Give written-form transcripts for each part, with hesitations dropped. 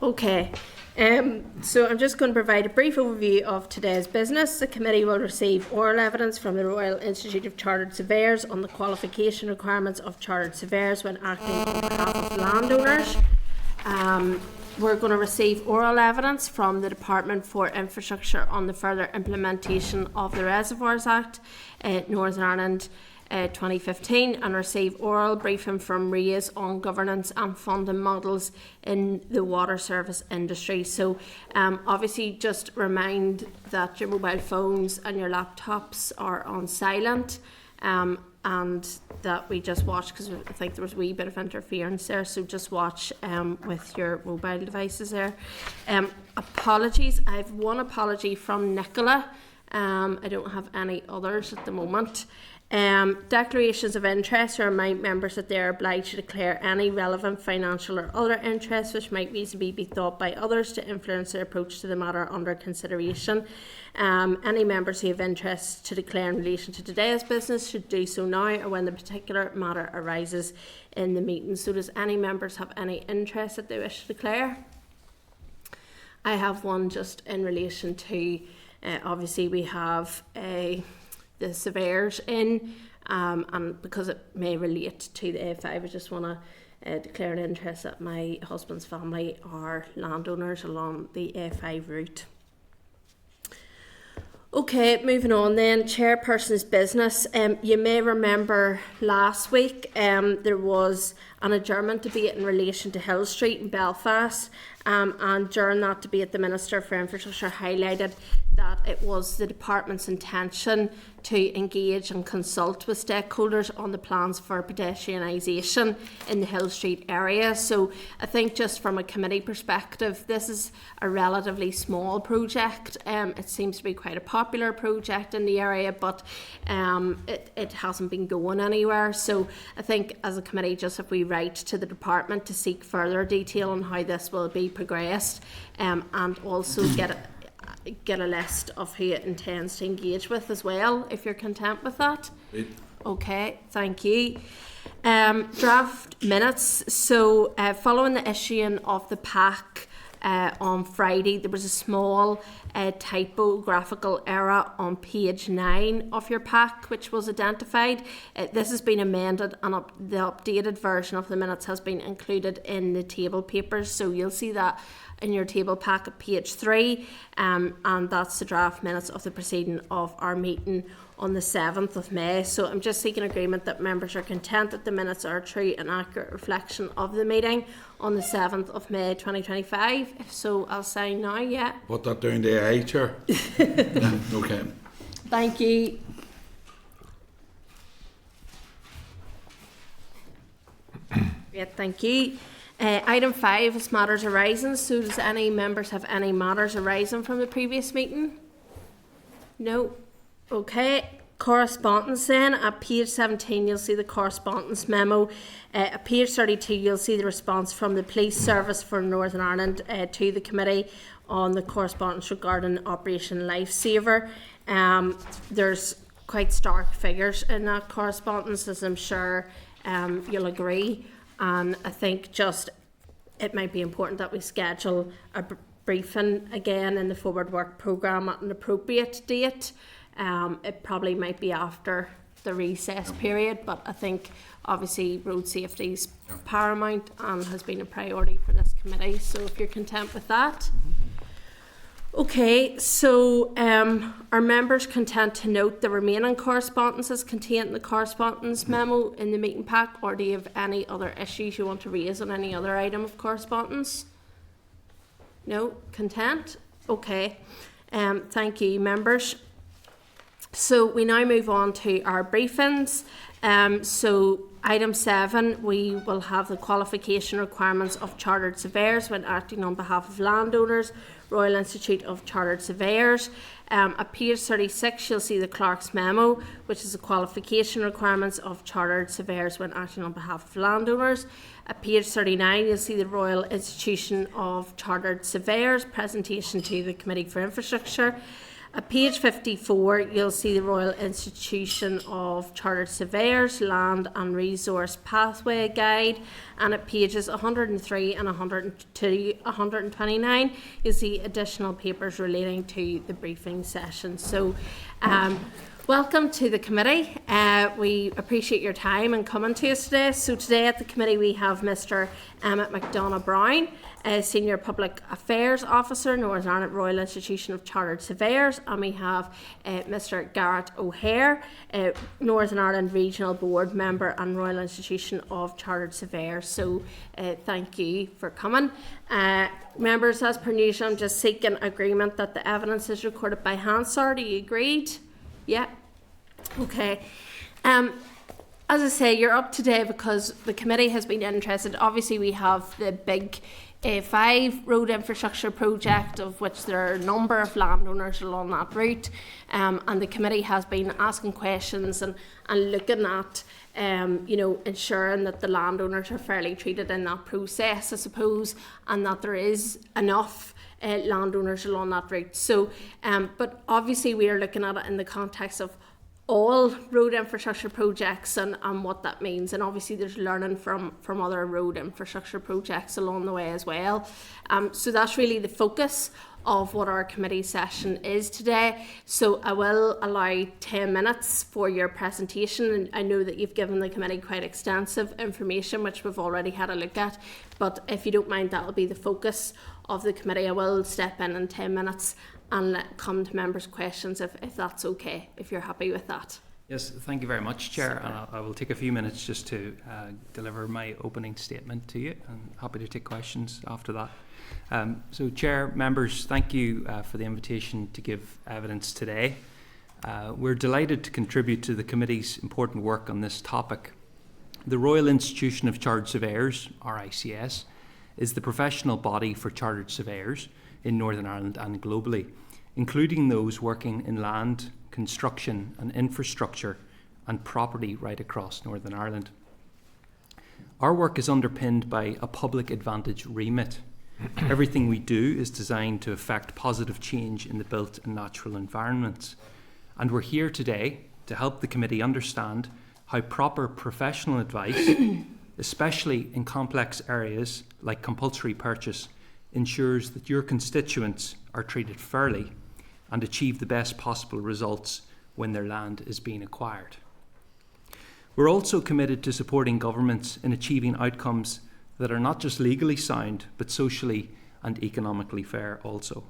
Okay, so I'm just going to provide a brief overview of today's business. The committee will receive oral evidence from the Royal Institute of Chartered Surveyors on the qualification requirements of chartered surveyors when acting on behalf of landowners. We're going to receive oral evidence from the Department for Infrastructure on the further implementation of the Reservoirs Act, Northern Ireland 2015, and receive oral briefing from RAISE on governance and funding models in the water service industry. So obviously just remind that your mobile phones and your laptops are on silent, and that we just watch, because I think there was a wee bit of interference there, so just watch with your mobile devices there. Apologies, I have one apology from Nicola. I don't have any others at the moment. Declarations of interest remind members that they are obliged to declare any relevant financial or other interests which might reasonably be thought by others to influence their approach to the matter under consideration. Any members who have interest to declare in relation to today's business should do so now or when the particular matter arises in the meeting. So does any members have any interest that they wish to declare? I have one just in relation to, obviously we have the surveyors in, and because it may relate to the A5, I just want to declare an interest that my husband's family are landowners along the A5 route. Okay, moving on then, chairperson's business. You may remember last week there was an adjournment debate in relation to Hill Street in Belfast, and during that debate the Minister for Infrastructure highlighted that it was the department's intention to engage and consult with stakeholders on the plans for pedestrianisation in the Hill Street area. So I think just from a committee perspective, this is a relatively small project. It seems to be quite a popular project in the area, but it hasn't been going anywhere. So I think as a committee, just if we write to the department to seek further detail on how this will be progressed, and also get a list of who it intends to engage with as well, if you're content with that. Right. Okay, thank you. Draft minutes. So following the issuing of the pack on Friday, there was a small typographical error on page 9 of your pack which was identified. This has been amended, and the updated version of the minutes has been included in the table papers, so you'll see that in your table pack at page 3, and that's the draft minutes of the proceeding of our meeting on the 7th of May. So I'm just seeking agreement that members are content that the minutes are a true and accurate reflection of the meeting on the 7th of May 2025. If so, I'll sign now, yeah. Put that down to I, Chair. Yeah, okay. Thank you. Great, thank you. Item 5 is matters arising. So does any members have any matters arising from the previous meeting? No. Okay. Correspondence then. At page 17 you'll see the correspondence memo. At page 32 you'll see the response from the Police Service for Northern Ireland to the committee on the correspondence regarding Operation Lifesaver. There's quite stark figures in that correspondence, as I'm sure you'll agree. And I think just it might be important that we schedule a briefing again in the Forward Work Programme at an appropriate date. It probably might be after the recess period, but I think obviously road safety is paramount and has been a priority for this committee. So if you're content with that. Okay, so are members content to note the remaining correspondences contained in the correspondence memo in the meeting pack, or do you have any other issues you want to raise on any other item of correspondence? No? Content? Okay. Thank you, members. So we now move on to our briefings. So item 7, we will have the qualification requirements of chartered surveyors when acting on behalf of landowners, Royal Institute of Chartered Surveyors. At page 36 you'll see the clerk's memo, which is the qualification requirements of chartered surveyors when acting on behalf of landowners. At page 39 you'll see the Royal Institution of Chartered Surveyors presentation to the Committee for Infrastructure. At page 54, you'll see the Royal Institution of Chartered Surveyors Land and Resource Pathway Guide, and at pages 103 and 129, you'll see additional papers relating to the briefing session. So, welcome to the committee. We appreciate your time and coming to us today. So today at the committee we have Mr. Emmett McDonough-Brown, Senior Public Affairs Officer, Northern Ireland Royal Institution of Chartered Surveyors, and we have Mr. Garrett O'Hare, Northern Ireland Regional Board Member and Royal Institution of Chartered Surveyors. So thank you for coming. Members, as per usual, I'm just seeking agreement that the evidence is recorded by Hansard. Are you agreed? Yeah. Okay. As I say, you're up today because the committee has been interested. Obviously, we have the big A5 road infrastructure project, of which there are a number of landowners along that route, and the committee has been asking questions and looking at ensuring that the landowners are fairly treated in that process, I suppose, and that there is enough landowners along that route. So, but obviously we are looking at it in the context of all road infrastructure projects and what that means, and obviously there's learning from other road infrastructure projects along the way as well. So that's really the focus of what our committee session is today. So I will allow 10 minutes for your presentation, and I know that you've given the committee quite extensive information which we've already had a look at, but if you don't mind, that will be the focus of the committee. I will step in 10 minutes and come to members' questions if that's okay, if you're happy with that. Yes, thank you very much, Chair. And I will take a few minutes just to deliver my opening statement to you, and happy to take questions after that. So, Chair, members, thank you for the invitation to give evidence today. We're delighted to contribute to the committee's important work on this topic. The Royal Institution of Chartered Surveyors, RICS, is the professional body for chartered surveyors in Northern Ireland and globally, including those working in land, construction and infrastructure and property right across Northern Ireland. Our work is underpinned by a public advantage remit. Everything we do is designed to effect positive change in the built and natural environments. And we're here today to help the committee understand how proper professional advice, especially in complex areas like compulsory purchase, ensures that your constituents are treated fairly and achieve the best possible results when their land is being acquired. We're also committed to supporting governments in achieving outcomes that are not just legally sound, but socially and economically fair also.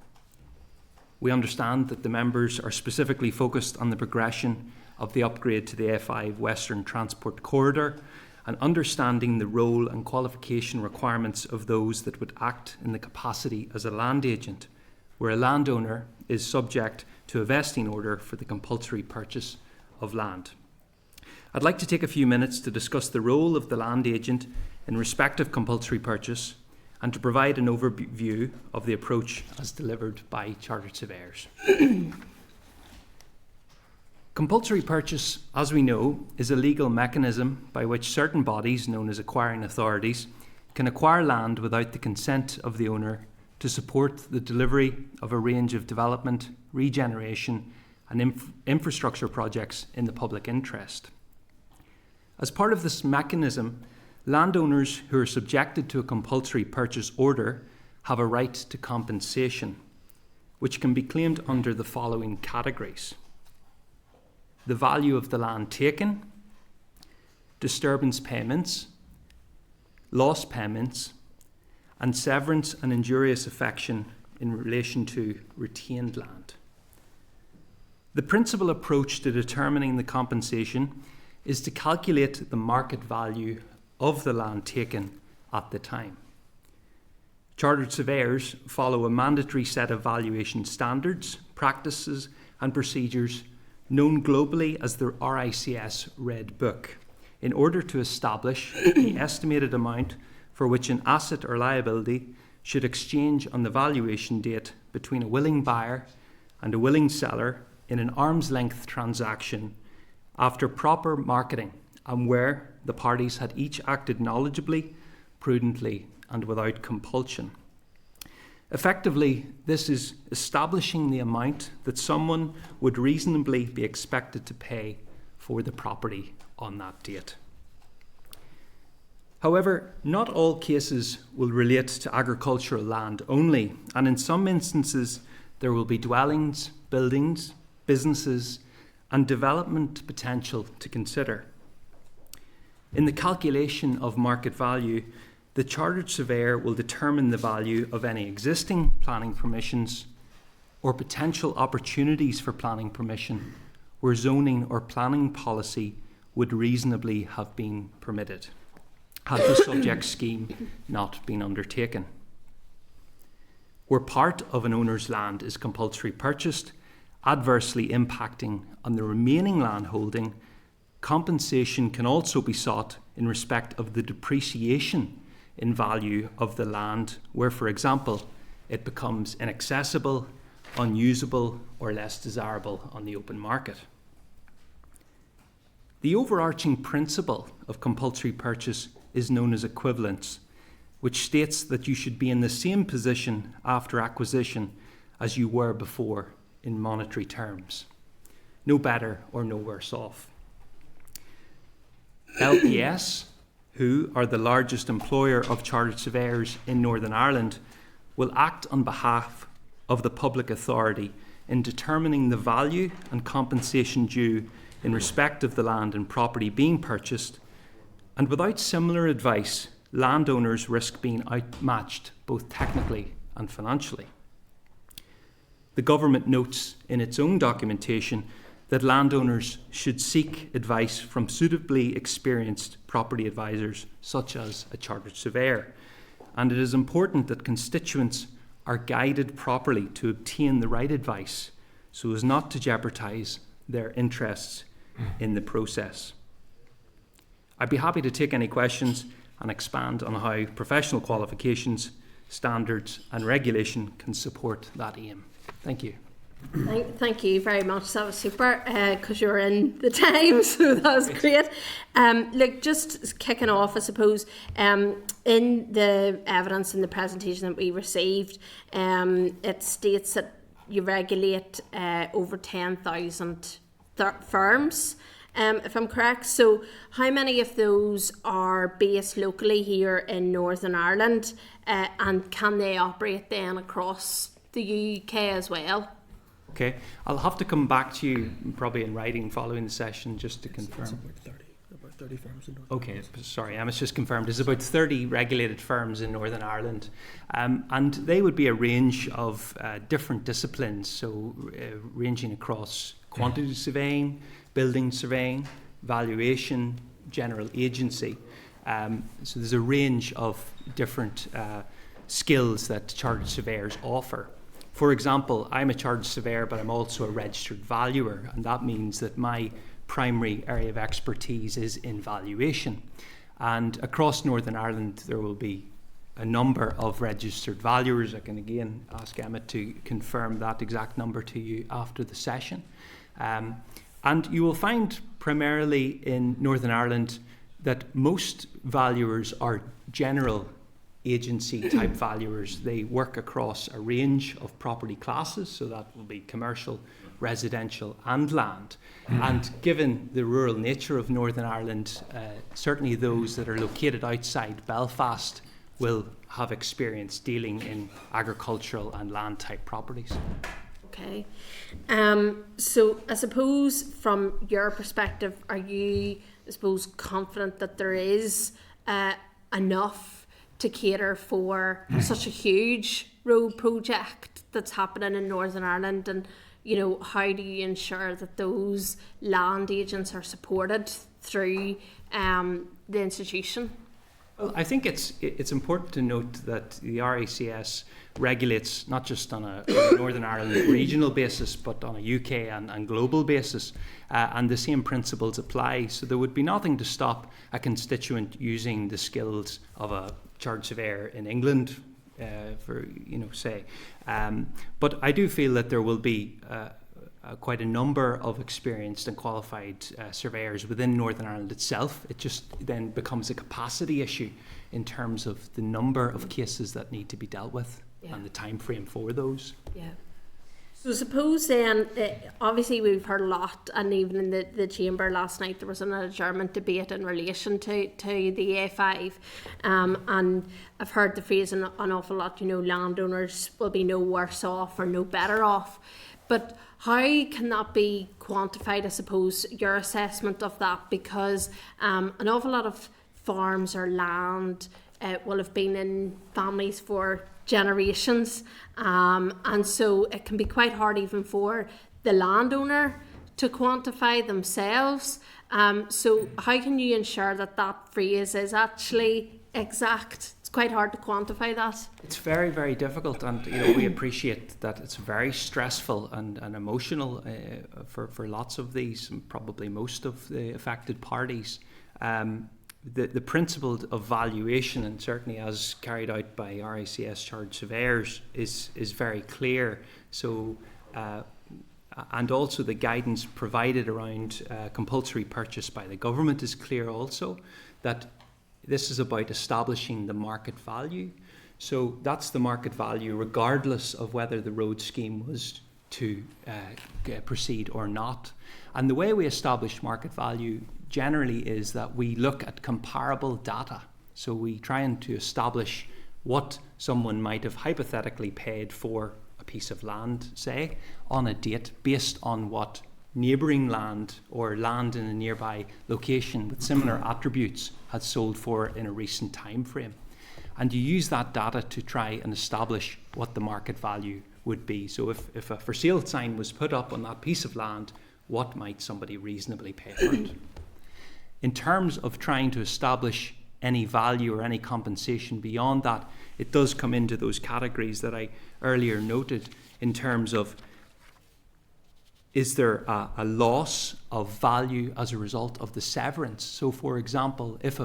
We understand that the members are specifically focused on the progression of the upgrade to the A5 Western Transport Corridor and understanding the role and qualification requirements of those that would act in the capacity as a land agent, where a landowner is subject to a vesting order for the compulsory purchase of land. I'd like to take a few minutes to discuss the role of the land agent in respect of compulsory purchase and to provide an overview of the approach as delivered by chartered surveyors. Compulsory purchase, as we know, is a legal mechanism by which certain bodies, known as acquiring authorities, can acquire land without the consent of the owner to support the delivery of a range of development, regeneration and infrastructure projects in the public interest. As part of this mechanism, landowners who are subjected to a compulsory purchase order have a right to compensation, which can be claimed under the following categories: the value of the land taken, disturbance payments, loss payments, and severance and injurious affection in relation to retained land. The principal approach to determining the compensation is to calculate the market value of the land taken at the time. Chartered surveyors follow a mandatory set of valuation standards, practices and procedures known globally as the RICS Red Book, in order to establish the estimated amount for which an asset or liability should exchange on the valuation date between a willing buyer and a willing seller in an arm's length transaction after proper marketing and where the parties had each acted knowledgeably, prudently and without compulsion. Effectively, this is establishing the amount that someone would reasonably be expected to pay for the property on that date. However, not all cases will relate to agricultural land only, and in some instances there will be dwellings, buildings, businesses, and development potential to consider. In the calculation of market value, the Chartered Surveyor will determine the value of any existing planning permissions or potential opportunities for planning permission where zoning or planning policy would reasonably have been permitted, had the subject scheme not been undertaken. Where part of an owner's land is compulsory purchased, adversely impacting on the remaining land holding, compensation can also be sought in respect of the depreciation in value of the land where, for example, it becomes inaccessible, unusable, or less desirable on the open market. The overarching principle of compulsory purchase is known as equivalence, which states that you should be in the same position after acquisition as you were before in monetary terms, no better or no worse off. LPS, who are the largest employer of chartered surveyors in Northern Ireland, will act on behalf of the public authority in determining the value and compensation due in respect of the land and property being purchased, and without similar advice, landowners risk being outmatched both technically and financially. The government notes in its own documentation that landowners should seek advice from suitably experienced property advisors, such as a chartered surveyor, and it is important that constituents are guided properly to obtain the right advice so as not to jeopardise their interests in the process. I'd be happy to take any questions and expand on how professional qualifications, standards and regulation can support that aim. Thank you. Thank you very much. That was super, because you're in the time, so that was great. Look, just kicking off, I suppose, in the evidence in the presentation that we received, it states that you regulate over 10,000 firms, if I'm correct. So how many of those are based locally here in Northern Ireland, and can they operate then across the UK as well? Okay, I'll have to come back to you probably in writing following the session just to confirm. It's about 30 firms in Northern Okay, sorry, it's just confirmed. There's about 30 regulated firms in Northern Ireland, and they would be a range of different disciplines, so ranging across quantity surveying, building surveying, valuation, general agency. So there's a range of different skills that chartered surveyors offer. For example, I'm a chartered surveyor, but I'm also a registered valuer, and that means that my primary area of expertise is in valuation. And across Northern Ireland, there will be a number of registered valuers. I can again ask Emmett to confirm that exact number to you after the session. And you will find primarily in Northern Ireland that most valuers are general agency type valuers. They work across a range of property classes, so that will be commercial, residential and land. And given the rural nature of Northern Ireland, certainly those that are located outside Belfast will have experience dealing in agricultural and land type properties. Okay. So I suppose from your perspective, are you, I suppose, confident that there is enough to cater for such a huge road project that's happening in Northern Ireland? And, you know, how do you ensure that those land agents are supported through the institution? Well, I think it's important to note that the RACS regulates not just on a Northern Ireland regional basis, but on a UK and global basis, and the same principles apply. So there would be nothing to stop a constituent using the skills of a chartered surveyor in England, for say. But I do feel that there will be quite a number of experienced and qualified surveyors within Northern Ireland itself. It just then becomes a capacity issue in terms of the number of cases that need to be dealt with. Yeah. and the time frame for those. Yeah. So suppose then, obviously we've heard a lot, and even in the chamber last night there was an adjournment debate in relation to the A5, and I've heard the phrase an awful lot, landowners will be no worse off or no better off. But how can that be quantified, I suppose, your assessment of that? Because an awful lot of farms or land will have been in families for generations, and so it can be quite hard even for the landowner to quantify themselves. So how can you ensure that phrase is actually exact? It's quite hard to quantify that. It's very, very difficult, and we appreciate that it's very stressful and emotional for lots of these, and probably most of the affected parties. The principle of valuation, and certainly as carried out by RICS chartered surveyors, is very clear. So, and also the guidance provided around compulsory purchase by the government is clear also, that this is about establishing the market value. So that's the market value regardless of whether the road scheme was to proceed or not. And the way we establish market value generally is that we look at comparable data. So we try to establish what someone might have hypothetically paid for a piece of land, say, on a date based on what neighbouring land or land in a nearby location with similar attributes had sold for in a recent time frame. And you use that data to try and establish what the market value would be. So if a for sale sign was put up on that piece of land, what might somebody reasonably pay for it? In terms of trying to establish any value or any compensation beyond that, it does come into those categories that I earlier noted in terms of, is there a loss of value as a result of the severance? So, for example, if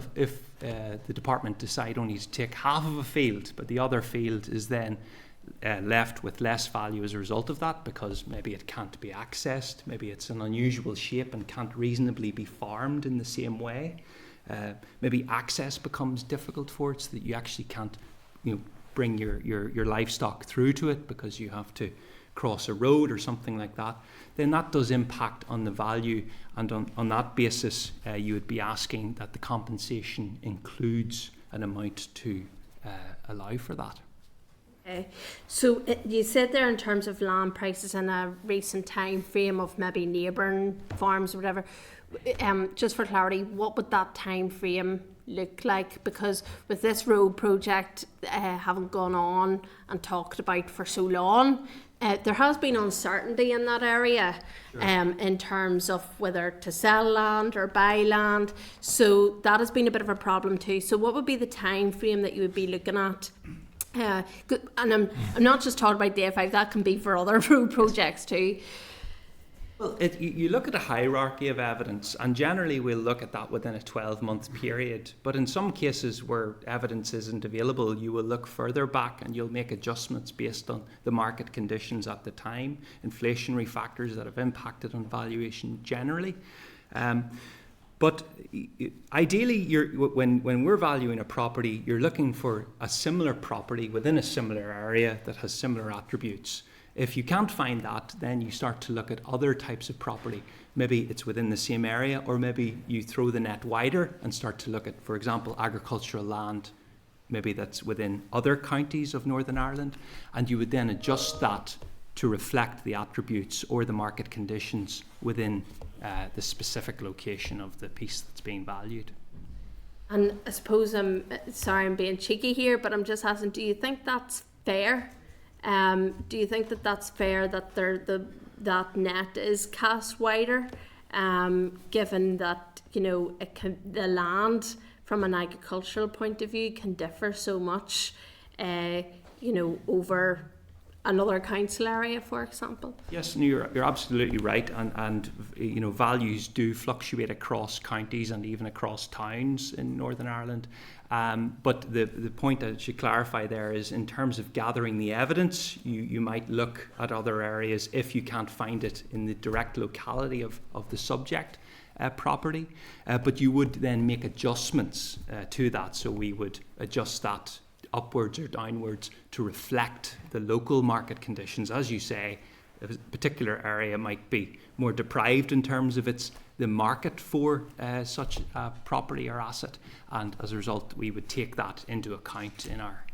the department decide only to take half of a field, but the other field is then left with less value as a result of that, because maybe it can't be accessed, maybe it's an unusual shape and can't reasonably be farmed in the same way. Maybe access becomes difficult for it, so that you actually can't, bring your livestock through to it because you have to cross a road or something like that. Then that does impact on the value, and on that basis, you would be asking that the compensation includes an amount to allow for that. Okay. So you said there in terms of land prices in a recent time frame of maybe neighbouring farms or whatever. Just for clarity, what would that time frame look like? Because with this road project having gone on and talked about for so long, there has been uncertainty in that area. Sure. In terms of whether to sell land or buy land. So that has been a bit of a problem too. So what would be the time frame that you would be looking at? And I'm not just talking about the A5, that can be for other road projects too. Well, you look at a hierarchy of evidence, and generally we'll look at that within a 12-month period. But in some cases where evidence isn't available, you will look further back and you'll make adjustments based on the market conditions at the time, inflationary factors that have impacted on valuation generally. But ideally, when we're valuing a property, you're looking for a similar property within a similar area that has similar attributes. If you can't find that, then you start to look at other types of property. Maybe it's within the same area, or maybe you throw the net wider and start to look at, for example, agricultural land, maybe that's within other counties of Northern Ireland, and you would then adjust that to reflect the attributes or the market conditions within the specific location of the piece that's being valued. And I suppose I'm being cheeky here, but I'm just asking, do you think that's fair? Do you think that that's fair that that net is cast wider, given that the land from an agricultural point of view can differ so much, over another council area, for example? Yes, and you're absolutely right, and values do fluctuate across counties and even across towns in Northern Ireland. But the point I should clarify there is, in terms of gathering the evidence, you might look at other areas if you can't find it in the direct locality of the subject property, but you would then make adjustments to that. So we would adjust that upwards or downwards to reflect the local market conditions. As you say, a particular area might be more deprived in terms of the market for such a property or asset, and as a result we would take that into account in our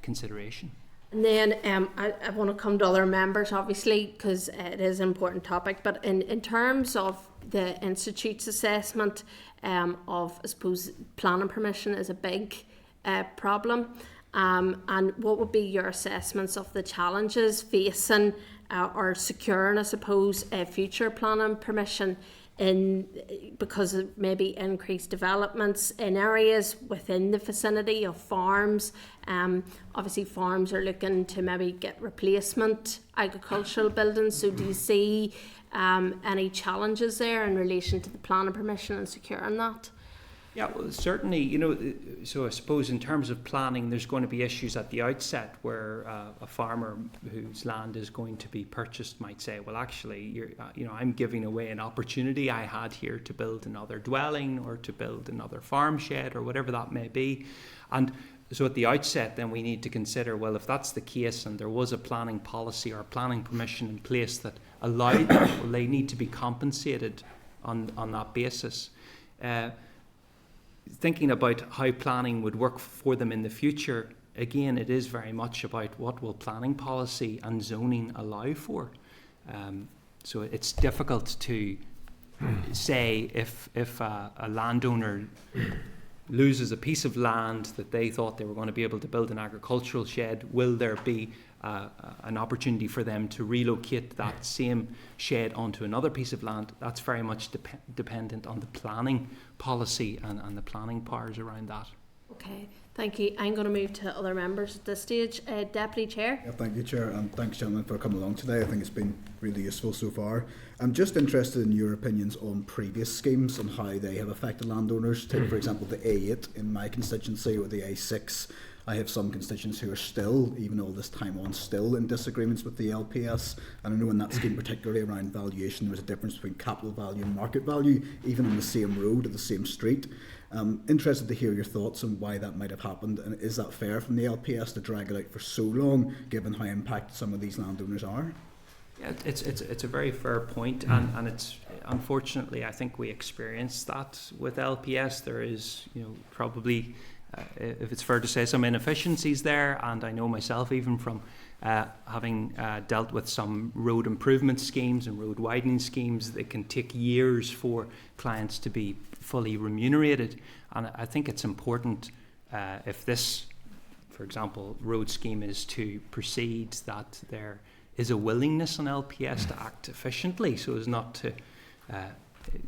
consideration. And then I want to come to other members, obviously, because it is an important topic. But in terms of the Institute's assessment of, I suppose, planning permission is a big problem. And what would be your assessments of the challenges facing or securing, I suppose, future planning permission because of maybe increased developments in areas within the vicinity of farms? Obviously farms are looking to maybe get replacement agricultural buildings, so do you see any challenges there in relation to the planning permission and securing that? Yeah, well, certainly, so I suppose in terms of planning, there's going to be issues at the outset where a farmer whose land is going to be purchased might say, well, actually, I'm giving away an opportunity I had here to build another dwelling or to build another farm shed or whatever that may be. And so at the outset, then we need to consider, well, if that's the case and there was a planning policy or planning permission in place that allowed that, well, they need to be compensated on that basis. Thinking about how planning would work for them in the future, again, it is very much about what will planning policy and zoning allow for. So it's difficult to say if a landowner loses a piece of land that they thought they were going to be able to build an agricultural shed, will there be an opportunity for them to relocate that same shed onto another piece of land? That's very much dependent on the planning policy and the planning powers around that. Okay, thank you. I'm going to move to other members at this stage. Deputy Chair. Yeah, thank you, Chair, and thanks, gentlemen, for coming along today. I think it's been really useful so far. I'm just interested in your opinions on previous schemes and how they have affected landowners. Take, for example, the A8 in my constituency or the A6. I have some constituents who are still, even all this time on, still in disagreements with the LPS. And I know in that scheme, particularly around valuation, there was a difference between capital value and market value, even on the same road or the same street. Interested to hear your thoughts on why that might have happened, and is that fair from the LPS to drag it out for so long, given how impacted some of these landowners are? Yeah, it's a very fair point, and it's unfortunately I think we experience that with LPS. There is probably if it's fair to say, some inefficiencies there, and I know myself even from having dealt with some road improvement schemes and road widening schemes, that can take years for clients to be fully remunerated. And I think it's important if this, for example, road scheme is to proceed, that there is a willingness on LPS to act efficiently so as not to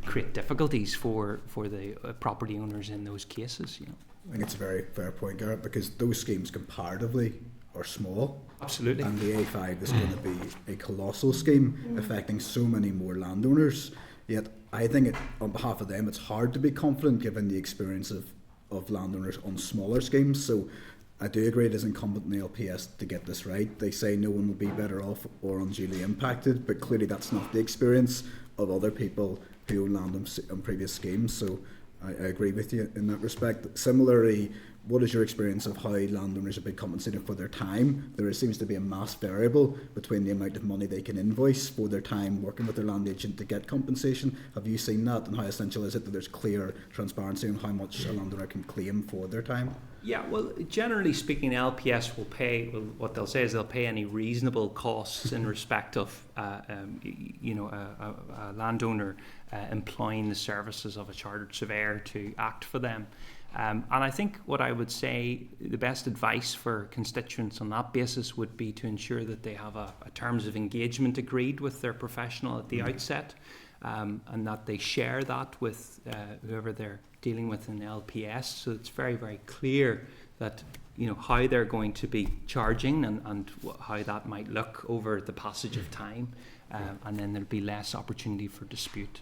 create difficulties for the property owners in those cases. I think it's a very fair point, Garrett, because those schemes comparatively are small. Absolutely. And the A5 is going to be a colossal scheme affecting so many more landowners. Yet I think on behalf of them, it's hard to be confident given the experience of landowners on smaller schemes. So I do agree it is incumbent on the LPS to get this right. They say no one will be better off or unduly impacted, but clearly that's not the experience of other people who own land on previous schemes. So I agree with you in that respect. Similarly, what is your experience of how landowners have been compensated for their time? There seems to be a mass variable between the amount of money they can invoice for their time working with their land agent to get compensation. Have you seen that, and how essential is it that there's clear transparency on how much a landowner can claim for their time? Yeah, well, generally speaking, LPS will pay, what they'll say is they'll pay any reasonable costs in respect of, a landowner employing the services of a chartered surveyor to act for them. And I think what I would say, the best advice for constituents on that basis would be to ensure that they have a terms of engagement agreed with their professional at the outset, and that they share that with whoever they're dealing with in LPS, so it's very, very clear that how they're going to be charging and how that might look over the passage of time, and then there'll be less opportunity for dispute.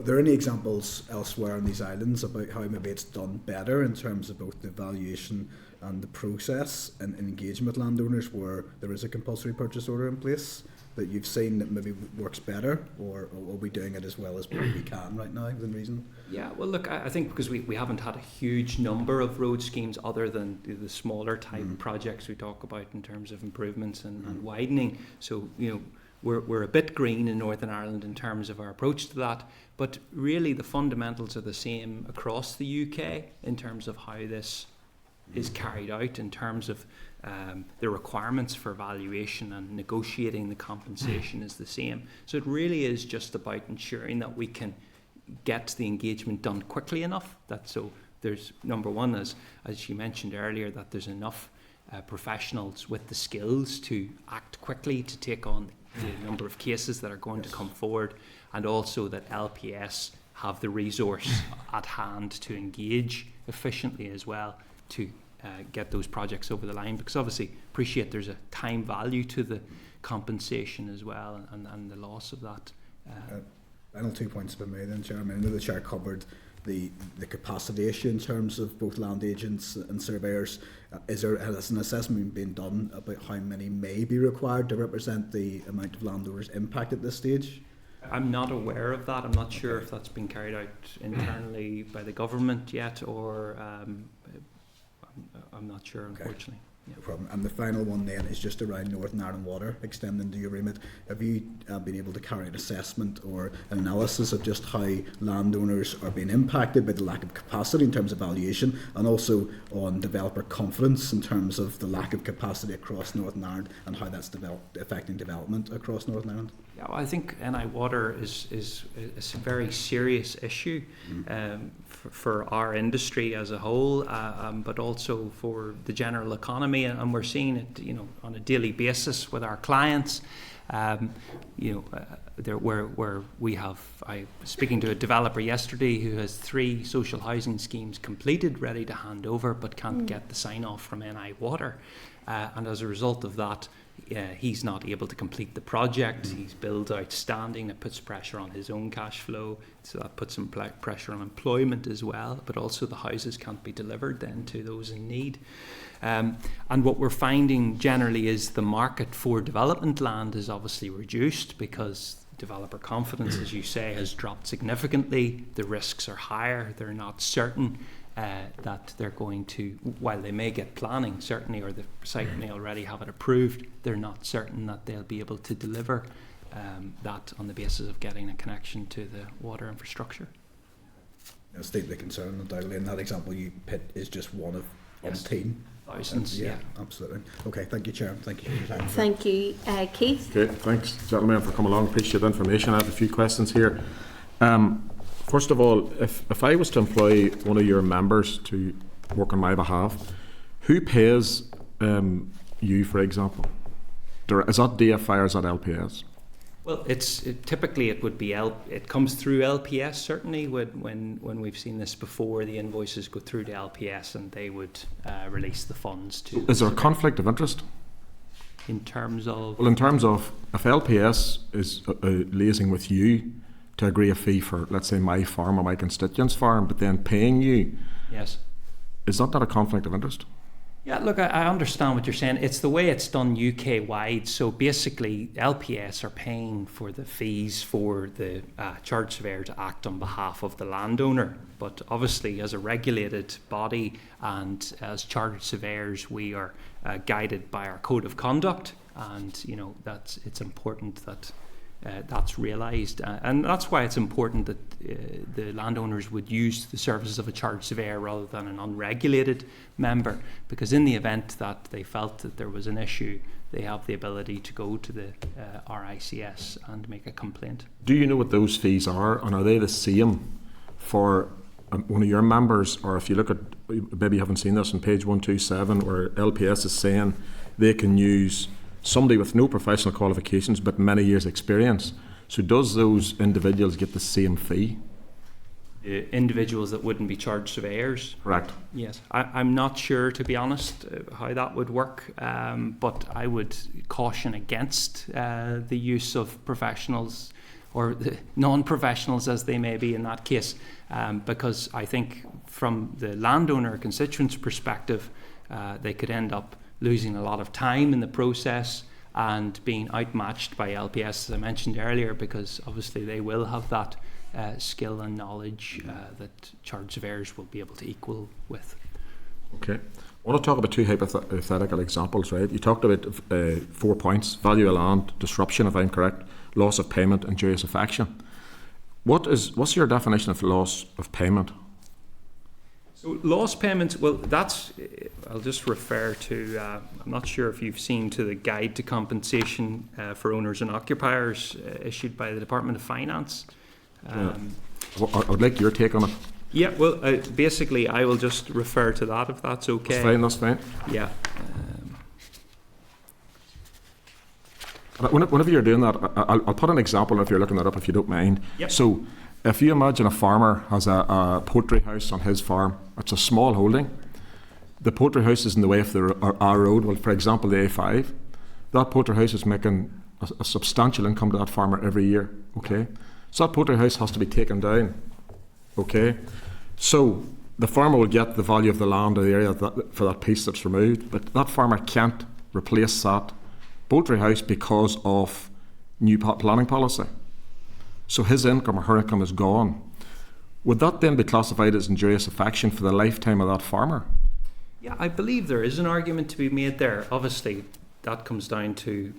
Are there any examples elsewhere on these islands about how maybe it's done better in terms of both the valuation and the process and engagement with landowners where there is a compulsory purchase order in place? that you've seen that maybe works better, or are we doing it as well as we can right now within reason? Yeah, well, look, I think because we haven't had a huge number of road schemes other than the smaller type projects we talk about in terms of improvements and widening. So, we're a bit green in Northern Ireland in terms of our approach to that, but really the fundamentals are the same across the UK in terms of how this is carried out, in terms of the requirements for valuation and negotiating the compensation is the same. So it really is just about ensuring that we can get the engagement done quickly enough. So there's, number one, as you mentioned earlier, that there's enough professionals with the skills to act quickly, to take on the number of cases that are going to come forward, and also that LPS have the resource at hand to engage efficiently as well to get those projects over the line, because obviously appreciate there's a time value to the compensation as well, and the loss of that. Final 2 points by me then, Chairman. I know the Chair covered the capacity issue in terms of both land agents and surveyors. Has an assessment been done about how many may be required to represent the amount of landowners impact at this stage? I'm not aware of that. I'm not sure if that's been carried out internally by the government yet, or I'm not sure, unfortunately. No problem. And the final one then is just around Northern Ireland Water, extending to your remit. Have you been able to carry an assessment or an analysis of just how landowners are being impacted by the lack of capacity in terms of valuation, and also on developer confidence in terms of the lack of capacity across Northern Ireland and how that's affecting development across Northern Ireland? Yeah, well, I think NI Water is a very serious issue for our industry as a whole, but also for the general economy, and we're seeing it, on a daily basis with our clients. Where we have, I was speaking to a developer yesterday who has 3 social housing schemes completed, ready to hand over, but can't get the sign off from NI Water, and as a result of that, he's not able to complete the project. His bills outstanding. It puts pressure on his own cash flow, so that puts some pressure on employment as well, but also the houses can't be delivered then to those in need. And what we're finding generally is the market for development land is obviously reduced because developer confidence, as you say, has dropped significantly. The risks are higher. They're not certain that they're going to, while they may get planning certainly, or the site may already have it approved, they're not certain that they'll be able to deliver that on the basis of getting a connection to the water infrastructure. I state the concern, undoubtedly, and that example you put is just one of Yes. 10. Thousands, yeah. Absolutely. Okay, thank you, Chair. Thank you for your time. Thank you, Keith. Okay, thanks, gentlemen, for coming along. Appreciate the information. I have a few questions here. First of all, if I was to employ one of your members to work on my behalf, who pays you, for example? Is that DFI or is that LPS? Well, typically it would be it comes through LPS certainly. When we've seen this before, the invoices go through to LPS and they would release the funds to. Is there a conflict of interest? In terms of? Well, in terms of if LPS is liaising with you to agree a fee for, let's say, my farm or my constituent's farm, but then paying you, Yes. is that not a conflict of interest? Yeah, look, I understand what you're saying. It's the way it's done UK-wide. So basically, LPS are paying for the fees for the charge surveyor to act on behalf of the landowner. But obviously, as a regulated body and as chartered surveyors, we are guided by our code of conduct, and it's important that that's realised, and that's why it's important that the landowners would use the services of a chartered surveyor rather than an unregulated member, because in the event that they felt that there was an issue, they have the ability to go to the RICS and make a complaint. Do you know what those fees are, and are they the same for one of your members? Or if you look at, maybe you haven't seen this on page 127, where LPS is saying they can use somebody with no professional qualifications but many years experience. So does those individuals get the same fee? Individuals that wouldn't be charged surveyors? Correct. Yes. I'm not sure, to be honest, how that would work, but I would caution against the use of professionals or non-professionals as they may be in that case, because I think from the landowner constituent's perspective, they could end up losing a lot of time in the process, and being outmatched by LPS, as I mentioned earlier, because obviously they will have that skill and knowledge that chartered surveyors will be able to equal with. Okay. I want to talk about two hypothetical examples, right? You talked about 4 points: value of land, disruption, if I'm correct, loss of payment, injurious affection. What's your definition of loss of payment? So lost payments, well, that's, I'll just refer to, I'm not sure if you've seen to the Guide to Compensation for Owners and Occupiers issued by the Department of Finance. I would like your take on it. Yeah, well, basically, I will just refer to that if that's okay. That's fine. Yeah. Whenever you're doing that, I'll put an example if you're looking that up, if you don't mind. Yep. So, if you imagine a farmer has a poultry house on his farm, it's a small holding. The poultry house is in the way of our road, well, for example, the A5. That poultry house is making a substantial income to that farmer every year, okay? So that poultry house has to be taken down, okay? So the farmer will get the value of the land or the area for that piece that's removed, but that farmer can't replace that poultry house because of new planning policy. So his income or her income is gone. Would that then be classified as injurious affection for the lifetime of that farmer? Yeah, I believe there is an argument to be made there. Obviously, that comes down to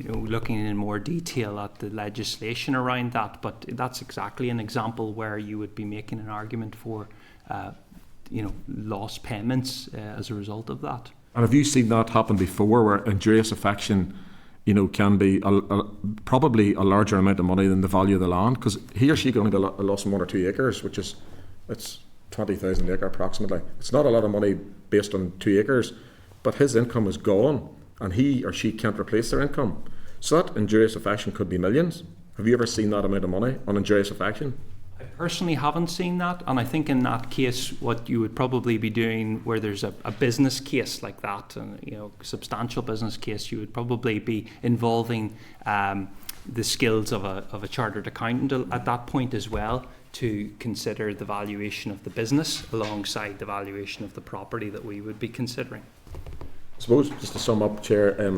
looking in more detail at the legislation around that. But that's exactly an example where you would be making an argument for, lost payments as a result of that. And have you seen that happen before, where injurious affection, can be probably a larger amount of money than the value of the land? Because he or she can only be lost 1 or 2 acres, it's 20,000 acre approximately. It's not a lot of money based on 2 acres, but his income is gone, and he or she can't replace their income. So that injurious affection could be millions. Have you ever seen that amount of money on injurious affection? I personally haven't seen that, and I think in that case what you would probably be doing, where there's a business case like that, and substantial business case, you would probably be involving the skills of a chartered accountant at that point as well, to consider the valuation of the business alongside the valuation of the property that we would be considering. I suppose, just to sum up, Chair,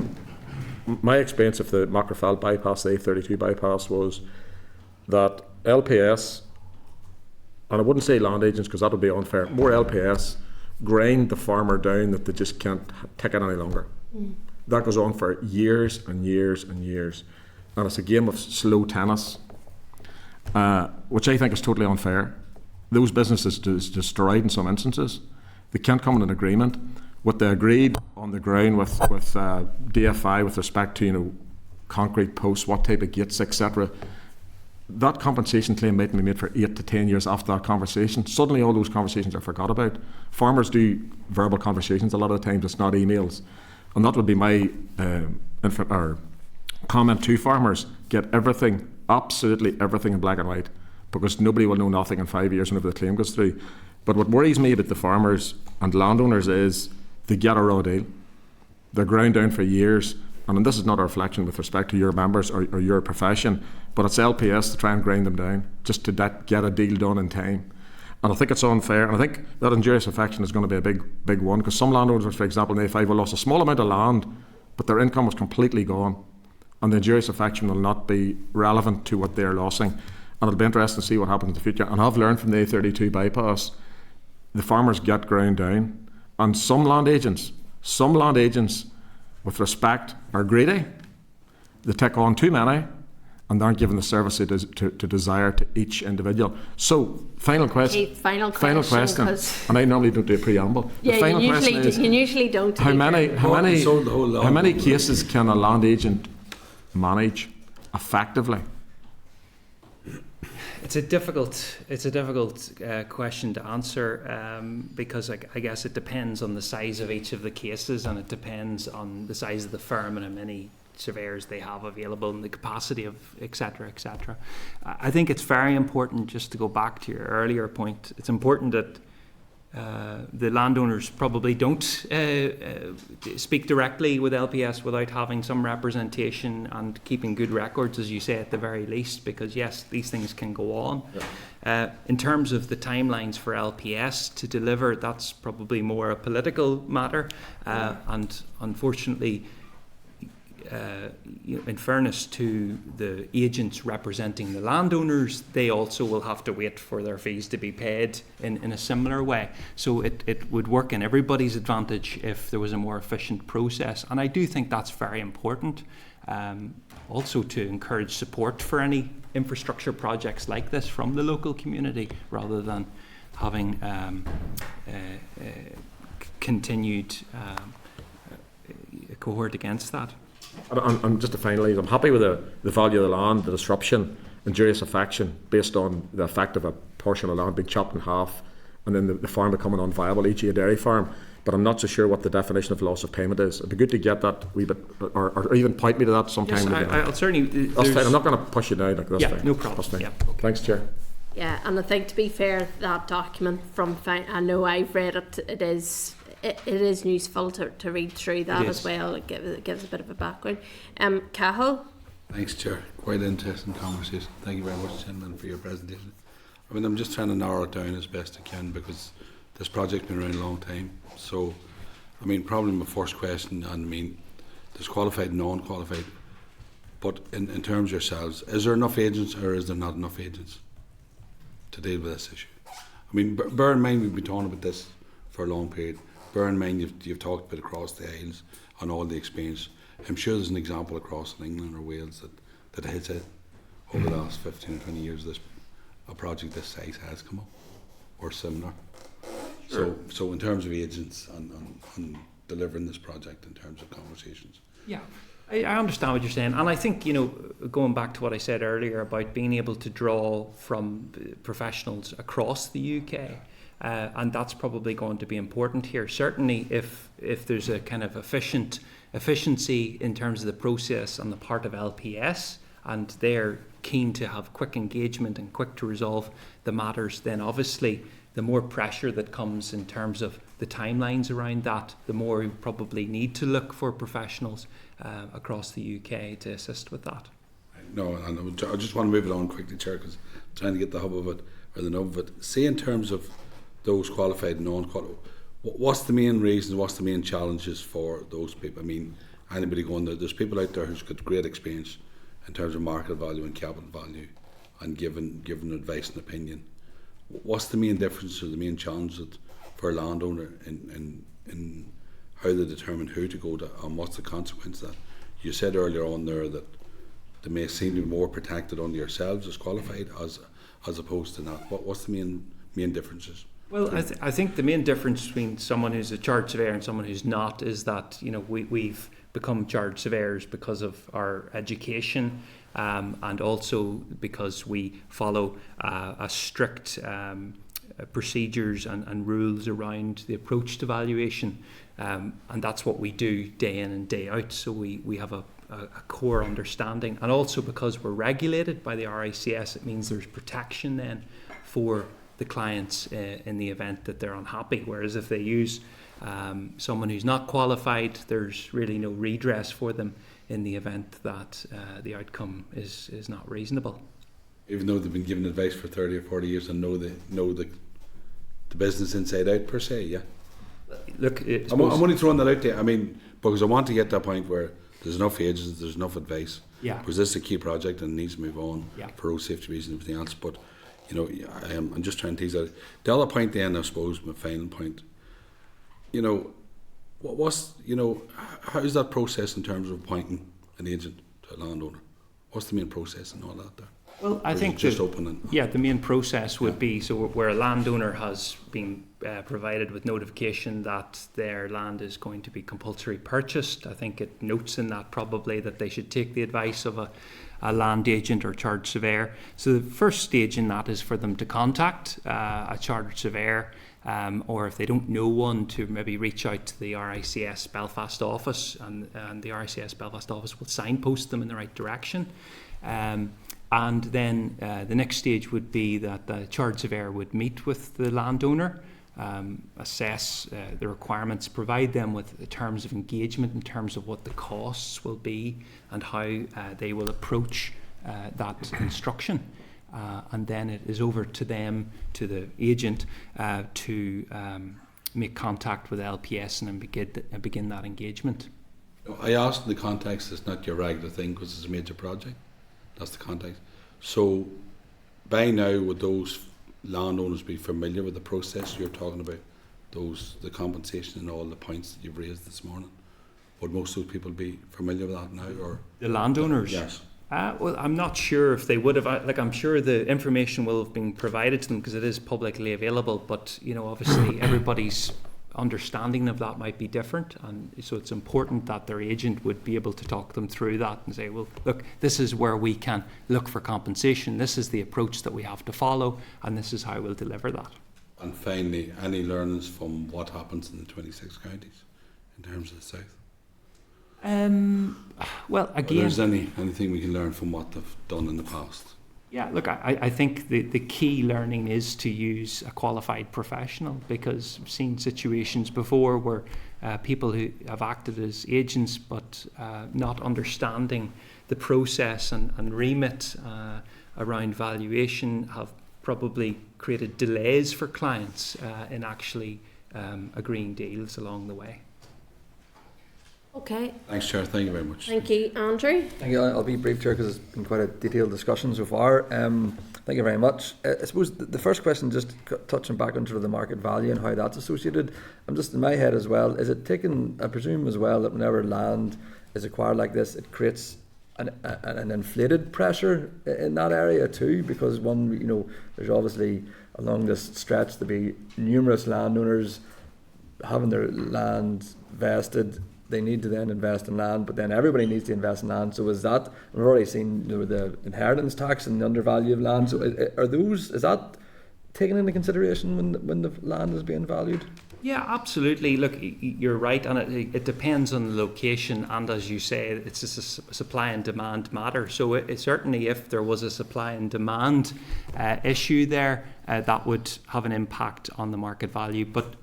my experience of the Macrofell bypass, the A32 bypass, was that LPS, and I wouldn't say land agents because that would be unfair, more LPS grind the farmer down that they just can't take it any longer. That goes on for years and years and years. And it's a game of slow tennis, which I think is totally unfair. Those businesses destroyed in some instances. They can't come to an agreement. What they agreed on the ground with DFI with respect to concrete posts, what type of gates, etc., that compensation claim might be made for 8 to 10 years after that conversation. Suddenly all those conversations are forgot about. Farmers do verbal conversations a lot of the times, it's not emails. And that would be my comment to farmers: get everything, absolutely everything, in black and white, because nobody will know nothing in 5 years whenever the claim goes through. But what worries me about the farmers and landowners is they get a raw deal. They're ground down for years. And this is not a reflection with respect to your members or your profession, but it's LPS to try and grind them down just to get a deal done in time. And I think it's unfair, and I think that injurious affection is going to be a big one, because some landowners, for example, in A5 will lost a small amount of land, but their income was completely gone, and the injurious affection will not be relevant to what they're losing. And it'll be interesting to see what happens in the future. And I've learned from the A32 bypass, the farmers get ground down, and some land agents, with respect, are greedy. They take on too many and aren't given the service to desire to each individual. So, final question. Final question. And I normally don't do a preamble. Yeah, the final question is, you usually don't. How many cases can a land agent manage effectively? It's a difficult question to answer, because I guess it depends on the size of each of the cases, and it depends on the size of the firm and how many surveyors they have available and the capacity of etc. etc. I think it's very important, just to go back to your earlier point, it's important that the landowners probably don't speak directly with LPS without having some representation and keeping good records, as you say, at the very least, because yes, these things can go on. Yeah. In terms of the timelines for LPS to deliver, that's probably more a political matter, and unfortunately in fairness to the agents representing the landowners, they also will have to wait for their fees to be paid in a similar way. So it would work in everybody's advantage if there was a more efficient process. And I do think that's very important. Also to encourage support for any infrastructure projects like this from the local community, rather than having continued cohort against that. And just to finalise, I'm happy with the value of the land, the disruption, injurious affection based on the effect of a portion of land being chopped in half and then the farm becoming unviable, e.g. a dairy farm. But I'm not so sure what the definition of loss of payment is. It'd be good to get that wee bit, or even point me to that sometime. Yes, I'll certainly. That's fine. I'm not going to push you down. That's fine. No problem. That's fine. Yeah. Thanks, Chair. Yeah, and I think, to be fair, that document I know I've read it. It is useful to read through that as well. It gives a bit of a background. Cahill. Thanks, Chair. Quite interesting conversation. Thank you very much, gentlemen, for your presentation. I mean, I'm just trying to narrow it down as best I can because this project's been around a long time. So, I mean, probably my first question, and I mean, there's qualified and non-qualified, but in terms of yourselves, is there enough agents or is there not enough agents to deal with this issue? I mean, bear in mind we've been talking about this for a long period. Bear in mind you've talked about across the Isles and all the experience. I'm sure there's an example across in England or Wales that has it over the last 15 or 20 years. A project this size has come up or similar. Sure. So in terms of agents and delivering this project in terms of conversations. Yeah, I understand what you're saying, and I think, going back to what I said earlier about being able to draw from professionals across the UK, and that's probably going to be important here. Certainly, if there's a kind of efficiency in terms of the process on the part of LPS, and they're keen to have quick engagement and quick to resolve the matters, then obviously the more pressure that comes in terms of the timelines around that, the more we probably need to look for professionals across the UK to assist with that. No, and I just want to move it on quickly, Chair, because I'm trying to get the hub of it, or the nub of it. Say in terms of those qualified and non-qualified, what's the main reasons, what's the main challenges for those people? I mean, anybody going there, there's people out there who's got great experience in terms of market value and capital value and giving advice and opinion. What's the main difference or the main challenge for a landowner in how they determine who to go to, and what's the consequence of that? You said earlier on there that they may seem to be more protected under yourselves as qualified as opposed to not. What's the main differences? Well, I think the main difference between someone who's a chartered surveyor and someone who's not is that we've become chartered surveyors because of our education, and also because we follow a strict procedures and rules around the approach to valuation, and that's what we do day in and day out. So we have a core understanding, and also because we're regulated by the RICS, it means there's protection then for the clients in the event that they're unhappy. Whereas if they use someone who's not qualified, there's really no redress for them in the event that the outcome is not reasonable. Even though they've been given advice for 30 or 40 years and know the business inside out per se, yeah. Look, I'm only throwing that out there. I mean, because I want to get to a point where there's enough agents, there's enough advice. Yeah. Because this is a key project and it needs to move on for road safety reasons and everything else. But I'm just trying to tease out. The other point then, I suppose, my final point, how's that process in terms of appointing an agent to a landowner? What's the main process and all that there? Well, I think just opening. Yeah, the main process would be where a landowner has been provided with notification that their land is going to be compulsory purchased. I think it notes in that probably that they should take the advice of a land agent or chartered surveyor. So the first stage in that is for them to contact a chartered surveyor, or if they don't know one, to maybe reach out to the RICS Belfast office, and the RICS Belfast office will signpost them in the right direction. And then the next stage would be that the chartered surveyor would meet with the landowner, assess the requirements, provide them with the terms of engagement in terms of what the costs will be and how they will approach that instruction. And then it is over to them, to the agent, to make contact with LPS and then begin that engagement. I asked in the context, it's not your regular thing because it's a major project. That's the context. So by now, would those landowners be familiar with the process you're talking about? The compensation and all the points that you've raised this morning? Would most of those people be familiar with that now? Or The landowners? yes. Well, I'm not sure if they would have. Like, I'm sure the information will have been provided to them because it is publicly available. But obviously, everybody's understanding of that might be different, and so it's important that their agent would be able to talk them through that and say, well, look, this is where we can look for compensation. This is the approach that we have to follow, and this is how we'll deliver that. And finally, any learnings from what happens in the 26 counties in terms of the south? Well, Or again, there's anything we can learn from what they've done in the past? yeah, look, I think the key learning is to use a qualified professional, because I've seen situations before where people who have acted as agents but not understanding the process and remit around valuation have probably created delays for clients in actually agreeing deals along the way. Okay, Thanks, Chair. Thank you very much. thank you, Andrew. Thank you. I'll be brief, Chair, because it's been quite a detailed discussion so far. Thank you very much. I suppose the first question, just touching back on sort of the market value and how that's associated, I'm just in my head as well, is it taken, I presume as well, that whenever land is acquired like this, it creates an inflated pressure in that area too, because there's obviously along this stretch to be numerous landowners having their land vested. They need to then invest in land, but then everybody needs to invest in land. So is that, we've already seen the inheritance tax and the undervalue of land. So is that taken into consideration when the land is being valued? Yeah, absolutely. Look, you're right, and it depends on the location, and as you say, it's just a supply and demand matter. So it certainly, if there was a supply and demand issue there, that would have an impact on the market value. But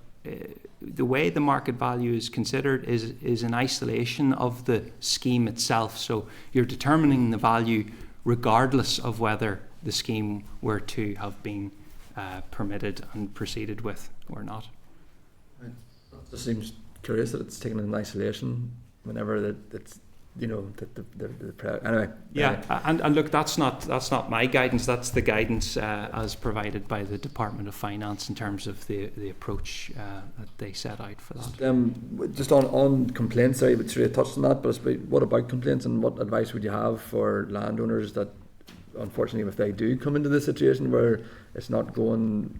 the way the market value is considered is in isolation of the scheme itself. So you're determining the value regardless of whether the scheme were to have been permitted and proceeded with or not. It just seems curious that it's taken in isolation whenever it's anyway. Yeah, and look, that's not my guidance. That's the guidance as provided by the Department of Finance in terms of the approach that they set out for that. Just on complaints, sorry, but Sri touched on that. But what about complaints, and what advice would you have for landowners that, unfortunately, if they do come into this situation where it's not going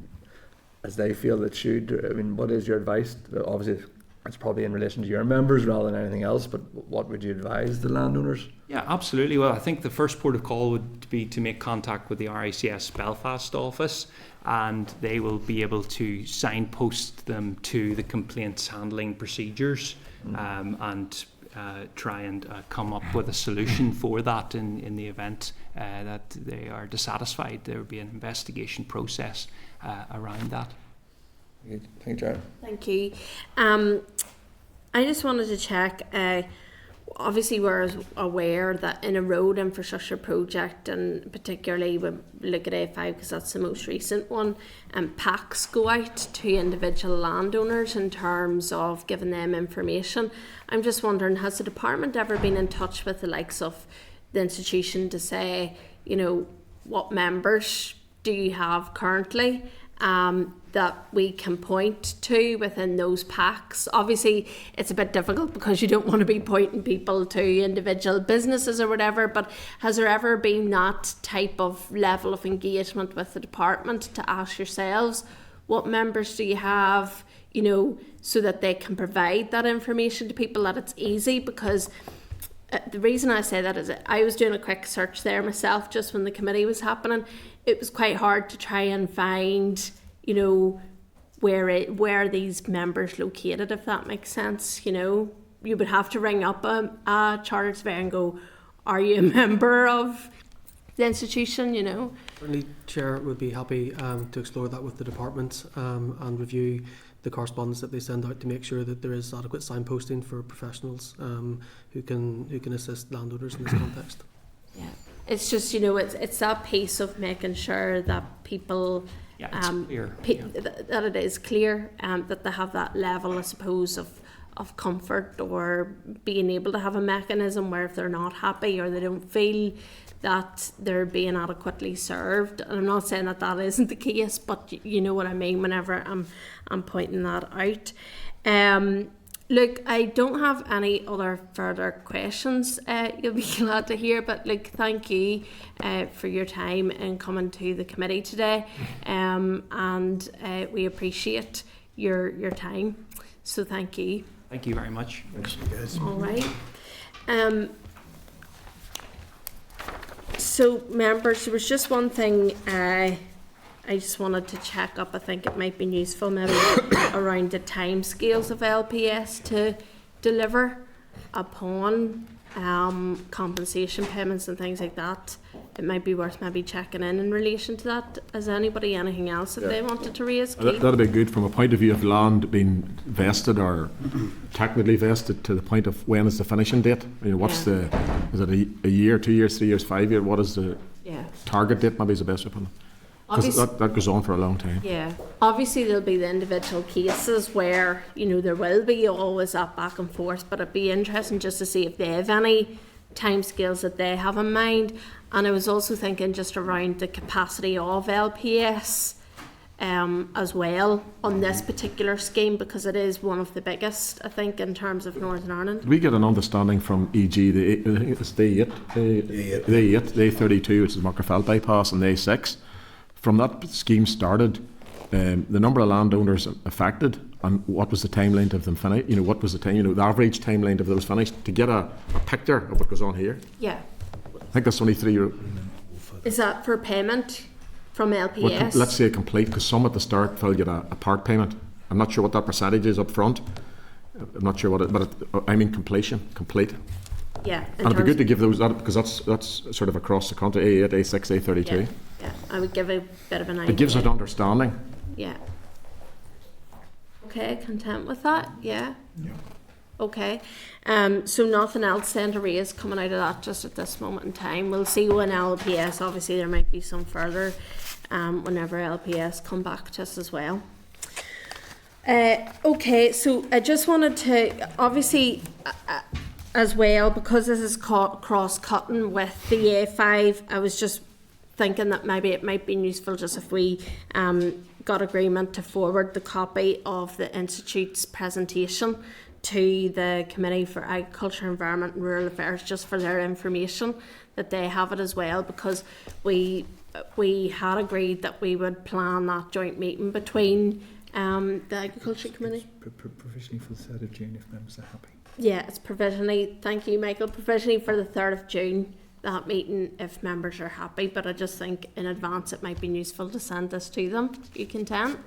as they feel it should? I mean, what is your advice? Obviously, it's probably in relation to your members rather than anything else, but what would you advise the landowners? Yeah, absolutely. Well, I think the first port of call would be to make contact with the RICS Belfast office, and they will be able to signpost them to the complaints handling procedures and try and come up with a solution for that in the event that they are dissatisfied. There will be an investigation process around that. Thank you, Jared. Thank you. I just wanted to check, obviously we're aware that in a road infrastructure project, and particularly when we look at A5 because that's the most recent one, packs go out to individual landowners in terms of giving them information. I'm just wondering, has the department ever been in touch with the likes of the institution to say, what members do you have currently that we can point to within those packs? Obviously, it's a bit difficult because you don't want to be pointing people to individual businesses or whatever, but has there ever been that type of level of engagement with the department to ask yourselves, what members do you have, so that they can provide that information to people, that it's easy? Because the reason I say that is I was doing a quick search there myself just when the committee was happening. It was quite hard to try and find, where these members located, if that makes sense. You would have to ring up a chartered surveyor and go, are you a member of the institution, Certainly, Chair would be happy to explore that with the department and review the correspondence that they send out to make sure that there is adequate signposting for professionals who can assist landowners in this context. Yeah, it's just it's that piece of making sure that people Yeah, it's clear. that it is clear that they have that level, I suppose, of comfort, or being able to have a mechanism where if they're not happy or they don't feel that they're being adequately served. And I'm not saying that that isn't the case, but you know what I mean whenever I'm pointing that out. Look, I don't have any other further questions you'll be glad to hear, but look, thank you for your time in coming to the committee today, and we appreciate your time, so thank you. Thank you very much. Thanks, you guys. All right. So members, there was just one thing I just wanted to check up. I think it might be useful maybe around the timescales of LPS to deliver upon compensation payments and things like that. It might be worth maybe checking in relation to that. Has anybody anything else that they wanted to raise? That'd be good from a point of view of land being vested or technically vested to the point of when is the finishing date? You know, what's is it a year, 2 years, 3 years, 5 years? What is the target date? Maybe is the best way to put it. Because that goes on for a long time. Yeah, obviously there'll be the individual cases where, you know, there will be always that back and forth, but it'd be interesting just to see if they have any timescales that they have in mind. And I was also thinking just around the capacity of LPS as well on this particular scheme, because it is one of the biggest, I think, in terms of Northern Ireland. Did we get an understanding from EG, I think it's the 8, the 32, which is Muckerfell bypass, and the A6. From that scheme started, the number of landowners affected and what was the timeline of them finished, you know, what was the time, you know, the average timeline of those finished, to get a picture of what goes on here. Yeah. I think that's only €3. Is that for payment from LPS? Well, let's say complete, because some at the start will get a part payment. I'm not sure what that percentage is up front. I'm not sure what it, but I mean completion, complete. Yeah. And it'd be good to give those, that, because that's sort of across the country, A8, A6, A32. Yeah, I would give a bit of an idea. It gives an understanding. Yeah. Okay, content with that? Yeah? Yeah. Okay. So nothing else then to raise coming out of that just at this moment in time. We'll see when LPS, obviously there might be some further whenever LPS come back to us as well. Okay, so I just wanted to, obviously, as well, because this is cross-cutting with the A5, I was just thinking that maybe it might be useful just if we got agreement to forward the copy of the Institute's presentation to the Committee for Agriculture, Environment and Rural Affairs, just for their information, that they have it as well, because we had agreed that we would plan that joint meeting between the Agriculture Committee. Provisionally for the 3rd of June, if members are happy. Yeah, it's provisionally, thank you Michael, provisionally for the 3rd of June, that meeting, if members are happy, but I just think in advance it might be useful to send this to them. You content?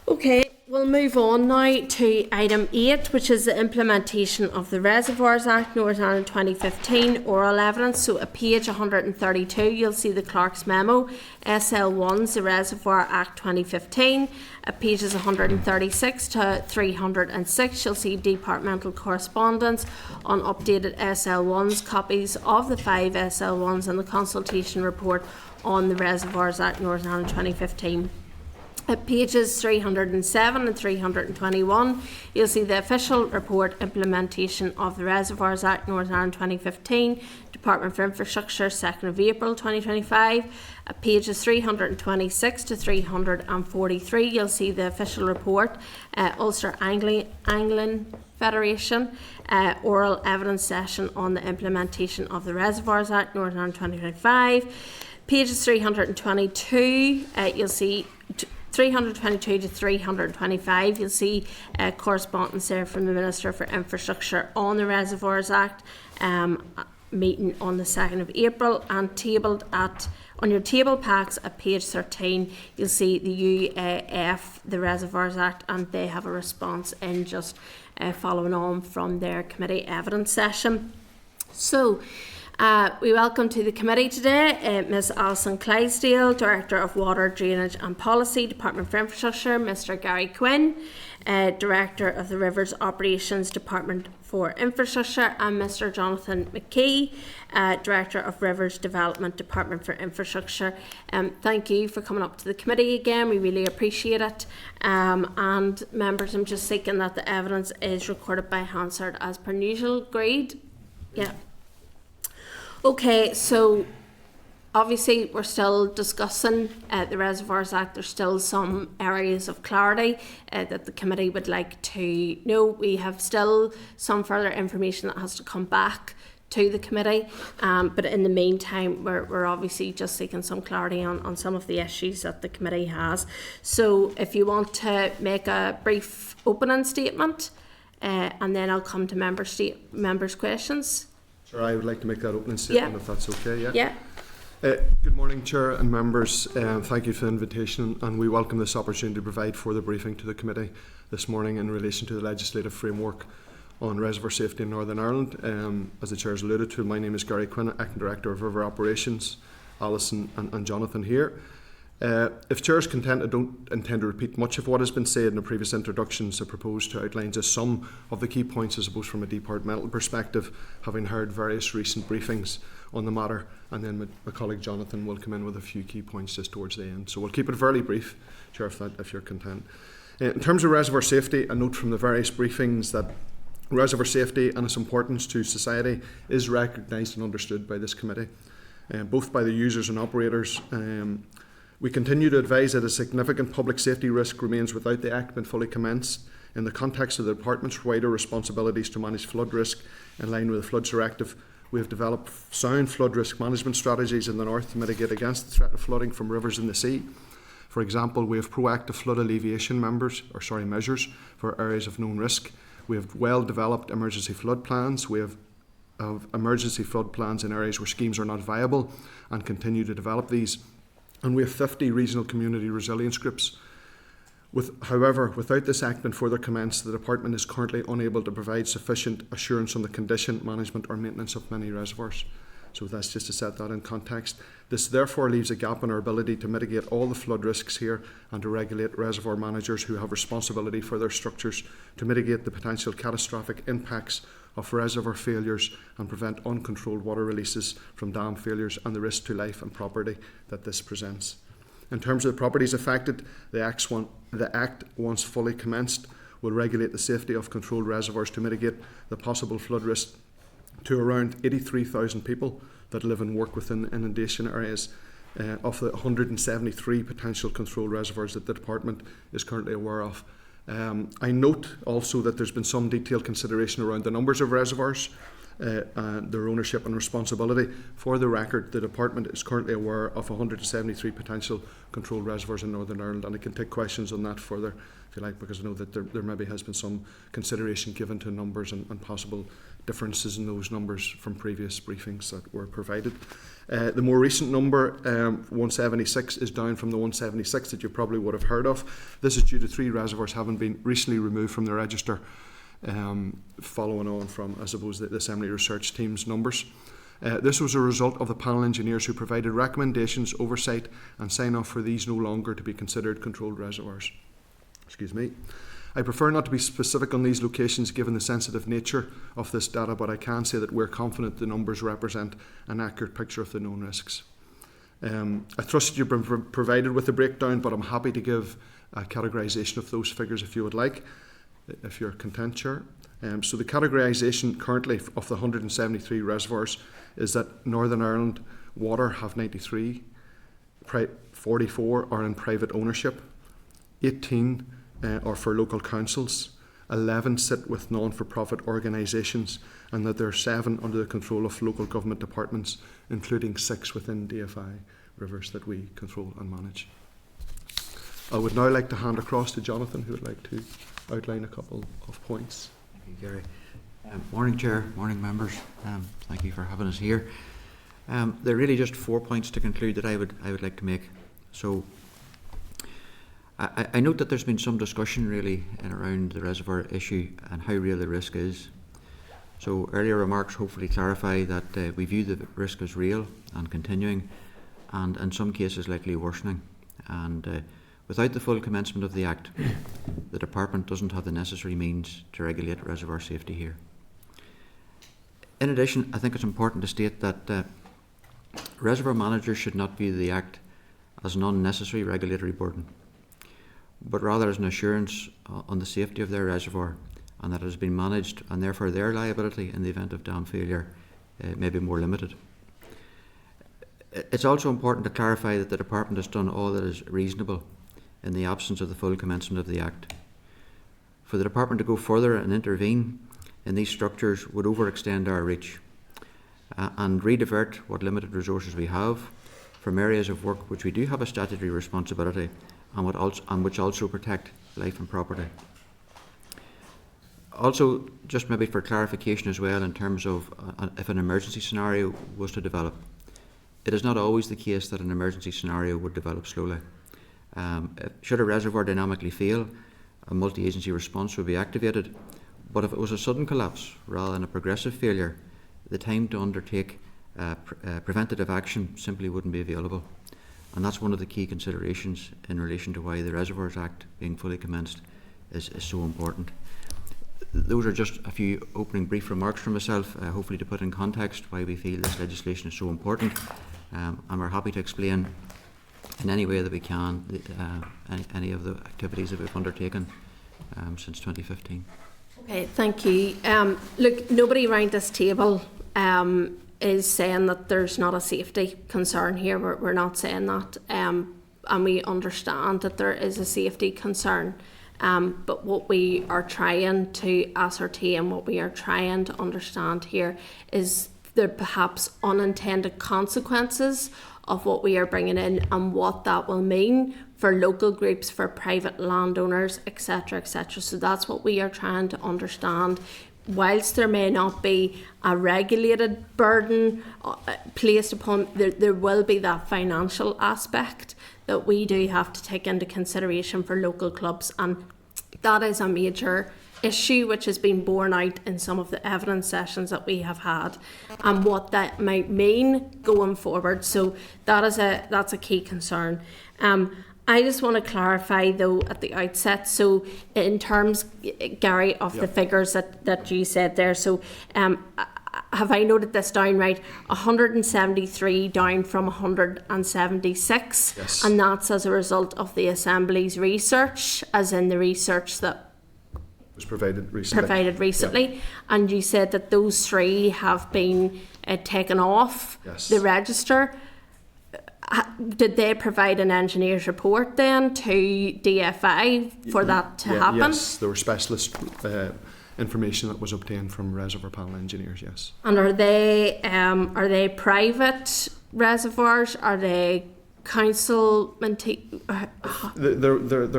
Okay, we'll move on now to item 8, which is the implementation of the Reservoirs Act, Northern Ireland 2015, oral evidence. So at page 132, you'll see the Clerk's memo, SL1's the Reservoir Act 2015. At pages 136 to 306, you'll see departmental correspondence on updated SL1s, copies of the 5 SL1s and the consultation report on the Reservoirs Act, Northern Ireland 2015. At pages 307 and 321, you'll see the official report implementation of the Reservoirs Act Northern Ireland 2015, Department for Infrastructure, 2nd of April 2025. At pages 326 to 343, you'll see the official report, Ulster Angling Federation, oral evidence session on the implementation of the Reservoirs Act Northern Ireland 2025. Pages 322, you'll see 322 to 325, you'll see correspondence there from the Minister for Infrastructure on the Reservoirs Act, meeting on the 2nd of April, and tabled on your table packs at page 13, you'll see the UAF, the Reservoirs Act, and they have a response in just following on from their committee evidence session. So, We welcome to the committee today Ms Alison Clydesdale, Director of Water, Drainage and Policy, Department for Infrastructure, Mr Gary Quinn, Director of the Rivers Operations, Department for Infrastructure, and Mr Jonathan McKee, Director of Rivers Development, Department for Infrastructure. Thank you for coming up to the committee again. We really appreciate it. And members, I'm just seeking that the evidence is recorded by Hansard as per usual. Agreed? Yeah. Okay, so obviously we're still discussing the Reservoirs Act. There's still some areas of clarity that the committee would like to know. We have still some further information that has to come back to the committee, but in the meantime we're obviously just seeking some clarity on some of the issues that the committee has. So if you want to make a brief opening statement, and then I'll come to members' questions. Sure, I would like to make that opening statement, if that's okay. Yeah. Good morning, Chair and members. Thank you for the invitation, and we welcome this opportunity to provide further briefing to the committee this morning in relation to the legislative framework on reservoir safety in Northern Ireland. As the Chair has alluded to, my name is Gary Quinn, Acting Director of River Operations. Alison and Jonathan here. If Chair is content, I don't intend to repeat much of what has been said in the previous introductions. I propose to outline just some of the key points, I suppose, from a departmental perspective, having heard various recent briefings on the matter, and then my colleague Jonathan will come in with a few key points just towards the end. So we'll keep it fairly brief, Chair, if you're content. In terms of reservoir safety, I note from the various briefings that reservoir safety and its importance to society is recognised and understood by this committee, both by the users and operators. We continue to advise that a significant public safety risk remains without the Act being fully commenced. In the context of the Department's wider responsibilities to manage flood risk in line with the Floods Directive, we have developed sound flood risk management strategies in the north to mitigate against the threat of flooding from rivers in the sea. For example, we have proactive flood alleviation measures for areas of known risk. We have well-developed emergency flood plans. We have emergency flood plans in areas where schemes are not viable and continue to develop these. And we have 50 regional community resilience groups. However, without this Act being further commenced, the Department is currently unable to provide sufficient assurance on the condition, management or maintenance of many reservoirs. So that's just to set that in context. This therefore leaves a gap in our ability to mitigate all the flood risks here and to regulate reservoir managers who have responsibility for their structures to mitigate the potential catastrophic impacts of reservoir failures and prevent uncontrolled water releases from dam failures and the risk to life and property that this presents. In terms of the properties affected, the Act, once fully commenced, will regulate the safety of controlled reservoirs to mitigate the possible flood risk to around 83,000 people that live and work within inundation areas of the 173 potential controlled reservoirs that the Department is currently aware of. I note also that there's been some detailed consideration around the numbers of reservoirs, their ownership and responsibility. For the record, the Department is currently aware of 173 potential controlled reservoirs in Northern Ireland, and I can take questions on that further if you like, because I know that there maybe has been some consideration given to numbers and possible differences in those numbers from previous briefings that were provided. The more recent number, 176, is down from the 176 that you probably would have heard of. This is due to 3 reservoirs having been recently removed from the register, following on from, I suppose, the Assembly Research Team's numbers. This was a result of the panel engineers who provided recommendations, oversight and sign-off for these no longer to be considered controlled reservoirs. Excuse me. I prefer not to be specific on these locations given the sensitive nature of this data, but I can say that we're confident the numbers represent an accurate picture of the known risks. I trust that you've been provided with a breakdown, but I'm happy to give a categorisation of those figures if you would like, if you're content, Chair. So the categorisation currently of the 173 reservoirs is that Northern Ireland Water have 93, 44 are in private ownership, 18 are for local councils, 11 sit with non-for-profit organisations, and that there are 7 under the control of local government departments, including 6 within DFI rivers that we control and manage. I would now like to hand across to Jonathan, who would like to outline a couple of points. Thank you, Gary. Morning, Chair. Morning, members. Thank you for having us here. There are really just 4 points to conclude that I would like to make. So, I note that there's been some discussion really in around the reservoir issue and how real the risk is. So earlier remarks hopefully clarify that we view the risk as real and continuing, and in some cases likely worsening. And without the full commencement of the Act, the Department doesn't have the necessary means to regulate reservoir safety here. In addition, I think it's important to state that reservoir managers should not view the Act as an unnecessary regulatory burden, but rather as an assurance on the safety of their reservoir, and that it has been managed, and therefore their liability in the event of dam failure may be more limited. It's also important to clarify that the Department has done all that is reasonable in the absence of the full commencement of the Act. For the Department to go further and intervene in these structures would overextend our reach and redivert what limited resources we have from areas of work which we do have a statutory responsibility and which also protect life and property. Also, just maybe for clarification as well, in terms of if an emergency scenario was to develop, it is not always the case that an emergency scenario would develop slowly. Should a reservoir dynamically fail, a multi-agency response would be activated, but if it was a sudden collapse rather than a progressive failure, the time to undertake preventative action simply wouldn't be available. And that's one of the key considerations in relation to why the Reservoirs Act being fully commenced is so important. Those are just a few opening brief remarks from myself, hopefully to put in context why we feel this legislation is so important, and we're happy to explain in any way that we can any of the activities that we've undertaken since 2015. Okay, thank you. Look, nobody around this table is saying that there's not a safety concern here. We're not saying that, and we understand that there is a safety concern. But what we are trying to ascertain, what we are trying to understand here is the perhaps unintended consequences of what we are bringing in and what that will mean for local groups, for private landowners, etc., etc. So that's what we are trying to understand. Whilst there may not be a regulated burden placed upon, there will be that financial aspect that we do have to take into consideration for local clubs, and that is a major issue which has been borne out in some of the evidence sessions that we have had, and what that might mean going forward. So that's a key concern. I just want to clarify though at the outset, so in terms, Gary, of the figures that you said there, so have I noted this down right? 173 down from 176, yes. And that's as a result of the Assembly's research, as in the research that was provided recently. Yeah. And you said that those three have been taken off the register. Did they provide an engineer's report then to DFI for that to happen? Yes, there were specialist information that was obtained from reservoir panel engineers, yes. And are they private reservoirs? Are they council There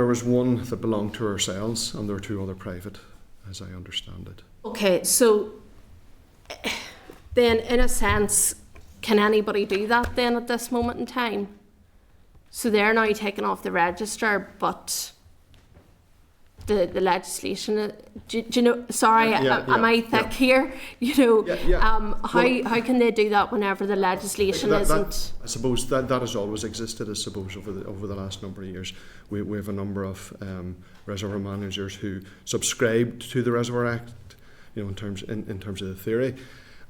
was one that belonged to ourselves, and there were two other private, as I understand it. Okay, so then in a sense, can anybody do that then at this moment in time? So they're now taken off the register, but the legislation, do you know, sorry, am I thick here? You know, how can they do that whenever the legislation isn't? I suppose that has always existed, I suppose, over the last number of years. We have a number of reservoir managers who subscribed to the Reservoir Act, you know, in terms of the theory.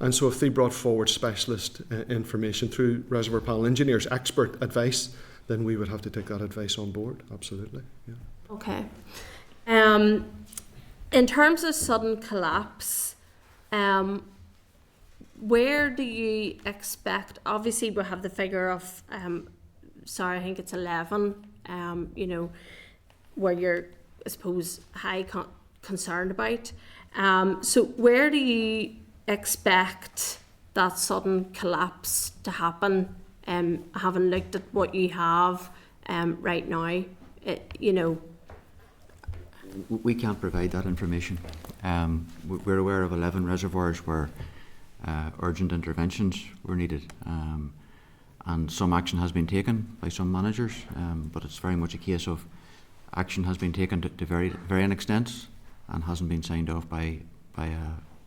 And so if they brought forward specialist information through reservoir panel engineers, expert advice, then we would have to take that advice on board, absolutely. Yeah. Okay. In terms of sudden collapse, where do you expect, obviously we have the figure of, I think it's 11, you know, where you're, I suppose, concerned about. So where do you expect that sudden collapse to happen, having looked at what you have right now, you know? We can't provide that information. We're aware of 11 reservoirs where urgent interventions were needed, and some action has been taken by some managers, but it's very much a case of action has been taken to varying extents and hasn't been signed off by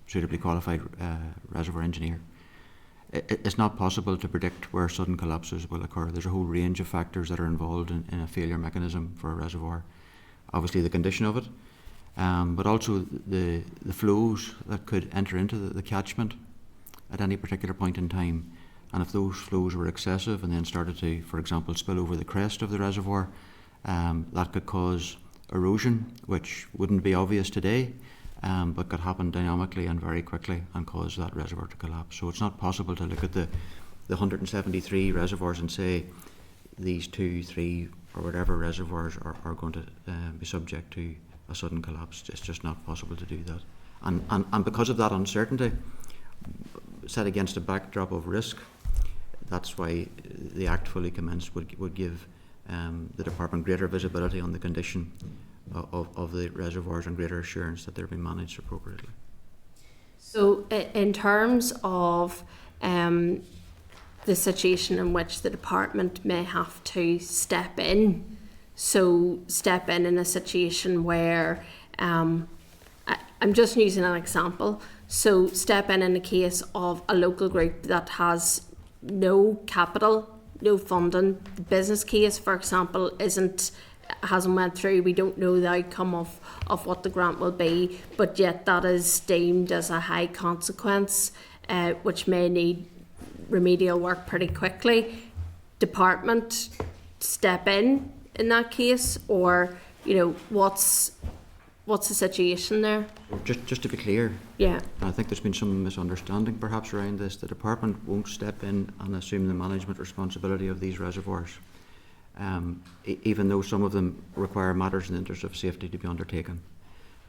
suitably qualified reservoir engineer. It's not possible to predict where sudden collapses will occur. There's a whole range of factors that are involved in a failure mechanism for a reservoir. Obviously the condition of it, but also the flows that could enter into the catchment at any particular point in time. And if those flows were excessive and then started to, for example, spill over the crest of the reservoir, that could cause erosion, which wouldn't be obvious today, but could happen dynamically and very quickly and cause that reservoir to collapse. So it's not possible to look at the 173 reservoirs and say these 2, 3 or whatever reservoirs are going to be subject to a sudden collapse. It's just not possible to do that. And because of that uncertainty, set against a backdrop of risk, that's why the Act fully commenced would give the Department greater visibility on the condition of the reservoirs and greater assurance that they're being managed appropriately. So in terms of the situation in which the department may have to step in, so step in a situation where, I'm just using an example, so step in the case of a local group that has no capital, no funding, the business case, for example, hasn't went through, we don't know the outcome of what the grant will be, but yet that is deemed as a high consequence, which may need remedial work pretty quickly. Department step in that case, or what's the situation there? Just to be clear, Yeah. I think there's been some misunderstanding perhaps around this. The department won't step in and assume the management responsibility of these reservoirs, even though some of them require matters in the interest of safety to be undertaken.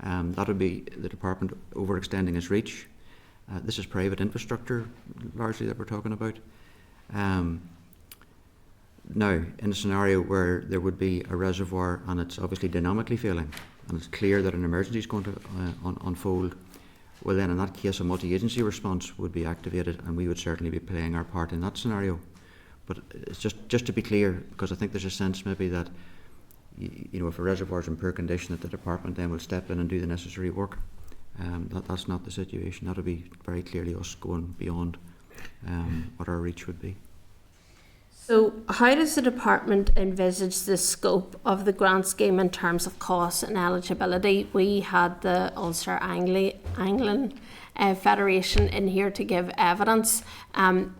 That would be the department overextending its reach. This is private infrastructure largely that we're talking about. Now, in a scenario where there would be a reservoir and it's obviously dynamically failing, and it's clear that an emergency is going to unfold, well then in that case a multi-agency response would be activated, and we would certainly be playing our part in that scenario. But it's just to be clear, because I think there's a sense maybe that if a reservoir is in poor condition, that the department then will step in and do the necessary work. That's not the situation. That would be very clearly us going beyond what our reach would be. So how does the department envisage the scope of the grant scheme in terms of cost and eligibility? We had the Ulster Angling Federation in here to give evidence, and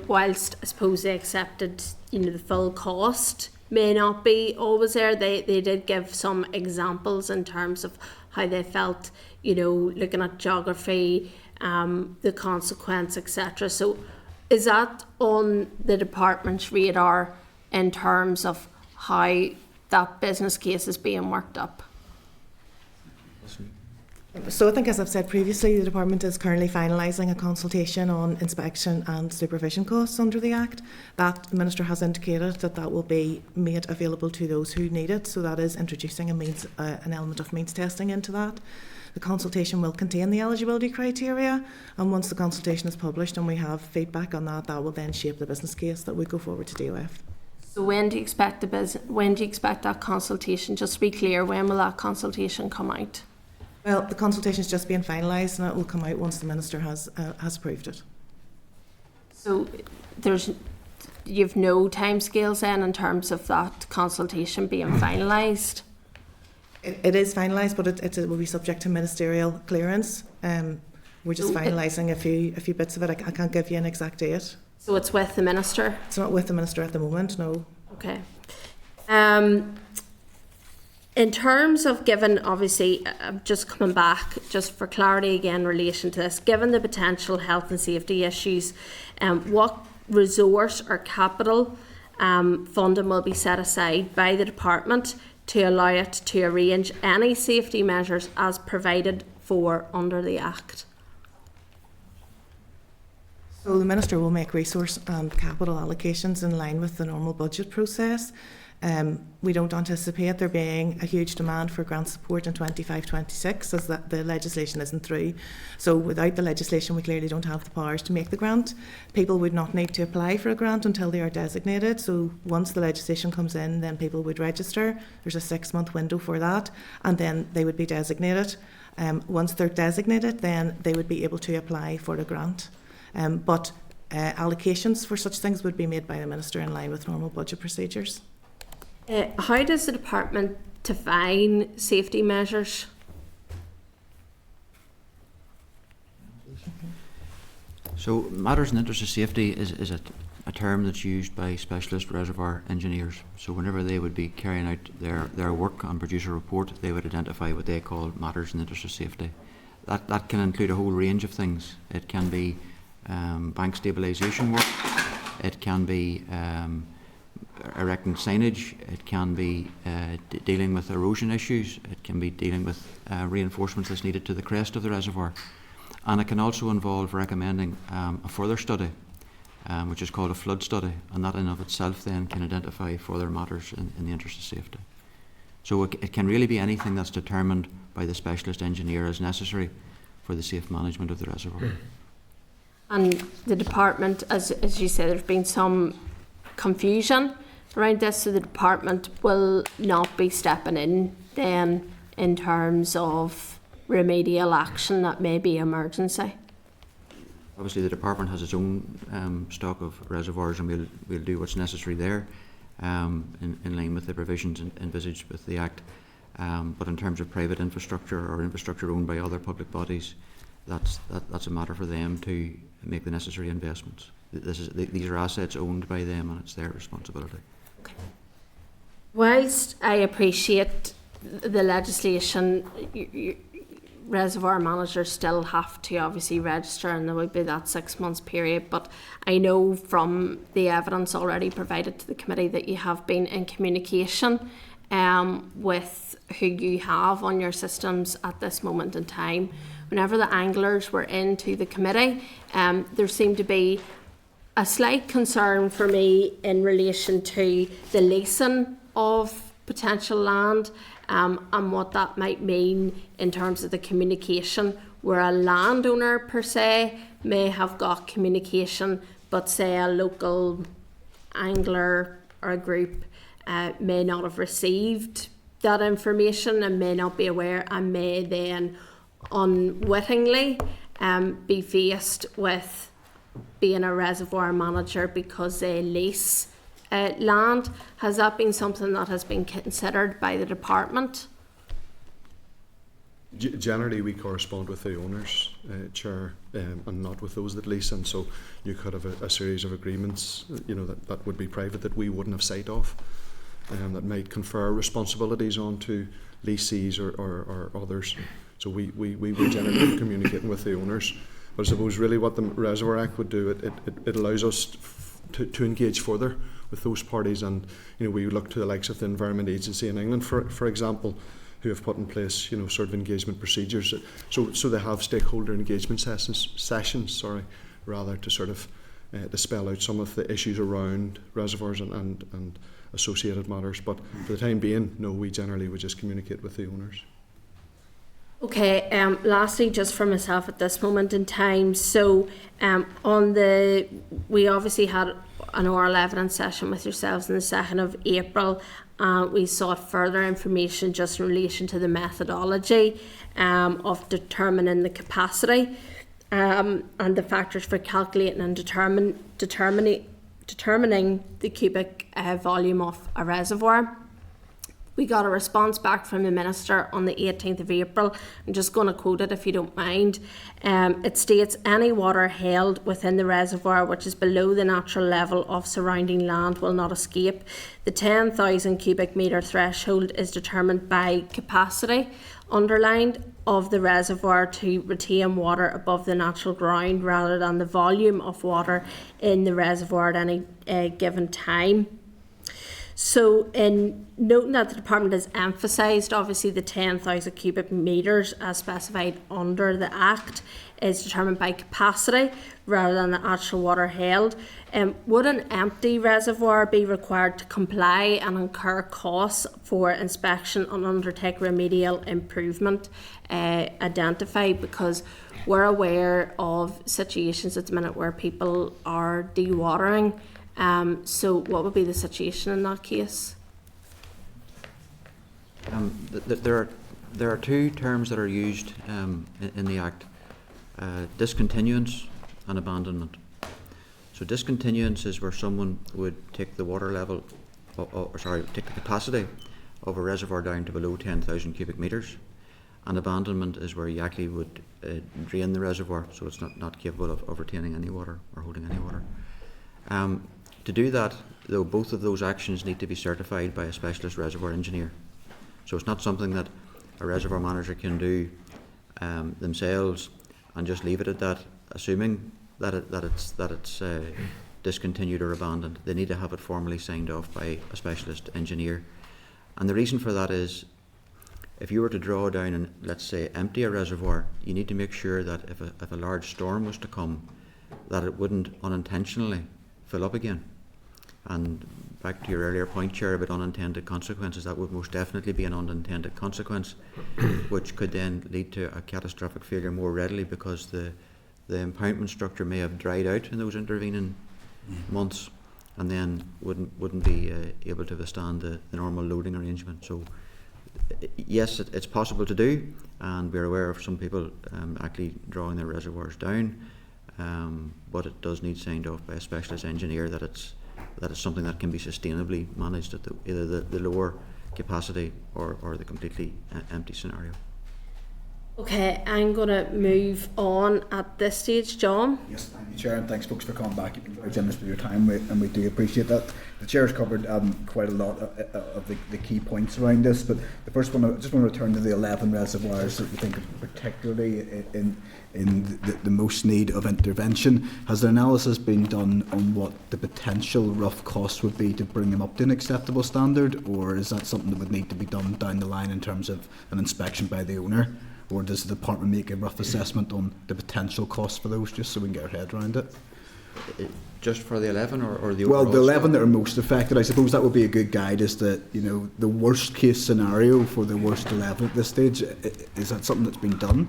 whilst I suppose they accepted the full cost may not be always there, they did give some examples in terms of how they felt, looking at geography, the consequence, etc. So is that on the department's radar in terms of how that business case is being worked up? So I think, as I've said previously, the department is currently finalising a consultation on inspection and supervision costs under the Act. That the Minister has indicated that will be made available to those who need it. So that is introducing an element of means testing into that. The consultation will contain the eligibility criteria, and once the consultation is published and we have feedback on that, that will then shape the business case that we go forward to deal with. So when do you expect that consultation? Just to be clear, when will that consultation come out? Well, the consultation is just being finalised, and it will come out once the Minister has approved it. So you've no timescales then in terms of that consultation being finalised? It is finalised, but it will be subject to ministerial clearance. We're just finalising a few bits of it. I can't give you an exact date. So it's with the Minister? It's not with the Minister at the moment, no. Okay. In terms of given, obviously, just coming back, just for clarity again in relation to this, given the potential health and safety issues, what resource or capital funding will be set aside by the department to allow it to arrange any safety measures as provided for under the Act? So the Minister will make resource and capital allocations in line with the normal budget process. We don't anticipate there being a huge demand for grant support in 25-26 as that the legislation isn't through. So without the legislation, we clearly don't have the powers to make the grant. People would not need to apply for a grant until they are designated. So once the legislation comes in, then people would register. There's a 6-month window for that, and then they would be designated. Once they're designated, then they would be able to apply for a grant. But allocations for such things would be made by the Minister in line with normal budget procedures. How does the department define safety measures? So matters in interest of safety is a term that's used by specialist reservoir engineers. So whenever they would be carrying out their work and produce a report, they would identify what they call matters in interest of safety. That can include a whole range of things. It can be bank stabilisation work, it can be erecting signage, it can be dealing with erosion issues, it can be dealing with reinforcements that's needed to the crest of the reservoir, and it can also involve recommending a further study, which is called a flood study, and that in of itself then can identify further matters in the interest of safety. So it can really be anything that's determined by the specialist engineer as necessary for the safe management of the reservoir. And the department, as you said, there's been some confusion around this, so the department will not be stepping in then in terms of remedial action that may be emergency. Obviously the department has its own stock of reservoirs, and we'll do what's necessary there in line with the provisions envisaged with the Act. But in terms of private infrastructure or infrastructure owned by other public bodies, that's a matter for them to make the necessary investments. These are assets owned by them, and it's their responsibility. Okay. Whilst I appreciate the legislation, reservoir managers still have to obviously register, and there would be that 6 months period, but I know from the evidence already provided to the committee that you have been in communication with who you have on your systems at this moment in time. Whenever the anglers were into the committee, there seemed to be a slight concern for me in relation to the leasing of potential land and what that might mean in terms of the communication, where a landowner per se may have got communication, but say a local angler or a group may not have received that information and may not be aware, and may then unwittingly be faced with being a reservoir manager because they lease land. Has that been something that has been considered by the department? Generally, we correspond with the owners, Chair, and not with those that lease. And so you could have a series of agreements, that would be private, that we wouldn't have sight of, that might confer responsibilities onto lessees or others. So we would generally be communicating with the owners. But I suppose really what the Reservoir Act would do, it allows us to engage further with those parties, and we look to the likes of the Environment Agency in England, for example, who have put in place sort of engagement procedures. So they have stakeholder engagement sessions, rather to sort of to spell out some of the issues around reservoirs and associated matters. But for the time being, no, we generally would just communicate with the owners. Okay, lastly, just for myself at this moment in time, so we obviously had an oral evidence session with yourselves on the 2nd of April. We sought further information just in relation to the methodology of determining the capacity and the factors for calculating and determining the cubic volume of a reservoir. We got a response back from the Minister on the 18th of April. I'm just going to quote it if you don't mind. It states, any water held within the reservoir which is below the natural level of surrounding land will not escape. The 10,000 cubic metre threshold is determined by capacity, underlined, of the reservoir to retain water above the natural ground rather than the volume of water in the reservoir at any given time. So in noting that the department has emphasised obviously the 10,000 cubic metres as specified under the Act is determined by capacity rather than the actual water held, would an empty reservoir be required to comply and incur costs for inspection and undertake remedial improvement identified? Because we're aware of situations at the minute where people are dewatering. So what would be the situation in that case? There are two terms that are used in the Act: discontinuance and abandonment. So discontinuance is where someone would take the water level, take the capacity of a reservoir down to below 10,000 cubic metres, and abandonment is where you actually would drain the reservoir, so it's not capable of retaining any water or holding any water. To do that, though, both of those actions need to be certified by a specialist reservoir engineer. So it's not something that a reservoir manager can do themselves and just leave it at that, assuming that it's discontinued or abandoned. They need to have it formally signed off by a specialist engineer. And the reason for that is, if you were to draw down and, let's say, empty a reservoir, you need to make sure that if a large storm was to come, that it wouldn't unintentionally fill up again. And back to your earlier point, Chair, about unintended consequences, that would most definitely be an unintended consequence, which could then lead to a catastrophic failure more readily, because the impoundment structure may have dried out in those intervening months, and then wouldn't be able to withstand the normal loading arrangement. So yes, it's possible to do, and we're aware of some people actually drawing their reservoirs down, but it does need signed off by a specialist engineer that it's something that can be sustainably managed at either the lower capacity or the completely empty scenario. Okay, I'm going to move on at this stage. John? Yes, thank you, Chair, and thanks, folks, for coming back. You've been very generous with your time, and we do appreciate that. The Chair has covered quite a lot of the key points around this, but the first one, I just want to return to the 11 reservoirs that we think are particularly in the most need of intervention. Has there analysis been done on what the potential rough cost would be to bring them up to an acceptable standard, or is that something that would need to be done down the line in terms of an inspection by the owner? Or does the department make a rough assessment on the potential cost for those, just so we can get our head around it? Just for the 11 or the overall? Well, the 11 that are most affected, I suppose that would be a good guide as to, the worst case scenario for the worst 11 at this stage. Is that something that's been done?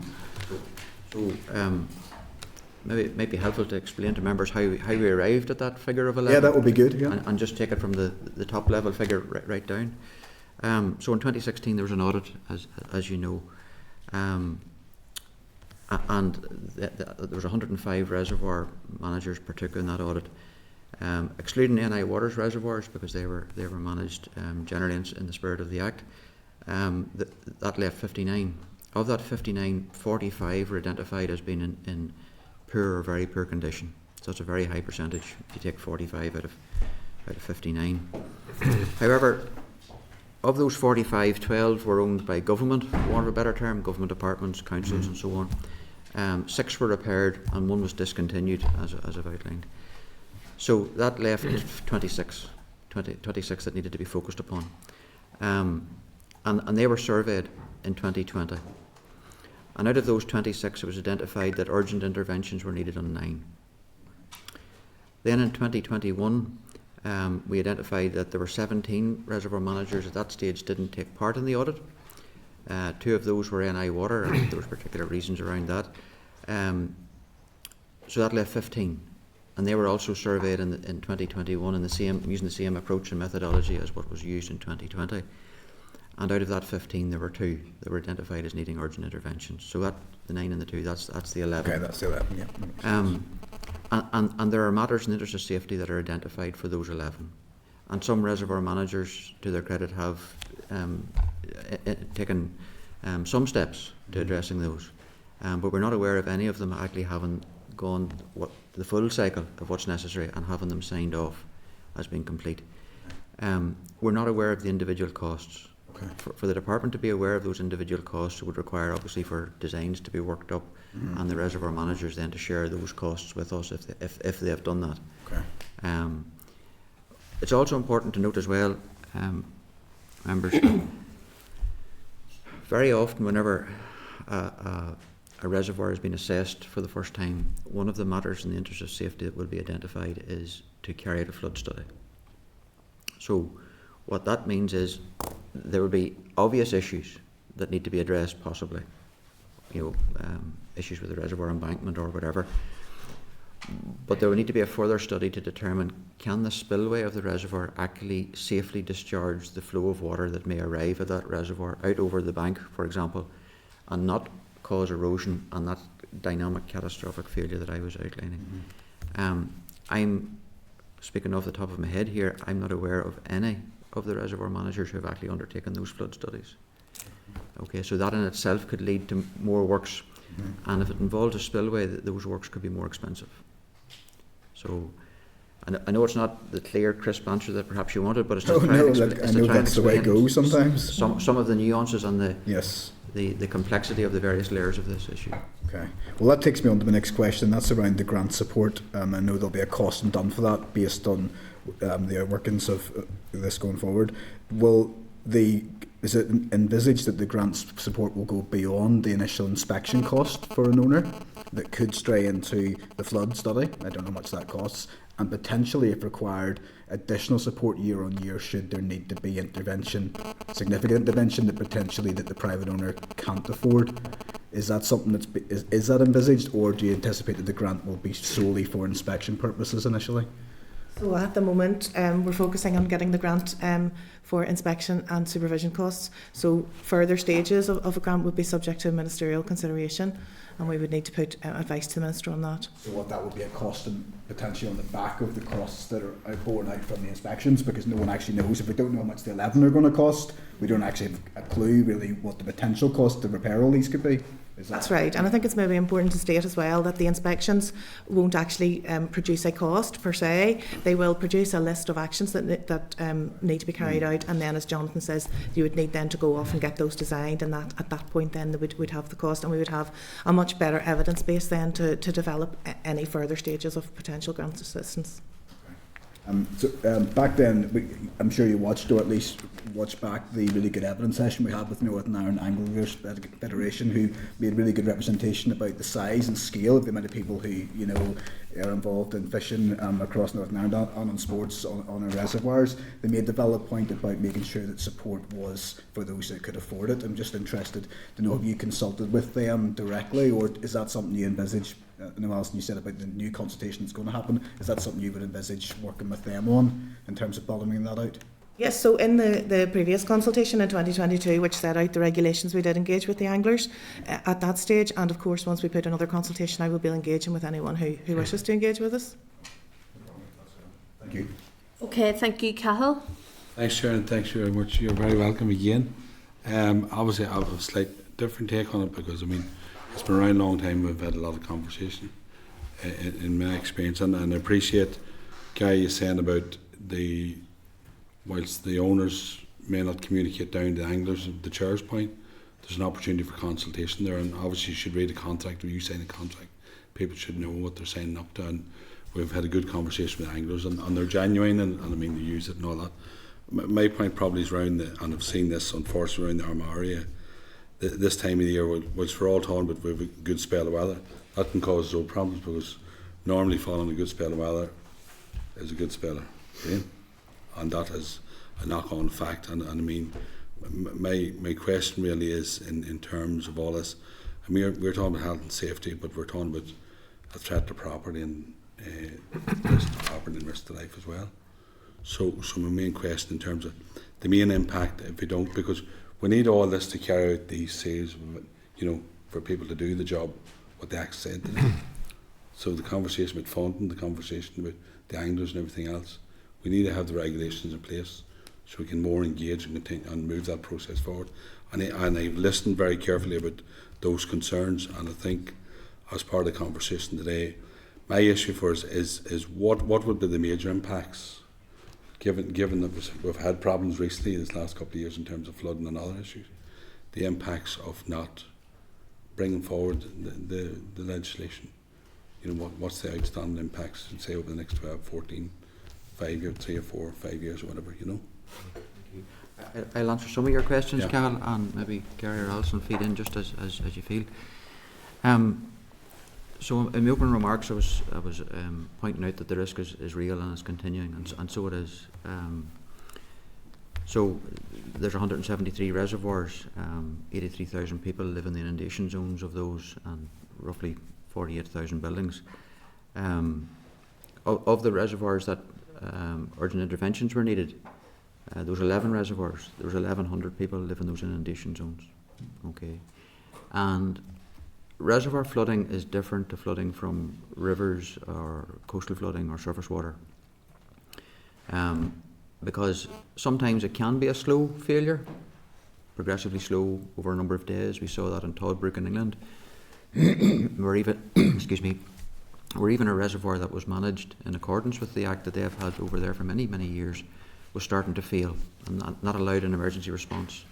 So maybe it might be helpful to explain to members how we arrived at that figure of 11. Yeah, that would be good. Yeah. And just take it from the top level figure right down. So in 2016 there was an audit, as you know. And there was 105 reservoir managers partook in that audit, excluding NI Water's reservoirs, because they were managed generally in the spirit of the Act. That left 59. Of that 59, 45 were identified as being in poor or very poor condition. So that's a very high percentage if you take 45 out of 59. However, of those 45, 12 were owned by government, for want of a better term, government departments, councils and so on. 6 were repaired and 1 was discontinued, as I've outlined. So that left 26 that needed to be focused upon. And they were surveyed in 2020. And out of those 26, it was identified that urgent interventions were needed on 9. Then in 2021, we identified that there were 17 reservoir managers at that stage didn't take part in the audit. 2 of those were NI Water, and there was particular reasons around that. So that left 15, and they were also surveyed in 2021 using the same approach and methodology as what was used in 2020. And out of that 15, there were 2 that were identified as needing urgent interventions. So that the 9 and the 2, that's the 11. Okay, that's the 11. Yeah. And there are matters in the interest of safety that are identified for those 11. And some reservoir managers, to their credit, have taken some steps to addressing those. But we're not aware of any of them actually having gone the full cycle of what's necessary and having them signed off as being complete. We're not aware of the individual costs. Okay. For the department to be aware of those individual costs, it would require obviously for designs to be worked up, and the reservoir managers then to share those costs with us if they have done that. Okay. It's also important to note as well, members, very often whenever a reservoir has been assessed for the first time, one of the matters in the interest of safety that will be identified is to carry out a flood study. So what that means is there will be obvious issues that need to be addressed, possibly, issues with the reservoir embankment or whatever. But there will need to be a further study to determine, can the spillway of the reservoir actually safely discharge the flow of water that may arrive at that reservoir out over the bank, for example, and not cause erosion and that dynamic catastrophic failure that I was outlining. I'm speaking off the top of my head here, I'm not aware of any of the reservoir managers who have actually undertaken those flood studies. Okay, so that in itself could lead to more works, and if it involves a spillway, those works could be more expensive. So, I know it's not the clear, crisp answer that perhaps you wanted, but it's just I know that's the way it goes sometimes. Some of the nuances and the yes, the complexity of the various layers of this issue. Okay. Well, that takes me on to the next question. That's around the grant support. I know there'll be a cost done for that based on the workings of this going forward. Is it envisaged that the grant support will go beyond the initial inspection cost for an owner that could stray into the flood study? I don't know how much that costs. And potentially, if required, additional support year on year should there need to be significant intervention that the private owner can't afford. Is that something is that envisaged, or do you anticipate that the grant will be solely for inspection purposes initially? So at the moment, we're focusing on getting the grant for inspection and supervision costs. So further stages of a grant would be subject to ministerial consideration, and we would need to put advice to the Minister on that. So what that would be a cost and potentially on the back of the costs that are borne out from the inspections, because no one actually knows. If we don't know how much the 11 are going to cost, we don't actually have a clue really what the potential cost to repair all these could be. That's right, and I think it's maybe important to state as well that the inspections won't actually produce a cost per se. They will produce a list of actions that need to be carried out, and then, as Jonathan says, you would need then to go off and get those designed, and that at that point then we'd have the cost, and we would have a much better evidence base then to develop any further stages of potential grant assistance. Back then, I'm sure you watched, or at least watched back, the really good evidence session we had with Northern Ireland Anglers Federation, who made really good representation about the size and scale of the amount of people who are involved in fishing across Northern Ireland and on sports on our reservoirs. They made the valid point about making sure that support was for those that could afford it. I'm just interested to know, have you consulted with them directly, or is that something you envisage? I know, Alison, you said about the new consultation that's going to happen. Is that something you would envisage working with them on in terms of bottoming that out? Yes, so in the previous consultation in 2022, which set out the regulations, we did engage with the anglers at that stage, and of course once we put another consultation, I will be engaging with anyone who wishes to engage with us. Thank you. Okay, thank you, Cahill. Thanks, Sharon. Thanks very much. You're very welcome again. Obviously, I have a slight different take on it because, it's been around a long time. We've had a lot of conversation in my experience, and I appreciate, Guy, you saying about whilst the owners may not communicate down to the anglers, the chair's point, there's an opportunity for consultation there, and obviously you should read a contract. When you sign a contract, people should know what they're signing up to, and we've had a good conversation with anglers, and they're genuine, and they use it and all that. My point probably is around and I've seen this unfortunately around the Armagh area. This time of the year, whilst we're all talking about we have a good spell of weather, that can cause no problems, because normally following a good spell of weather is a good spell of rain, and that is a knock-on effect. And my question really is in terms of all this. We're talking about health and safety, but we're talking about a threat to property and risk to property and risk to life as well. So my main question in terms of the main impact if we don't, because we need all this to carry out these sales, for people to do the job, what the Act said to do. So the conversation about funding, the conversation about the anglers and everything else, we need to have the regulations in place so we can more engage and continue and move that process forward. And I've listened very carefully about those concerns, and I think as part of the conversation today, my issue for us is what would be the major impacts, given that we've had problems recently this last couple of years in terms of flooding and other issues, the impacts of not bringing forward the legislation. What's the outstanding impacts, say, over the next 12, 14, 5 years, 3 or 4 or 5 years or whatever, I'll answer some of your questions, Yeah. Cathal, and maybe Gary or Alison feed in just as you feel. So in my opening remarks, I was pointing out that the risk is real and is continuing, and so it is. So there's 173 reservoirs, 83,000 people live in the inundation zones of those, and roughly 48,000 buildings. Of the reservoirs that urgent interventions were needed, there was 11 reservoirs. There was 1,100 people live in those inundation zones. Okay, and reservoir flooding is different to flooding from rivers or coastal flooding or surface water, because sometimes it can be a slow failure, progressively slow over a number of days. We saw that in Toddbrook in England, where even where even a reservoir that was managed in accordance with the Act that they have had over there for many, many years was starting to fail and not allowed an emergency response.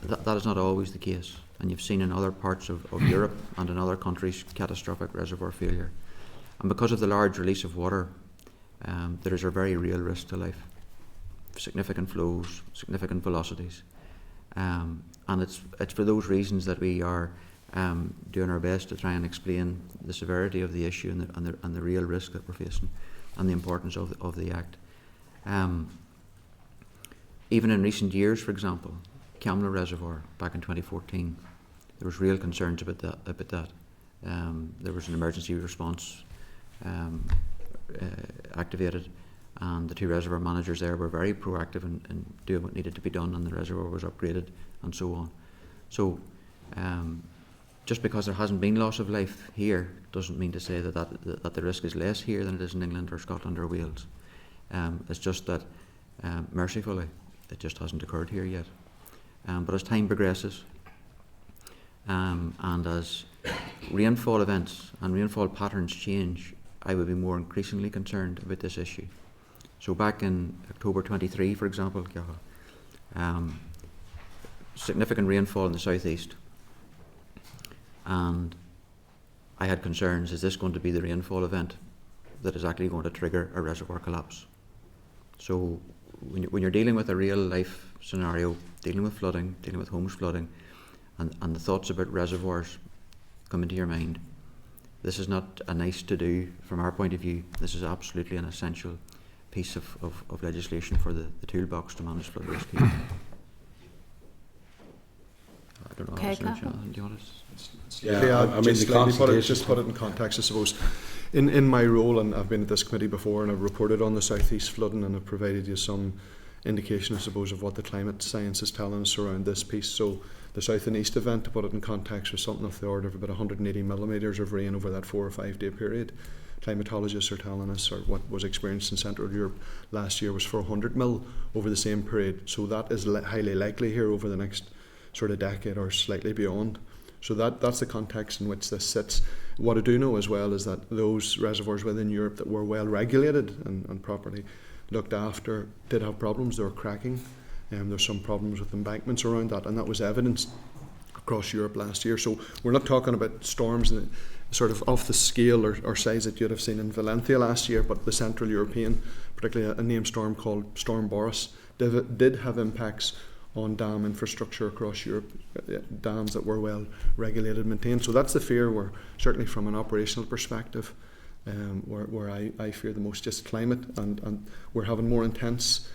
That is not always the case, and you've seen in other parts of Europe and in other countries catastrophic reservoir failure. And because of the large release of water, there is a very real risk to life. Significant flows, significant velocities. And it's for those reasons that we are doing our best to try and explain the severity of the issue and the real risk that we're facing and the importance of the Act. Even in recent years, for example, Camla Reservoir back in 2014, there was real concerns about that. There was an emergency response activated, and the two reservoir managers there were very proactive in doing what needed to be done, and the reservoir was upgraded and so on. So just because there hasn't been loss of life here doesn't mean to say that the risk is less here than it is in England or Scotland or Wales. It's just that mercifully it just hasn't occurred here yet. But as time progresses and as rainfall events and rainfall patterns change, I would be more increasingly concerned about this issue. So back in October 23, for example, significant rainfall in the southeast, and I had concerns, is this going to be the rainfall event that is actually going to trigger a reservoir collapse? So when you're dealing with a real life scenario, dealing with flooding, dealing with homes flooding, and the thoughts about reservoirs come into your mind, this is not a nice to do from our point of view. This is absolutely an essential piece of legislation for the toolbox to manage flood risk here. I don't know, Okay, Alison or Cathal. John, do you want to? I mean, the consultation. Just put it in context, I suppose. In my role, and I've been at this committee before, and I've reported on the southeast flooding, and I've provided you some indication, I suppose, of what the climate science is telling us around this piece. So the south and east event, to put it in context, was something of the order of about 180 millimetres of rain over that 4 or 5 day period. Climatologists are telling us, or what was experienced in Central Europe last year was 400 mil over the same period. So that is highly likely here over the next sort of decade or slightly beyond. So that's the context in which this sits. What I do know as well is that those reservoirs within Europe that were well regulated and properly looked after did have problems. They were cracking. There's some problems with embankments around that, and that was evidenced across Europe last year. So we're not talking about storms sort of off the scale or size that you'd have seen in Valencia last year, but the Central European, particularly a named storm called Storm Boris, did have impacts on dam infrastructure across Europe, dams that were well regulated and maintained. So that's the fear where, certainly from an operational perspective, where I fear the most, just climate, and we're having more intense,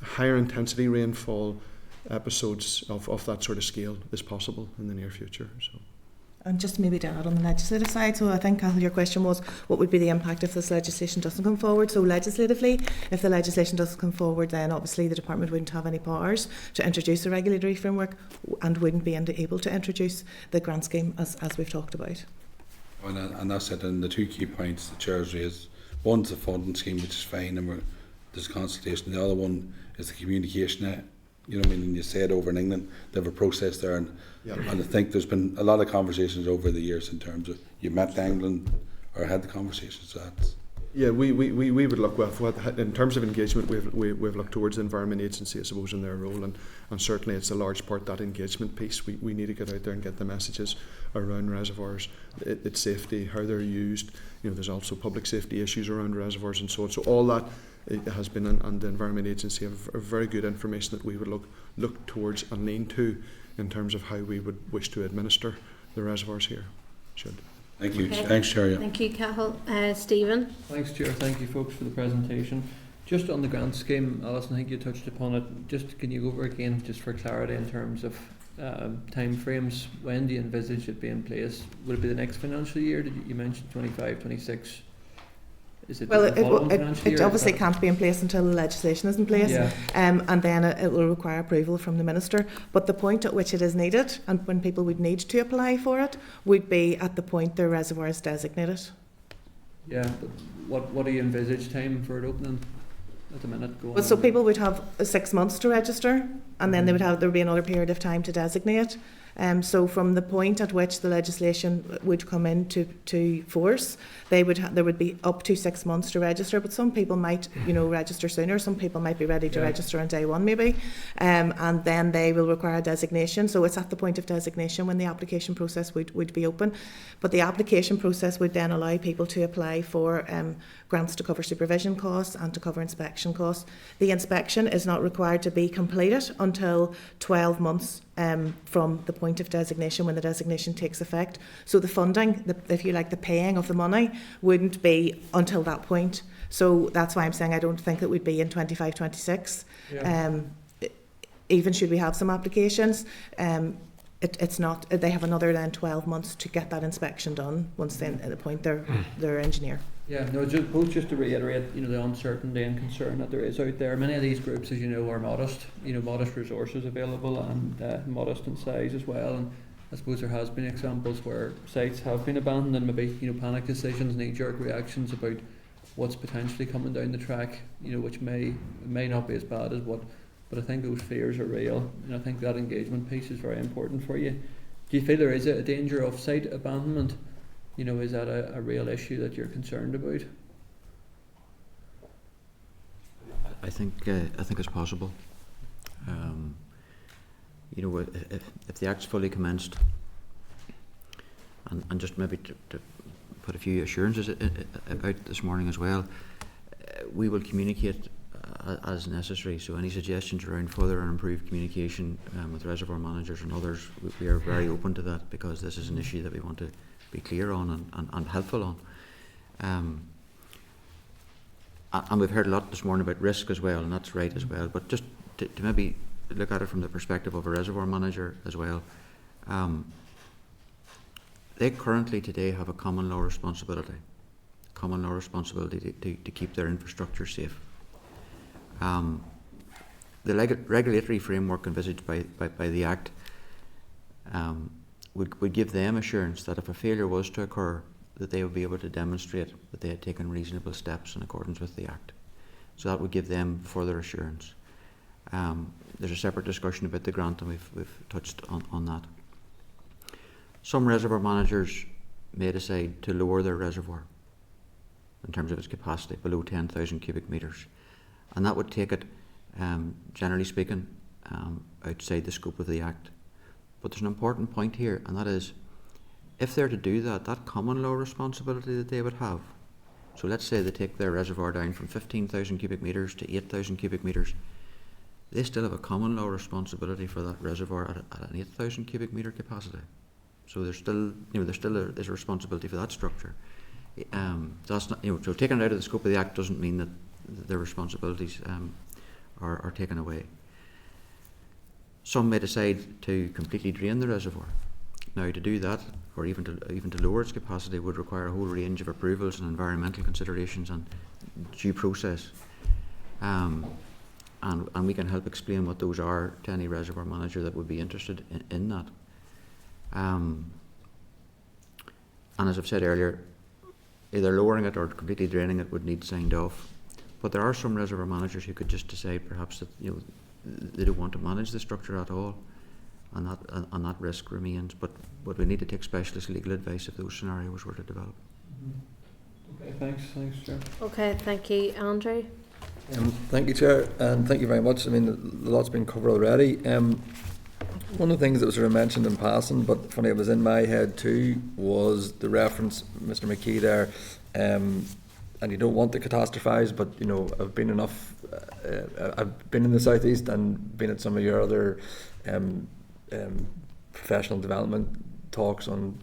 higher intensity rainfall episodes of that sort of scale is possible in the near future. So. And just maybe to add on the legislative side, so I think, Cathal, your question was what would be the impact if this legislation doesn't come forward. So legislatively, if the legislation doesn't come forward, then obviously the department wouldn't have any powers to introduce a regulatory framework and wouldn't be able to introduce the grant scheme as we've talked about. And that's it. And the two key points the chairs raised: one's the funding scheme, which is fine, and there's consultation. The other one is the communication. You know what I mean? And you say it over in England, they have a process there, and I think there's been a lot of conversations over the years in terms of you met England or had the conversations. So that's we would look in terms of engagement. We've looked towards the Environment Agency, I suppose, in their role, and certainly it's a large part, that engagement piece. We need to get out there and get the messages around reservoirs, its safety, how they're used. You know, there's also public safety issues around reservoirs and so on. So all that it has been, and the Environment Agency have very good information that we would look towards and lean to in terms of how we would wish to administer the reservoirs here. Thank you. Okay. Thanks, Chair. Thank you, Cathal. Stephen? Thanks, Chair. Thank you, folks, for the presentation. Just on the grant scheme, Alison, I think you touched upon it. Just can you go over again, just for clarity, in terms of time frames? When do you envisage it being in place? Would it be the next financial year? Did you mention 25, 26? Is it Well, the following financial year? it obviously can't be in place until the legislation is in place, Yeah. and then it will require approval from the Minister. But the point at which it is needed, and when people would need to apply for it, would be at the point the reservoir is designated. Yeah, but what do you envisage time for it opening at the minute? Going Well, so on? people would have 6 months to register, and then there would be another period of time to designate. So from the point at which the legislation would come into force, there would be up to 6 months to register. But some people might, register sooner. Some people might be ready to register on day one, maybe, and then they will require designation. So it's at the point of designation when the application process would be open. But the application process would then allow people to apply for grants to cover supervision costs and to cover inspection costs. The inspection is not required to be completed until 12 months from the point of designation, when the designation takes effect. So the funding, if you like, the paying of the money wouldn't be until that point. So that's why I'm saying I don't think it would be in 25, 26. Yeah. Even should we have some applications, it's not. They have another then 12 months to get that inspection done once they appoint their engineer. Yeah, no, just to reiterate, the uncertainty and concern that there is out there. Many of these groups, as you know, are modest, modest resources available, and modest in size as well. And I suppose there has been examples where sites have been abandoned, and maybe, panic decisions, knee-jerk reactions about what's potentially coming down the track, which may not be as bad as what, but I think those fears are real, and I think that engagement piece is very important for you. Do you feel there is a danger of site abandonment? Is that a real issue that you're concerned about? I think it's possible. If the Act's fully commenced, and just maybe to put a few assurances out this morning as well, we will communicate as necessary. So any suggestions around further and improved communication with reservoir managers and others, we are very open to that, because this is an issue that we want to be clear on and helpful on. And we've heard a lot this morning about risk as well, and that's right as well. But just to maybe look at it from the perspective of a reservoir manager as well, they currently today have a common law responsibility to keep their infrastructure safe. The regulatory framework envisaged by the Act would give them assurance that if a failure was to occur, that they would be able to demonstrate that they had taken reasonable steps in accordance with the Act. So that would give them further assurance. There's a separate discussion about the grant, and we've touched on that. Some reservoir managers may decide to lower their reservoir in terms of its capacity below 10,000 cubic metres, and that would take it, generally speaking, outside the scope of the Act. But there's an important point here, and that is, if they're to do that, that common law responsibility that they would have, so let's say they take their reservoir down from 15,000 cubic metres to 8,000 cubic metres, they still have a common law responsibility for that reservoir at an 8,000 cubic metre capacity. So there's still, is a responsibility for that structure. That's not, so taking it out of the scope of the Act doesn't mean that their responsibilities are taken away. Some may decide to completely drain the reservoir. Now, to do that, or even to lower its capacity, would require a whole range of approvals and environmental considerations and due process. And we can help explain what those are to any reservoir manager that would be interested in that. And as I've said earlier, either lowering it or completely draining it would need signed off. But there are some reservoir managers who could just decide perhaps that they don't want to manage the structure at all, and that risk remains. But we need to take specialist legal advice if those scenarios were to develop. Okay, thanks, Chair. Okay, thank you, Andrew. Thank you, Chair, and thank you very much. I mean, a lot's been covered already. One of the things that was sort of mentioned in passing, but funny, it was in my head too, was the reference, Mr. McKee there, and you don't want to catastrophise, but you know, I've been enough. I've been in the southeast and been at some of your other professional development talks on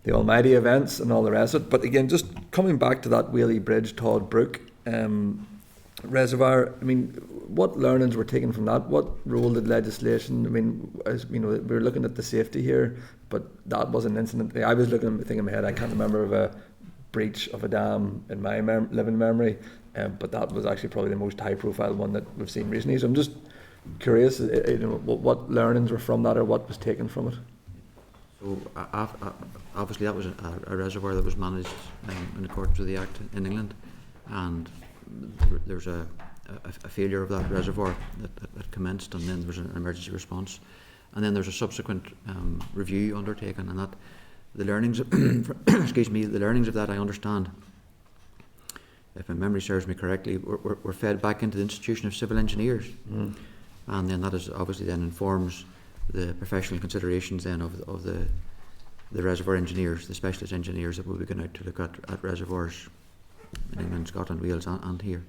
the Almighty events and all the rest of it. But again, just coming back to that Whaley Bridge, Todd Brook reservoir, I mean, what learnings were taken from that? What role did legislation? I mean, as we know, we were looking at the safety here, but that was an incident. I was looking, thinking in my head, I can't remember of a breach of a dam in my living memory, but that was actually probably the most high-profile one that we've seen recently. So I'm just curious, you know, what learnings were from that, or what was taken from it. So obviously that was a reservoir that was managed in accordance with the Act in England, and there was a failure of that reservoir that commenced, and then there was an emergency response, and then there's a subsequent review undertaken, and that the learnings excuse me, the learnings of that, I understand, if my memory serves me correctly, were fed back into the Institution of Civil Engineers, and then that is obviously then informs the professional considerations then of the reservoir engineers, the specialist engineers that will be going out to look at reservoirs in England, Scotland, Wales and here.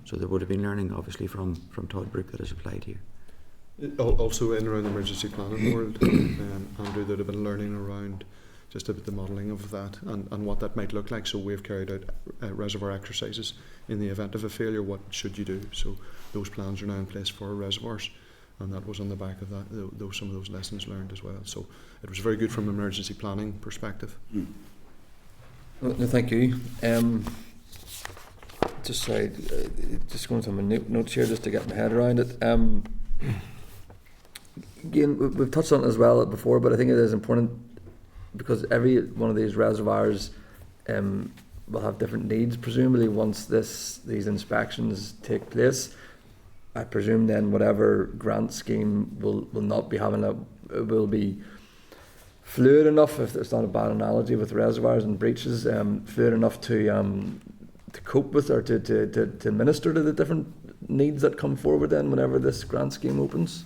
So there would have been learning obviously from Todd Brook that is applied here. Also in around the emergency planning world, Andrew, there'd have been learning around just about the modelling of that and what that might look like. So we've carried out reservoir exercises in the event of a failure. What should you do? So those plans are now in place for reservoirs, and that was on the back of that. Some of those lessons learned as well. So it was very good from an emergency planning perspective. No, thank you. Just sorry, just going through my notes here just to get my head around it. Again, we've touched on it as well before, but I think it is important because every one of these reservoirs will have different needs. Presumably, once these inspections take place, I presume then whatever grant scheme will not be having will be fluid enough, if it's not a bad analogy with reservoirs and breaches, fluid enough to cope with or to minister to the different needs that come forward then whenever this grant scheme opens.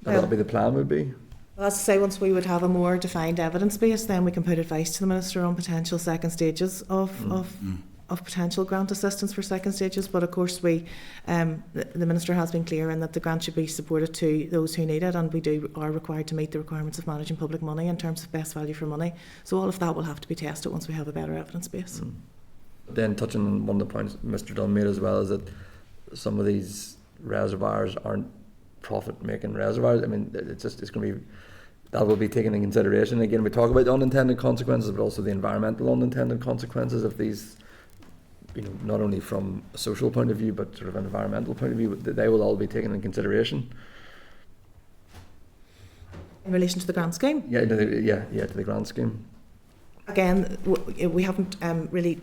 That'll be the plan, would be. Well, that's to say, once we would have a more defined evidence base, then we can put advice to the Minister on potential second stages of potential grant assistance for second stages. But of course, the Minister has been clear in that the grant should be supported to those who need it, and we are required to meet the requirements of managing public money in terms of best value for money. So all of that will have to be tested once we have a better evidence base. Then touching on one of the points Mr Dunn made as well, is that some of these reservoirs aren't profit-making reservoirs. I mean, it's going to be, that will be taken in consideration. Again, we talk about the unintended consequences, but also the environmental unintended consequences of these, you know, not only from a social point of view, but sort of an environmental point of view. They will all be taken in consideration. In relation to the grant scheme? Yeah, to the grant scheme. Again, we haven't really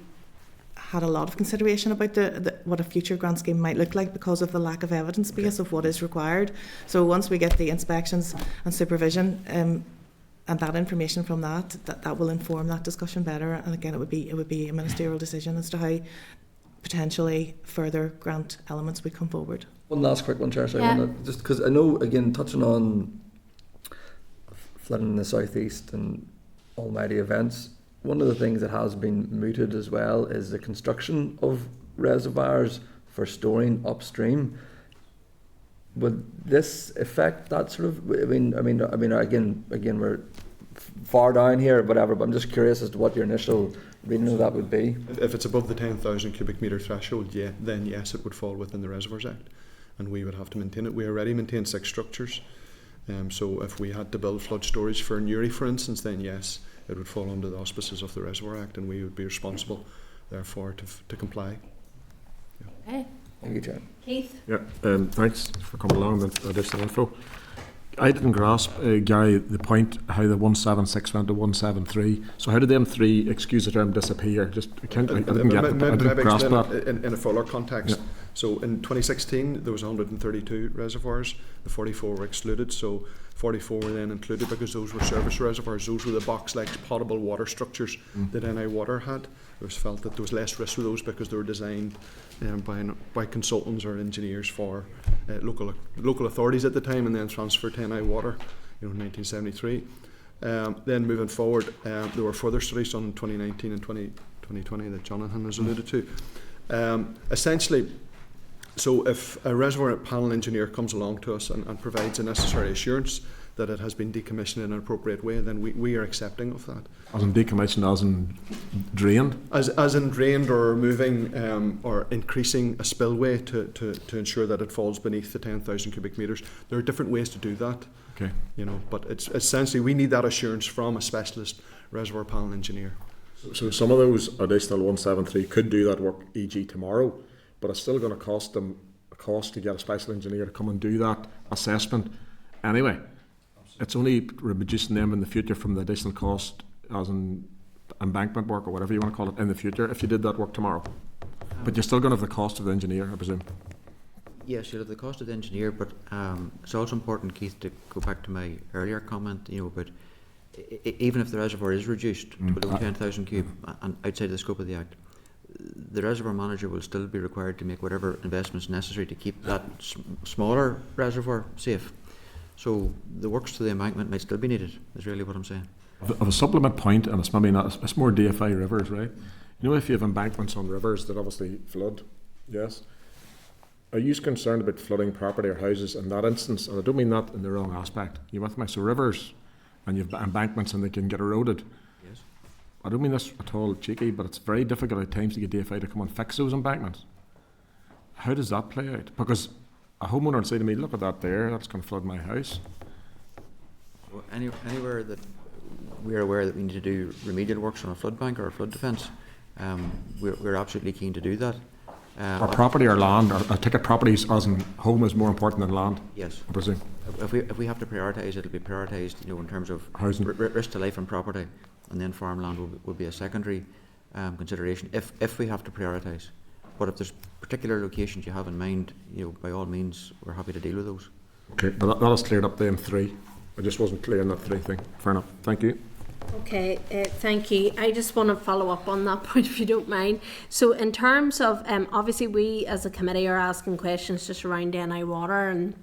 had a lot of consideration about what a future grant scheme might look like because of the lack of evidence base of what is required. So once we get the inspections and supervision and that information from that will inform that discussion better. And again, it would be a ministerial decision as to how potentially further grant elements would come forward. One last quick one, Chair. Yeah. Just because I know, again, touching on flooding in the southeast and almighty events, one of the things that has been mooted as well is the construction of reservoirs for storing upstream. Would this affect that sort of? I mean, again, we're far down here, whatever. But I'm just curious as to what your initial reading of that would be. If it's above the 10,000 cubic metre threshold, then yes, it would fall within the Reservoirs Act, and we would have to maintain it. We already maintain 6 structures, so if we had to build flood storage for Newry, for instance, then yes, it would fall under the auspices of the Reservoir Act, and we would be responsible, therefore, to comply. Okay. Thank you, Chair. Keith? Yeah, thanks for coming along with additional info. I didn't grasp, Gary, the point how the 176 went to 173. So how did them 3, excuse the term, disappear? I didn't grasp that. In a fuller context. Yeah. So in 2016, there was 132 reservoirs. The 44 were excluded. So 44 were then included because those were service reservoirs. Those were the box-like potable water structures that NI Water had. It was felt that there was less risk with those because they were designed by consultants or engineers for local authorities at the time, and then transferred to NI Water, in 1973. Then moving forward, there were further studies done in 2019 and 2020 2020 that Jonathan has alluded to. Essentially, so if a reservoir panel engineer comes along to us and provides a necessary assurance that it has been decommissioned in an appropriate way, then we are accepting of that. As in decommissioned, as in drained? As in drained or removing or increasing a spillway to ensure that it falls beneath the 10,000 cubic metres. There are different ways to do that. Okay. You know, but it's essentially we need that assurance from a specialist reservoir panel engineer. So some of those additional 173 could do that work, e.g. tomorrow, but it's still going to cost them a cost to get a special engineer to come and do that assessment anyway. It's only reducing them in the future from the additional cost as in embankment work or whatever you want to call it in the future if you did that work tomorrow. But you're still going to have the cost of the engineer, I presume. Yes, you'll have the cost of the engineer, but it's also important, Keith, to go back to my earlier comment, you know, about even if the reservoir is reduced to below 10,000 cube and outside the scope of the Act, the reservoir manager will still be required to make whatever investments necessary to keep that smaller reservoir safe. So the works to the embankment might still be needed, is really what I'm saying. Of a supplement point, and it's maybe not, it's more DFI rivers, right? You know, if you have embankments on rivers that obviously flood, yes, are you concerned about flooding property or houses in that instance? And I don't mean that in the wrong aspect. You with me? So rivers, and you've embankments and they can get eroded. Yes. I don't mean this at all cheeky, but it's very difficult at times to get DFI to come and fix those embankments. How does that play out? Because a homeowner would say to me, look at that there, that's going to flood my house. Well, anywhere that we're aware that we need to do remedial works on a flood bank or a flood defence, we're absolutely keen to do that. Or property or land, or ticket properties as in home is more important than land? Yes. I presume. If we have to prioritise, it'll be prioritised, you know, in terms of housing, risk to life and property, and then farmland will be a secondary consideration if we have to prioritise. But if there's particular locations you have in mind, you know, by all means, we're happy to deal with those. Okay, but that has cleared up the M3. I just wasn't clear on that 3 thing. Fair enough. Thank you. Okay, thank you. I just want to follow up on that point, if you don't mind. So in terms of, obviously we as a committee are asking questions just around NI Water and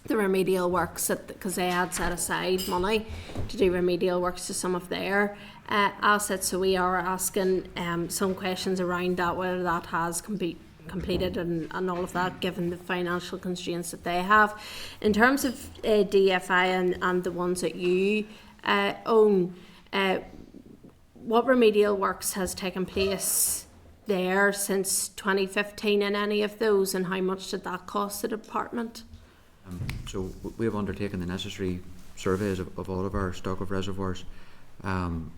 the remedial works, because they had set aside money to do remedial works to some of their assets. So we are asking some questions around that, whether that has completed and all of that, given the financial constraints that they have. In terms of DFI and the ones that you own, what remedial works has taken place there since 2015 in any of those, and how much did that cost the department? So we have undertaken the necessary surveys of all of our stock of reservoirs, and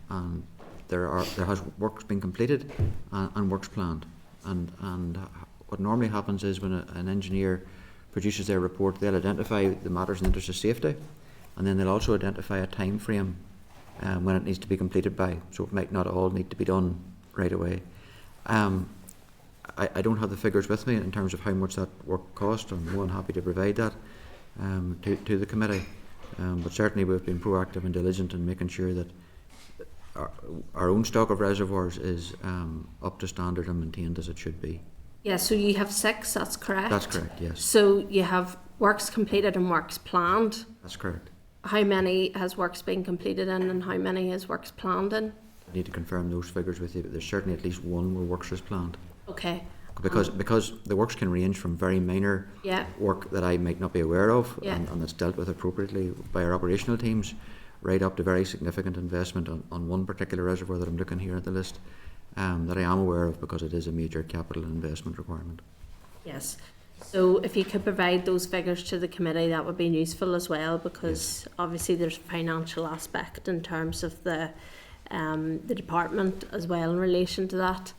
there has works been completed and works planned. And what normally happens is when an engineer produces their report, they'll identify the matters in the interest of safety, and then they'll also identify a time frame when it needs to be completed by. So it might not all need to be done right away. I don't have the figures with me in terms of how much that work cost. I'm more than happy to provide that to the committee. But certainly we've been proactive and diligent in making sure that our own stock of reservoirs is up to standard and maintained as it should be. Yeah, so you have 6, that's correct? That's correct, yes. So you have works completed and works planned? That's correct. How many has works been completed in and how many has works planned in? I need to confirm those figures with you, but there's certainly at least one where works is planned. Okay. Because the works can range from very minor work that I might not be aware of and that's dealt with appropriately by our operational teams, right up to very significant investment on one particular reservoir that I'm looking here at the list that I am aware of because it is a major capital investment requirement. Yes. So if you could provide those figures to the committee, that would be useful as well, because obviously there's a financial aspect in terms of the department as well in relation to that.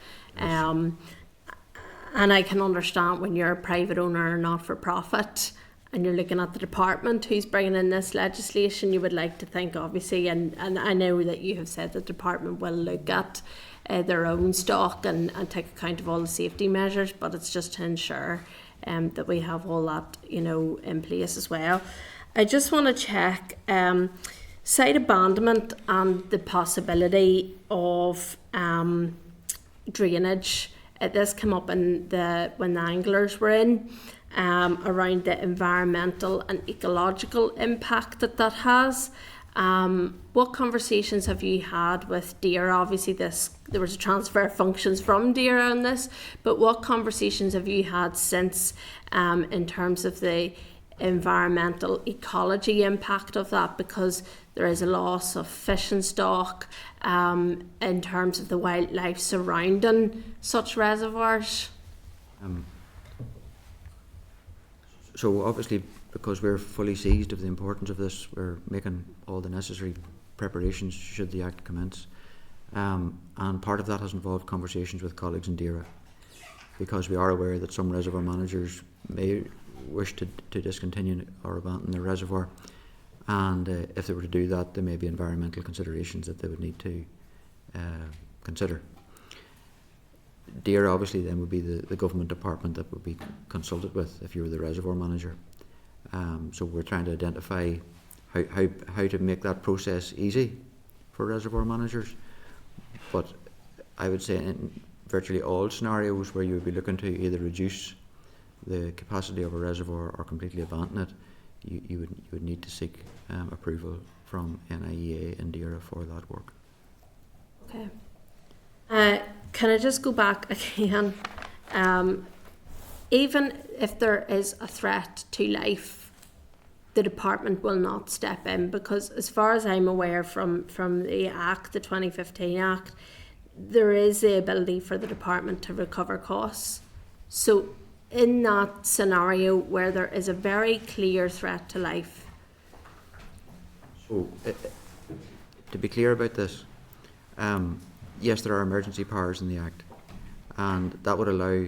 And I can understand when you're a private owner or not for profit and you're looking at the department who's bringing in this legislation, you would like to think obviously, and I know that you have said the department will look at their own stock and take account of all the safety measures, but it's just to ensure that we have all that, you know, in place as well. I just want to check site abandonment and the possibility of drainage. This came up in when the anglers were in around the environmental and ecological impact that has. What conversations have you had with DAERA? Obviously there was a transfer of functions from DAERA on this, but what conversations have you had since in terms of the environmental ecology impact of that, because there is a loss of fishing stock in terms of the wildlife surrounding such reservoirs? So obviously, because we're fully seized of the importance of this, we're making all the necessary preparations should the Act commence. And part of that has involved conversations with colleagues in DAERA, because we are aware that some reservoir managers may wish to discontinue or abandon their reservoir, and if they were to do that, there may be environmental considerations that they would need to consider. DAERA obviously then would be the government department that would be consulted with if you were the reservoir manager. So we're trying to identify how to make that process easy for reservoir managers. But I would say in virtually all scenarios where you would be looking to either reduce the capacity of a reservoir or completely abandon it, you would need to seek approval from NIEA and DAERA for that work. Okay. Can I just go back again? Even if there is a threat to life, the department will not step in, because as far as I'm aware from the Act, the 2015 Act, there is the ability for the department to recover costs. So in that scenario where there is a very clear threat to life. So to be clear about this, yes, there are emergency powers in the Act, and that would allow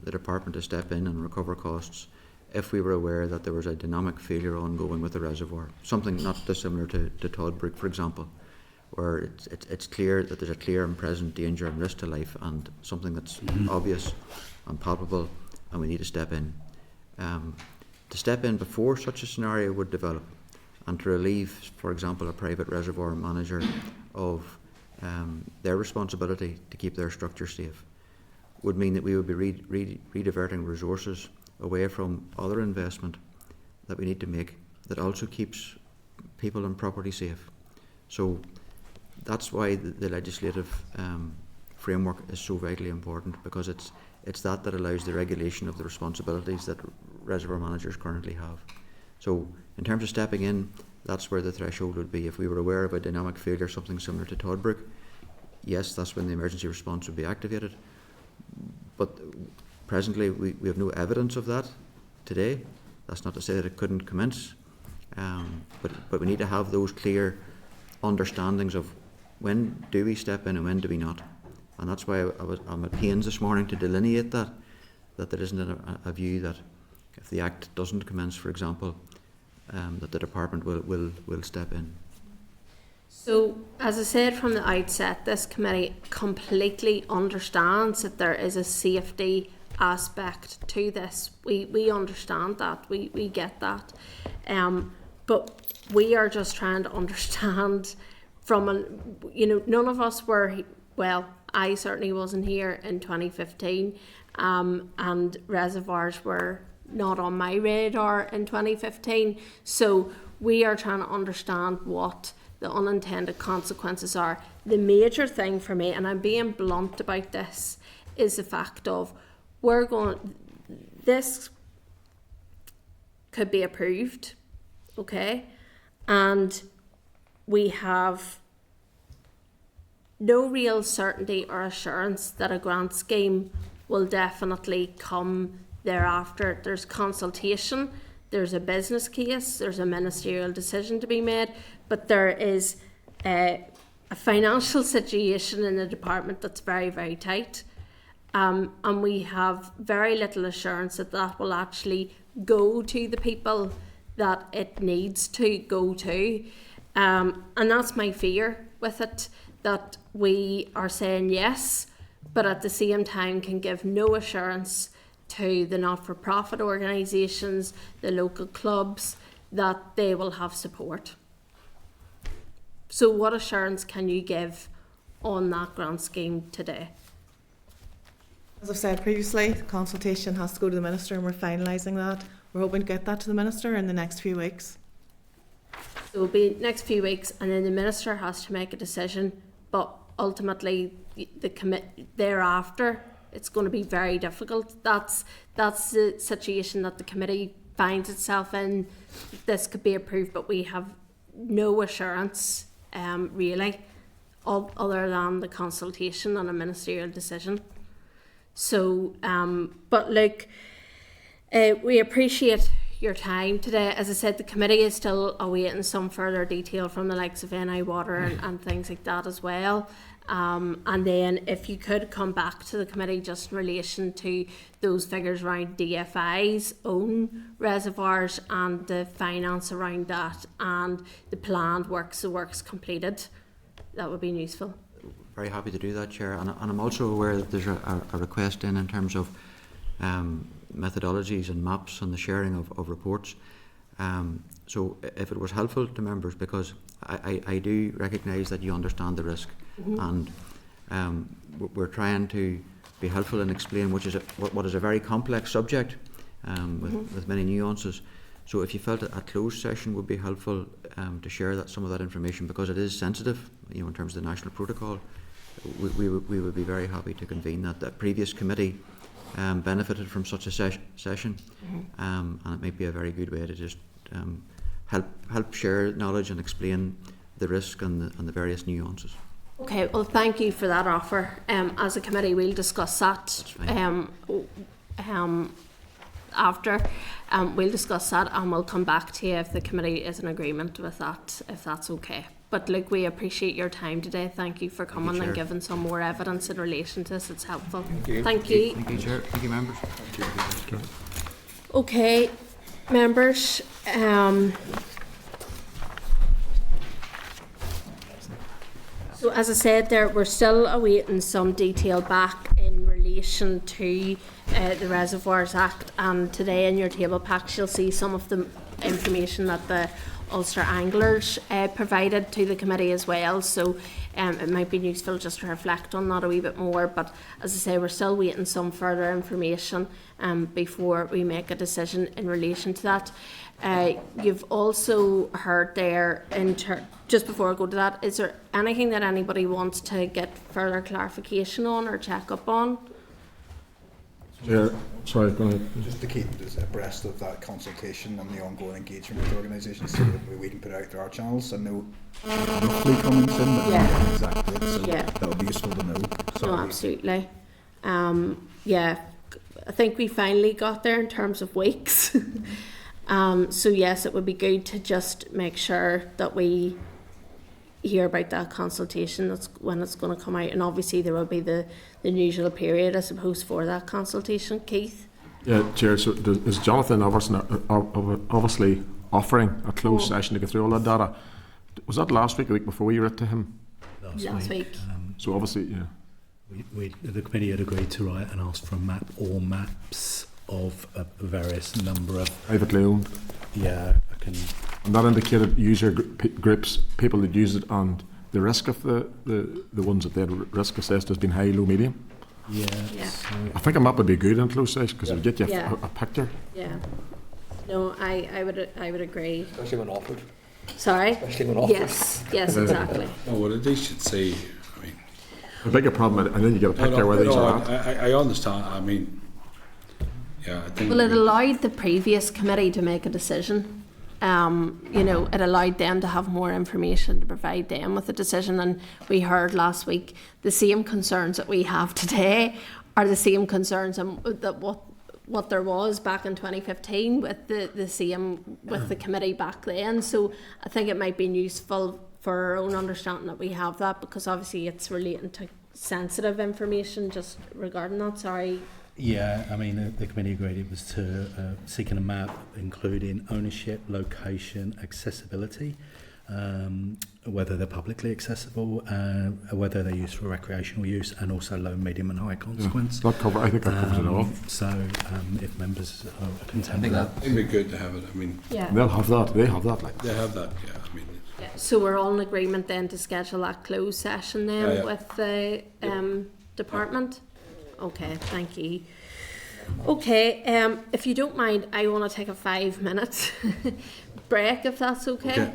the department to step in and recover costs if we were aware that there was a dynamic failure ongoing with the reservoir, something not dissimilar to Toddbrook, for example, where it's clear that there's a clear and present danger and risk to life, and something that's obvious and palpable, and we need to step in. To step in before such a scenario would develop, and to relieve, for example, a private reservoir manager of their responsibility to keep their structure safe, would mean that we would be rediverting resources away from other investment that we need to make that also keeps people and property safe. So that's why the legislative framework is so vitally important, because it's that allows the regulation of the responsibilities that reservoir managers currently have. So in terms of stepping in, that's where the threshold would be. If we were aware of a dynamic failure, something similar to Toddbrook, yes, that's when the emergency response would be activated. But presently, we have no evidence of that today. That's not to say that it couldn't commence, but we need to have those clear understandings of when do we step in and when do we not. And that's why I'm at pains this morning to delineate that there isn't a view that if the Act doesn't commence, for example, that the department will step in. So, as I said from the outset, this committee completely understands that there is a safety aspect to this. We understand that, we get that, but we are just trying to understand from none of us were, well, I certainly wasn't here in 2015, and reservoirs were not on my radar in 2015, so we are trying to understand what the unintended consequences are. The major thing for me, and I'm being blunt about this, is the fact of this could be approved, okay, and we have no real certainty or assurance that a grant scheme will definitely come thereafter. There's consultation, there's a business case, there's a ministerial decision to be made, but there is a financial situation in the department that's very, very tight. And we have very little assurance that that will actually go to the people that it needs to go to. And that's my fear with it, that we are saying yes, but at the same time can give no assurance to the not-for-profit organisations, the local clubs, that they will have support. So what assurance can you give on that grant scheme today? As I've said previously, the consultation has to go to the Minister, and we're finalising that. We're hoping to get that to the Minister in the next few weeks. So it'll be next few weeks, and then the minister has to make a decision. But ultimately, the thereafter, it's going to be very difficult. That's the situation that the committee finds itself in. This could be approved, but we have no assurance, really, other than the consultation and a ministerial decision. So, but look, we appreciate your time today. As I said, the committee is still awaiting some further detail from the likes of NI Water and things like that as well. And then if you could come back to the committee just in relation to those figures around DFI's own reservoirs and the finance around that and the planned works, the works completed, that would be useful. Very happy to do that, Chair. And I'm also aware that there's a request in terms of methodologies and maps and the sharing of reports. So if it was helpful to members, because I do recognise that you understand the risk, and we're trying to be helpful and explain what is a very complex subject with many nuances. So if you felt a closed session would be helpful to share some of that information, because it is sensitive, in terms of the national protocol, we would be very happy to convene that. The previous committee benefited from such a session, and it might be a very good way to just help share knowledge and explain the risk and the various nuances. Okay, well, thank you for that offer. As a committee, we'll discuss that after. We'll discuss that, and we'll come back to you if the committee is in agreement with that, if that's okay. But look, we appreciate your time today. Thank you for coming and giving some more evidence in relation to this. It's helpful. Thank you. Thank you, Chair. Thank you, members. Okay, members. So as I said there, we're still awaiting some detail back in relation to the Reservoirs Act, and today in your table packs you'll see some of the information that the Ulster Anglers provided to the committee as well, so it might be useful just to reflect on that a wee bit more. But as I say, we're still waiting some further information before we make a decision in relation to that. You've also heard there, just before I go to that, is there anything that anybody wants to get further clarification on or check up on? Yeah, sorry, go ahead. Just to keep us abreast of that consultation and the ongoing engagement with the organisation, so that we can put out there our channels and know roughly coming soon, but not exactly. So that would be useful to know. No, absolutely. Yeah, I think we finally got there in terms of weeks. So yes, it would be good to just make sure that we hear about that consultation, that's when it's going to come out, and obviously there will be the usual period, I suppose, for that consultation. Keith? Yeah, Chair, so is Jonathan obviously offering a closed session to get through all that data? Was that last week or the week before you wrote to him? Last week. So obviously, yeah. The committee had agreed to write and ask for a map or maps of a various number of privately owned. Yeah, I can. And that indicated user groups, people that use it, and the risk of the ones that they had risk assessed has been high, low, medium. Yeah. So I think a map would be good in closed session because it would get you a picture. Yeah. No, I would agree. Especially when offered. Sorry? Especially when offered. Yes, exactly. No, what they should say, I mean, a bigger problem, and then you get a picture where these are at. I understand. I mean, yeah, I think. Well, it allowed the previous committee to make a decision. It allowed them to have more information to provide them with a decision. And we heard last week the same concerns that we have today are the same concerns that what there was back in 2015 with the same with the committee back then. So I think it might be useful for our own understanding that we have that, because obviously it's relating to sensitive information just regarding that. Sorry. Yeah, I mean, the committee agreed it was to seeking a map including ownership, location, accessibility, whether they're publicly accessible, whether they're used for recreational use, and also low, medium and high consequence. I think that covers it all. So if members are content with that. It'd be good to have it. I mean, they'll have that. They have that. They have that, yeah. I mean, so we're all in agreement then to schedule that closed session then with the department? Okay, thank you. Okay, if you don't mind, I want to take a 5-minute break, if that's okay.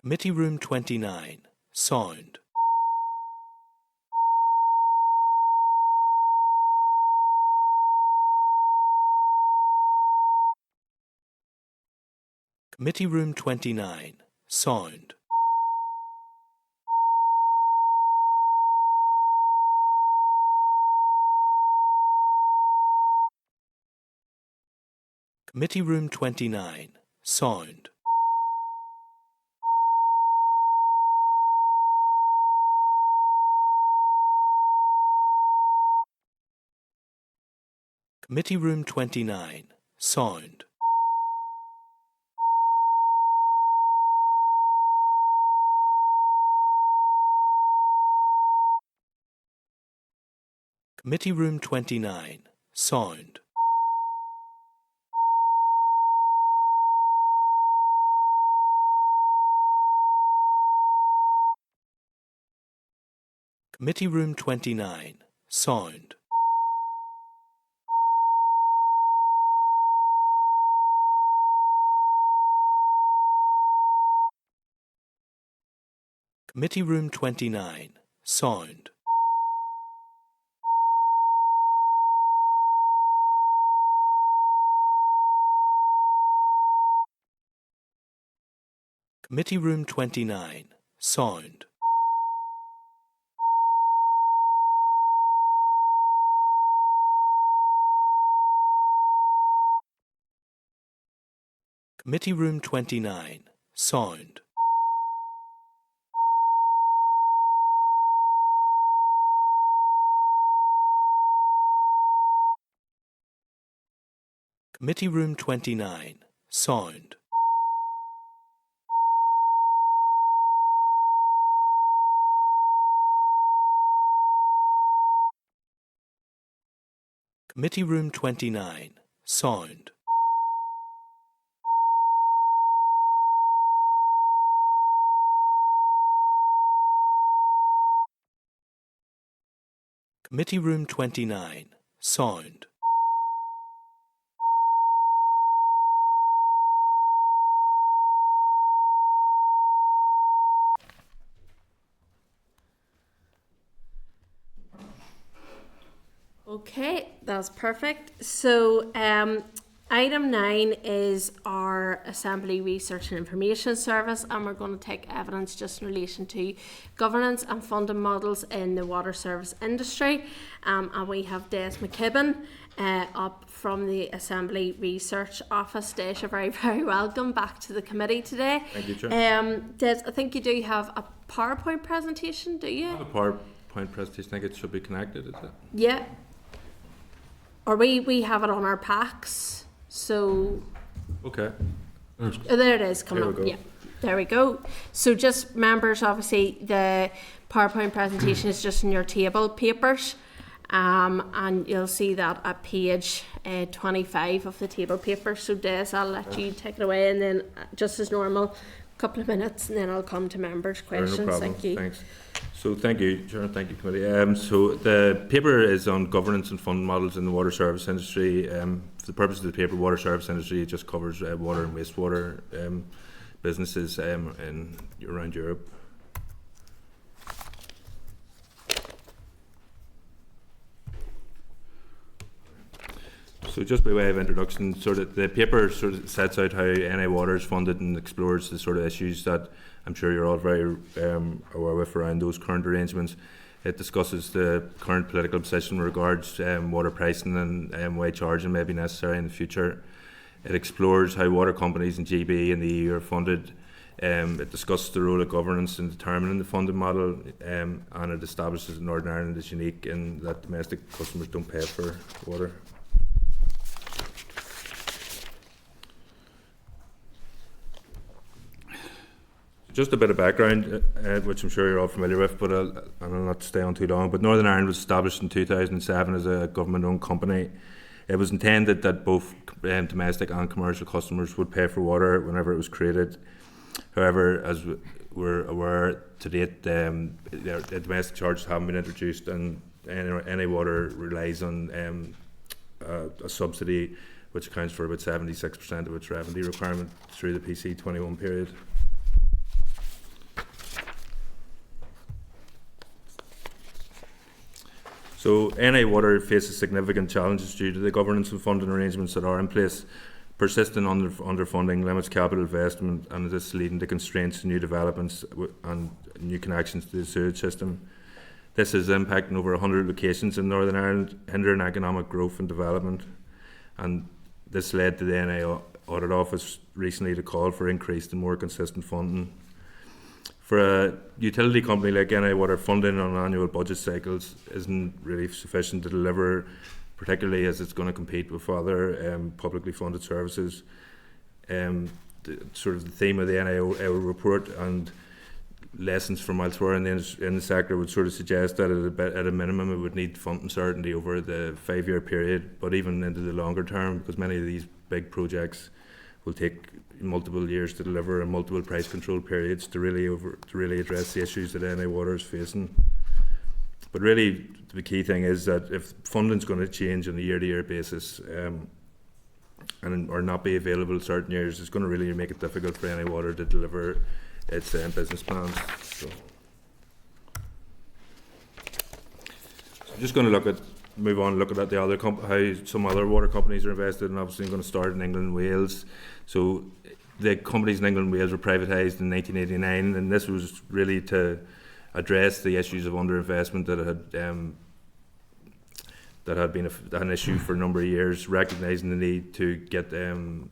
Committee Room 29, Sound. Committee Room 29, Sound. Committee Room 29, Sound. Committee Room 29, Sound. Committee Room 29, Sound. Committee Room 29, Sound. Committee Room 29, Sound. Committee Room 29, Sound. Committee Room 29, Sound. Committee Room 29, Sound. Committee Room 29, Sound. Committee Room 29, Sound. Okay, that's perfect. So, item 9 is our Assembly Research and Information Service, and we're going to take evidence just in relation to governance and funding models in the water service industry. And we have Des McKibben up from the Assembly Research Office. Des, you're very, very welcome back to the committee today. Thank you, Chair. Des, I think you do have a PowerPoint presentation, do you? I have a PowerPoint presentation. I think it should be connected, is it? Yeah. Or we have it on our packs, so... Okay. Oh, there it is, coming There up. we go. Yeah, there we go. So just members, obviously the PowerPoint presentation is just in your table papers, and you'll see that at page 25 of the table paper. So Des, I'll let you take it away, and then just as normal, a couple of minutes, and then I'll come to members' questions. No problem. Thank you. Thanks. So thank you, Chair, thank you, Committee. So the paper is on governance and fund models in the water service industry. For the purpose of the paper, water service industry just covers water and wastewater businesses around Europe. So just by way of introduction, sort of the paper sort of sets out how NI Water is funded and explores the sort of issues that I'm sure you're all very aware with around those current arrangements. It discusses the current political position in regards water pricing and why charging may be necessary in the future. It explores how water companies and GB in the EU are funded. It discusses the role of governance in determining the funding model, and it establishes that Northern Ireland is unique in that domestic customers don't pay for water. Just a bit of background, which I'm sure you're all familiar with, but I'll not stay on too long. But Northern Ireland was established in 2007 as a government-owned company. It was intended that both domestic and commercial customers would pay for water whenever it was created. However, as we're aware, to date, the domestic charges haven't been introduced, and NI Water relies on a subsidy which accounts for about 76% of its revenue requirement through the PC21 period. So NI Water faces significant challenges due to the governance and funding arrangements that are in place. Persistent underfunding limits capital investment, and this is leading to constraints to new developments and new connections to the sewage system. This is impacting over 100 locations in Northern Ireland, hindering economic growth and development. And this led to the NI Audit Office recently to call for increased and more consistent funding. For a utility company like NI Water, funding on annual budget cycles isn't really sufficient to deliver, particularly as it's going to compete with other publicly funded services. Sort of the theme of the NI report and lessons from elsewhere in the sector would sort of suggest that at a minimum it would need funding certainty over the 5-year period, but even into the longer term, because many of these big projects will take multiple years to deliver and multiple price control periods to really address the issues that NI Water is facing. But really, the key thing is that if funding is going to change on a year-to-year basis or not be available certain years, it's going to really make it difficult for NI Water to deliver its business plans. So I'm just going to move on and look at the other how some other water companies are invested, and obviously I'm going to start in England and Wales. So the companies in England and Wales were privatised in 1989, and this was really to address the issues of underinvestment that had been an issue for a number of years, recognising the need to get the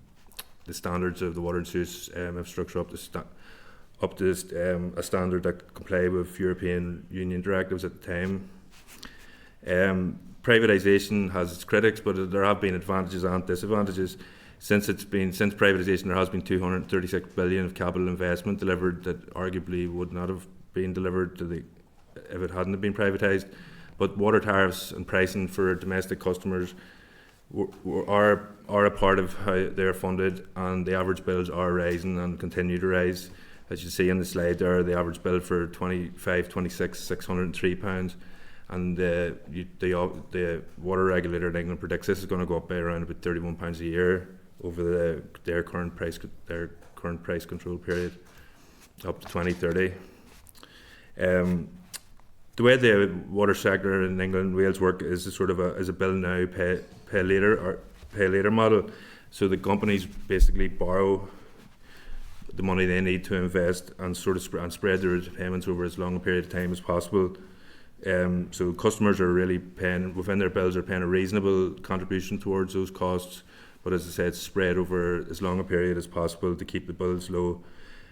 standards of the water and sewage infrastructure up to a standard that comply with European Union directives at the time. Privatisation has its critics, but there have been advantages and disadvantages. Since privatisation, there has been 236 billion of capital investment delivered that arguably would not have been delivered if it hadn't been privatised. But water tariffs and pricing for domestic customers are a part of how they are funded, and the average bills are rising and continue to rise. As you see in the slide there, the average bill for 25, 26, £603. And the water regulator in England predicts this is going to go up by around about £31 a year over their current price control period, up to 2030. The way the water sector in England and Wales work is a bill now, pay later model. So the companies basically borrow the money they need to invest and spread their payments over as long a period of time as possible. So customers are really paying within their bills, are paying a reasonable contribution towards those costs, but as I said, spread over as long a period as possible to keep the bills low.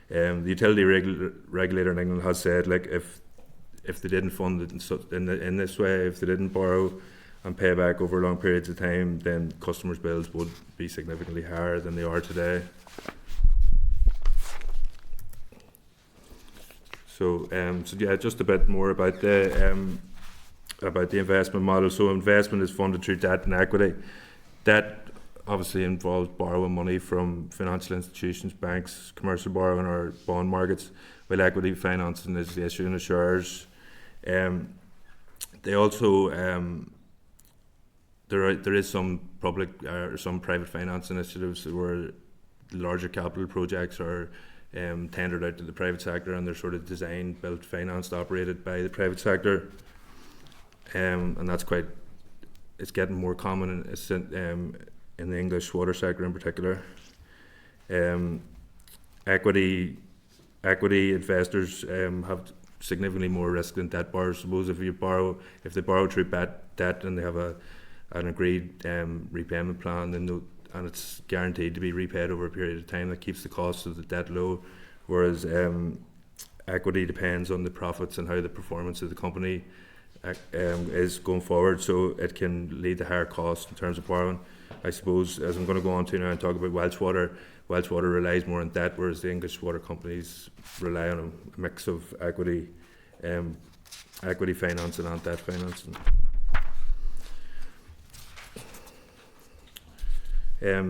The utility regulator in England has said, like, if they didn't fund it in this way, if they didn't borrow and pay back over long periods of time, then customers' bills would be significantly higher than they are today. So yeah, just a bit more about the investment model. So investment is funded through debt and equity. Debt obviously involves borrowing money from financial institutions, banks, commercial borrowing or bond markets, while equity financing is the issuing of shares. They also there is some public or some private finance initiatives where larger capital projects are tendered out to the private sector, and they're sort of designed, built, financed, operated by the private sector, and that's it's getting more common in the English water sector in particular. Equity investors have significantly more risk than debt borrowers. Suppose if they borrow through debt and they have an agreed repayment plan, and it's guaranteed to be repaid over a period of time, that keeps the cost of the debt low, whereas equity depends on the profits and how the performance of the company is going forward, so it can lead to higher costs in terms of borrowing. I suppose, as I'm going to go on to now and talk about Welsh Water relies more on debt, whereas the English water companies rely on a mix of equity financing and debt financing.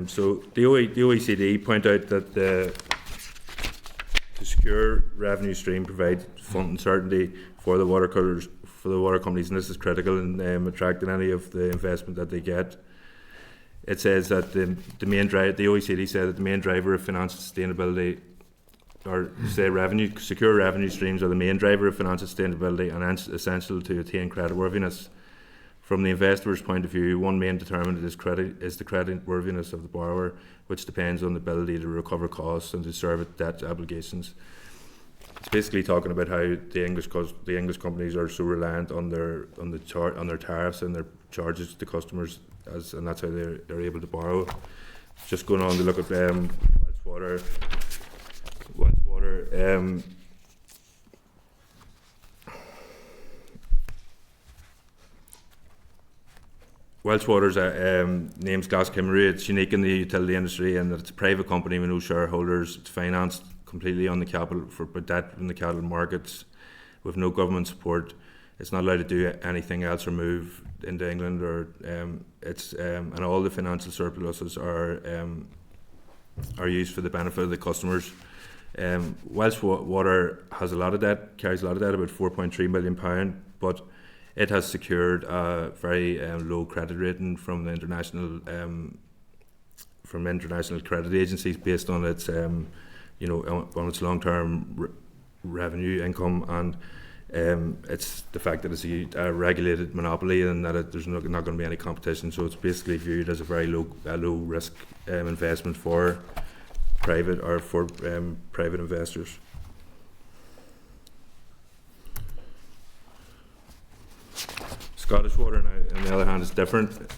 So the OECD point out that the secure revenue stream provides funding certainty for the water companies, and this is critical in attracting any of the investment that they get. It says that the OECD said that the main driver of financial sustainability, or secure revenue streams are the main driver of financial sustainability and essential to attain creditworthiness. From the investor's point of view, one main determinant is the creditworthiness of the borrower, which depends on the ability to recover costs and to service debt obligations. It's basically talking about how the English companies are so reliant on their tariffs and their charges to customers, and that's how they're able to borrow. Just going on to look at Welsh Water. Welsh Water's name's Glas Cymru. It's unique in the utility industry in that it's a private company with no shareholders. It's financed completely on the capital for debt in the capital markets, with no government support. It's not allowed to do anything else or move into England, or and all the financial surpluses are used for the benefit of the customers. Welsh Water has a lot of debt, carries a lot of debt, about £4.3 million, but it has secured a very low credit rating from international credit agencies based on its on its long-term revenue income, and it's the fact that it's a regulated monopoly and that there's not going to be any competition. So it's basically viewed as a very low risk investment for private investors. Scottish Water, on the other hand, is different.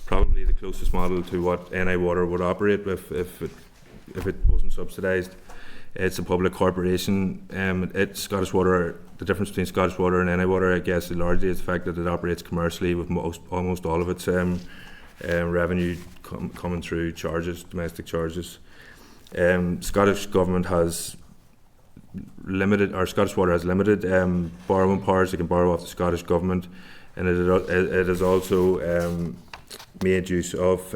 Probably the closest model to what NI Water would operate with if it wasn't subsidised. It's a public corporation. Scottish Water. The difference between Scottish Water and NI Water, I guess, largely is the fact that it operates commercially, with almost all of its revenue coming through domestic charges. Scottish Water has limited borrowing powers. It can borrow off the Scottish Government, and it has also made use of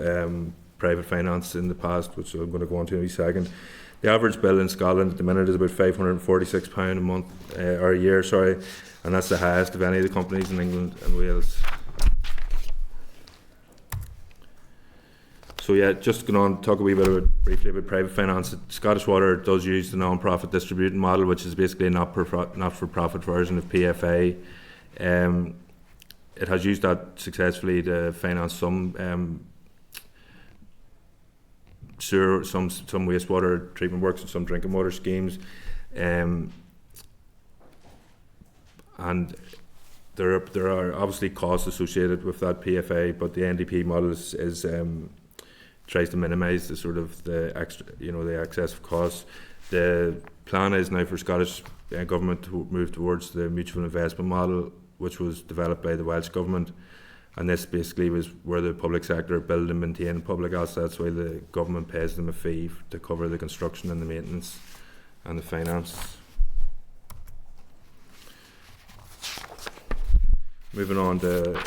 private finance in the past, which I'm going to go on to in a wee second. The average bill in Scotland at the minute is about £546 a month or a year, and that's the highest of any of the companies in England and Wales. So yeah, just going on to talk a wee bit briefly about private finance. Scottish Water does use the non-profit distributing model, which is basically a not-for-profit version of PFA. It has used that successfully to finance some wastewater treatment works and some drinking water schemes, and there are obviously costs associated with that PFA, but the NDP model is tries to minimise the extra, the excessive costs. The plan is now for Scottish government to move towards the mutual investment model, which was developed by the Welsh Government, and this basically was where the public sector build and maintain public assets, while the government pays them a fee to cover the construction and the maintenance and the finance. Moving on to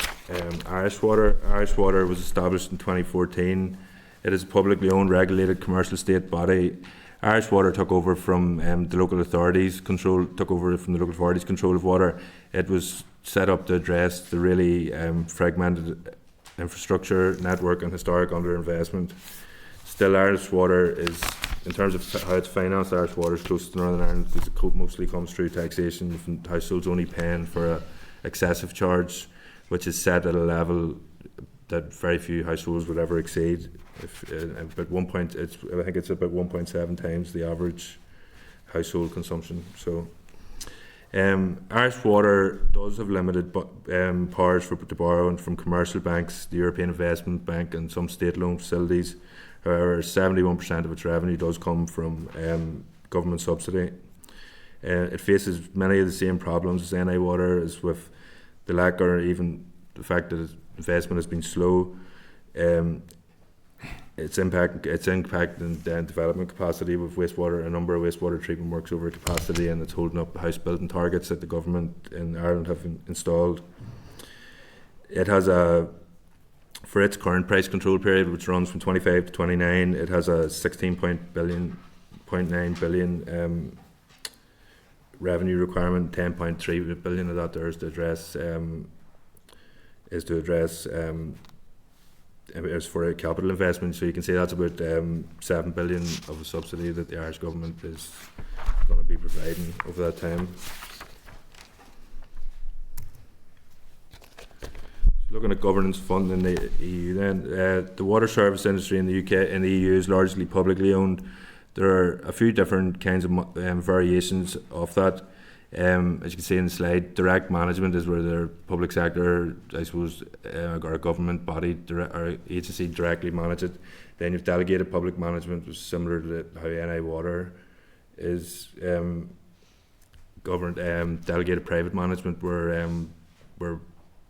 Irish Water. Irish Water was established in 2014. It is a publicly owned, regulated commercial state body. Irish Water took over from the local authorities' control of water. It was set up to address the really fragmented infrastructure network and historic underinvestment. Still, Irish Water is, in terms of how it's financed, Irish Water is closest to Northern Ireland because it mostly comes through taxation, with households only paying for an excessive charge, which is set at a level that very few households would ever exceed. I think it's about 1.7 times the average household consumption. So, Irish Water does have limited powers to borrow from commercial banks, the European Investment Bank, and some state loan facilities. However, 71% of its revenue does come from government subsidy. It faces many of the same problems as NI Water, as with the lack or even the fact that investment has been slow. Its impact in development capacity with wastewater, a number of wastewater treatment works over capacity, and it's holding up house building targets that the government in Ireland have installed. It has for its current price control period, which runs from 25 to 29, it has a 16.9 billion revenue requirement. 10.3 billion of that there is to address is for a capital investment. So you can say that's about 7 billion of a subsidy that the Irish government is going to be providing over that time. So looking at governance fund in the EU, then the water service industry in the UK and the EU is largely publicly owned. There are a few different kinds of variations of that. As you can see in the slide, direct management is where the public sector, I suppose, or a government body or agency directly manage it. Then you've delegated public management, which is similar to how NI Water is governed. Delegated private management, where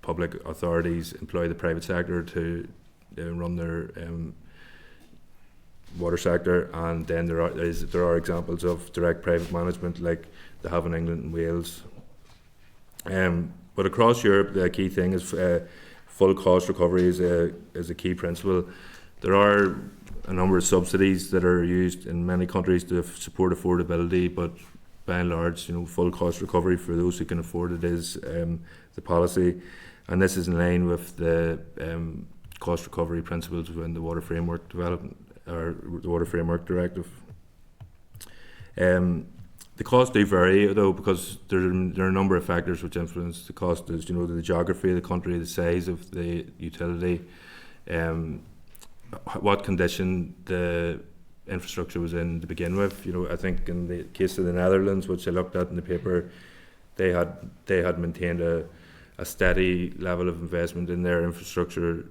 public authorities employ the private sector to run their water sector, and then there are examples of direct private management like they have in England and Wales. But across Europe, the key thing is full cost recovery is a key principle. There are a number of subsidies that are used in many countries to support affordability, but by and large, full cost recovery for those who can afford it is the policy, and this is in line with the cost recovery principles within the Water Framework Development or the Water Framework Directive. The costs do vary though, because there are a number of factors which influence the cost. Is the geography of the country, the size of the utility, what condition the infrastructure was in to begin with. I think in the case of the Netherlands, which I looked at in the paper, they had maintained a steady level of investment in their infrastructure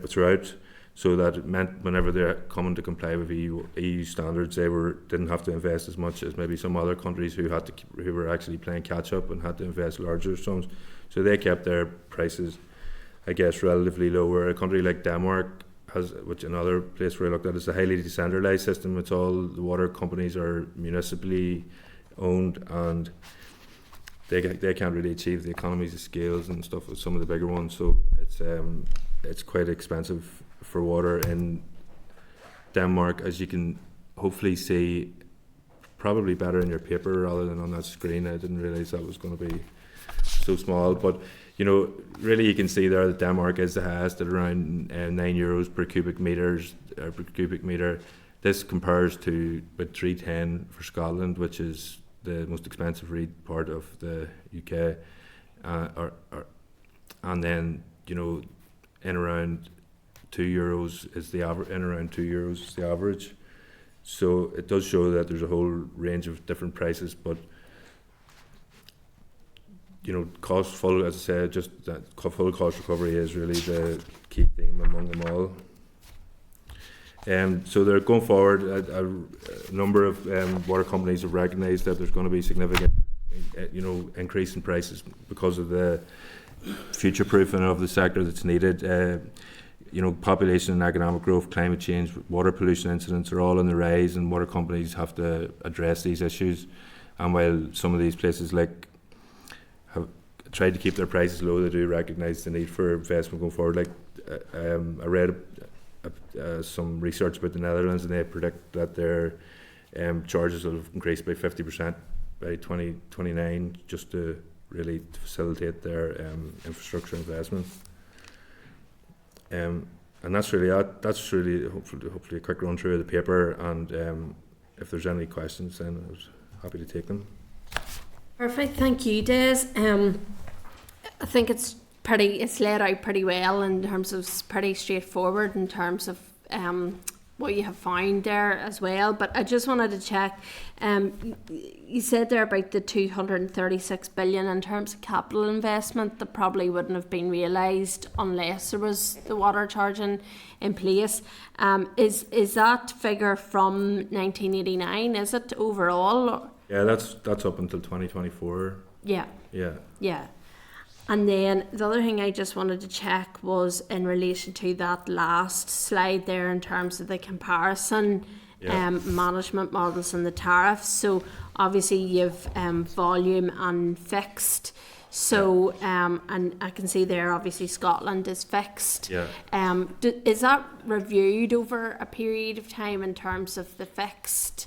throughout, so that it meant whenever they're coming to comply with EU standards, they didn't have to invest as much as maybe some other countries who were actually playing catch up and had to invest larger sums. So they kept their prices, I guess, relatively low. Where a country like Denmark has, which another place where I looked at, is a highly decentralized system. It's all the water companies are municipally owned, and they can't really achieve the economies of scales and stuff with some of the bigger ones. So it's quite expensive for water in Denmark, as you can hopefully see, probably better in your paper rather than on that screen. I didn't realise that was going to be so small, but really you can see there that Denmark is the highest at around €9 per cubic meter. This compares to about $3.10 for Scotland, which is the most expensive part of the UK, and then in around €2 is the average. In around €2 is the average. So it does show that there's a whole range of different prices, but as I said, just that full cost recovery is really the key theme among them all. So they're going forward. A number of water companies have recognised that there's going to be significant, increase in prices because of the future-proofing of the sector that's needed. Population and economic growth, climate change, water pollution incidents are all on the rise, and water companies have to address these issues. And while some of these places have tried to keep their prices low, they do recognise the need for investment going forward. I read some research about the Netherlands, and they predict that their charges will increase by 50% by 2029, just to really facilitate their infrastructure investment. And that's really hopefully a quick run through of the paper, and if there's any questions, then I was happy to take them. Perfect, thank you, Des. I think it's laid out pretty well in terms of it's pretty straightforward in terms of what you have found there as well. But I just wanted to check. You said there about the 236 billion in terms of capital investment that probably wouldn't have been realised unless there was the water charging in place. Is that figure from 1989? Is it overall? Yeah, that's up until 2024. Yeah. Yeah. Yeah. And then the other thing I just wanted to check was in relation to that last slide there in terms of the comparison management models and the tariffs. So obviously you've volume and fixed. So and I can see there obviously Scotland is fixed. Yeah. Is that reviewed over a period of time in terms of the fixed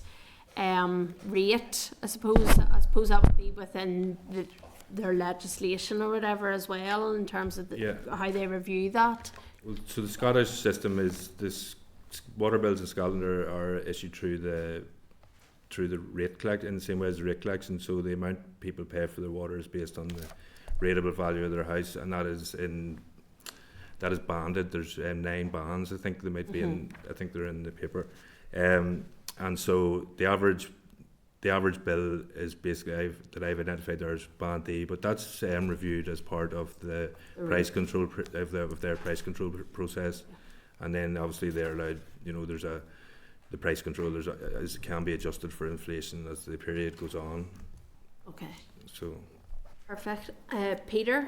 rate? I suppose that would be within their legislation or whatever as well in terms of how they review that. Well, so the Scottish system is this: water bills in Scotland are issued through the rate collection in the same way as the rate collection. So the amount people pay for their water is based on the rateable value of their house, and that is in that is banded. There's 9 bands. I think they might be in. I think they're in the paper, and so the average bill is basically that I've identified there as band D, but that's reviewed as part of the price control of their price control process, and then obviously they're allowed. There's the price control. Can be adjusted for inflation as the period goes on. Okay. So. Perfect. Peter.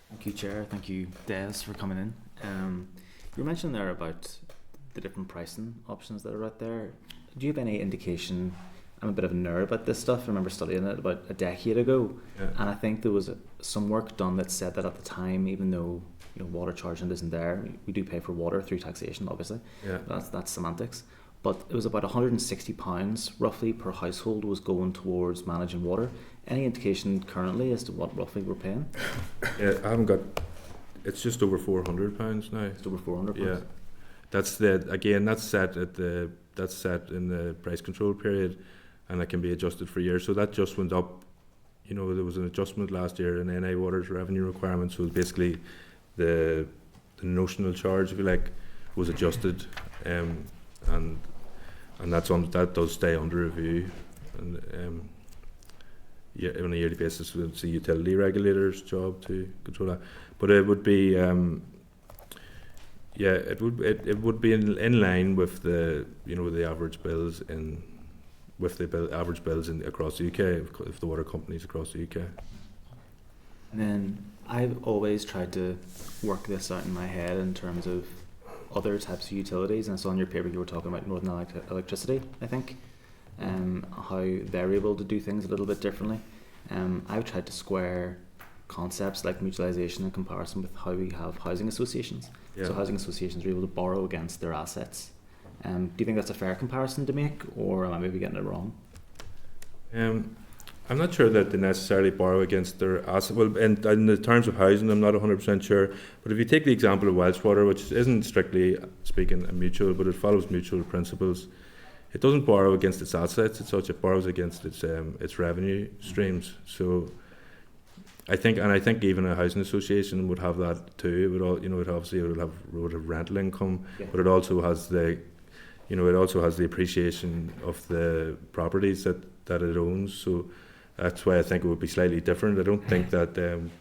Thank you, Chair. Thank you, Des, for coming in. You were mentioning there about the different pricing options that are out there. Do you have any indication? I'm a bit of a nerd about this stuff. I remember studying it about a decade ago, and I think there was some work done that said that at the time, even though water charging isn't there, we do pay for water through taxation, obviously. Yeah. That's semantics. But it was about £160 roughly per household was going towards managing water. Any indication currently as to what roughly we're paying? Yeah, I haven't got. It's just over £400 now. It's over £400. Yeah, that's set in the price control period, and it can be adjusted for years. So that just went up. There was an adjustment last year in NI Water's revenue requirements. So basically, the notional charge, if you like, was adjusted, and that does stay under review, and on a yearly basis. It's the utility regulator's job to control that. But it would be, it would be in line with the the average bills across the UK, if the water companies across the UK. And then I've always tried to work this out in my head in terms of other types of utilities, and so on your paper you were talking about Northern Electricity, I think, how they're able to do things a little bit differently. I've tried to square concepts like mutualisation in comparison with how we have housing associations. Yeah. So housing associations are able to borrow against their assets. Do you think that's a fair comparison to make, or am I maybe getting it wrong? I'm not sure that they necessarily borrow against their asset. Well, in the terms of housing, I'm not 100% sure. But if you take the example of Welsh Water, which isn't strictly speaking a mutual, but it follows mutual principles, it doesn't borrow against its assets as such. It borrows against its revenue streams. So I think even a housing association would have that too. It would all, it would have rental income, but it also has the appreciation of the properties that it owns. So that's why I think it would be slightly different. I don't think that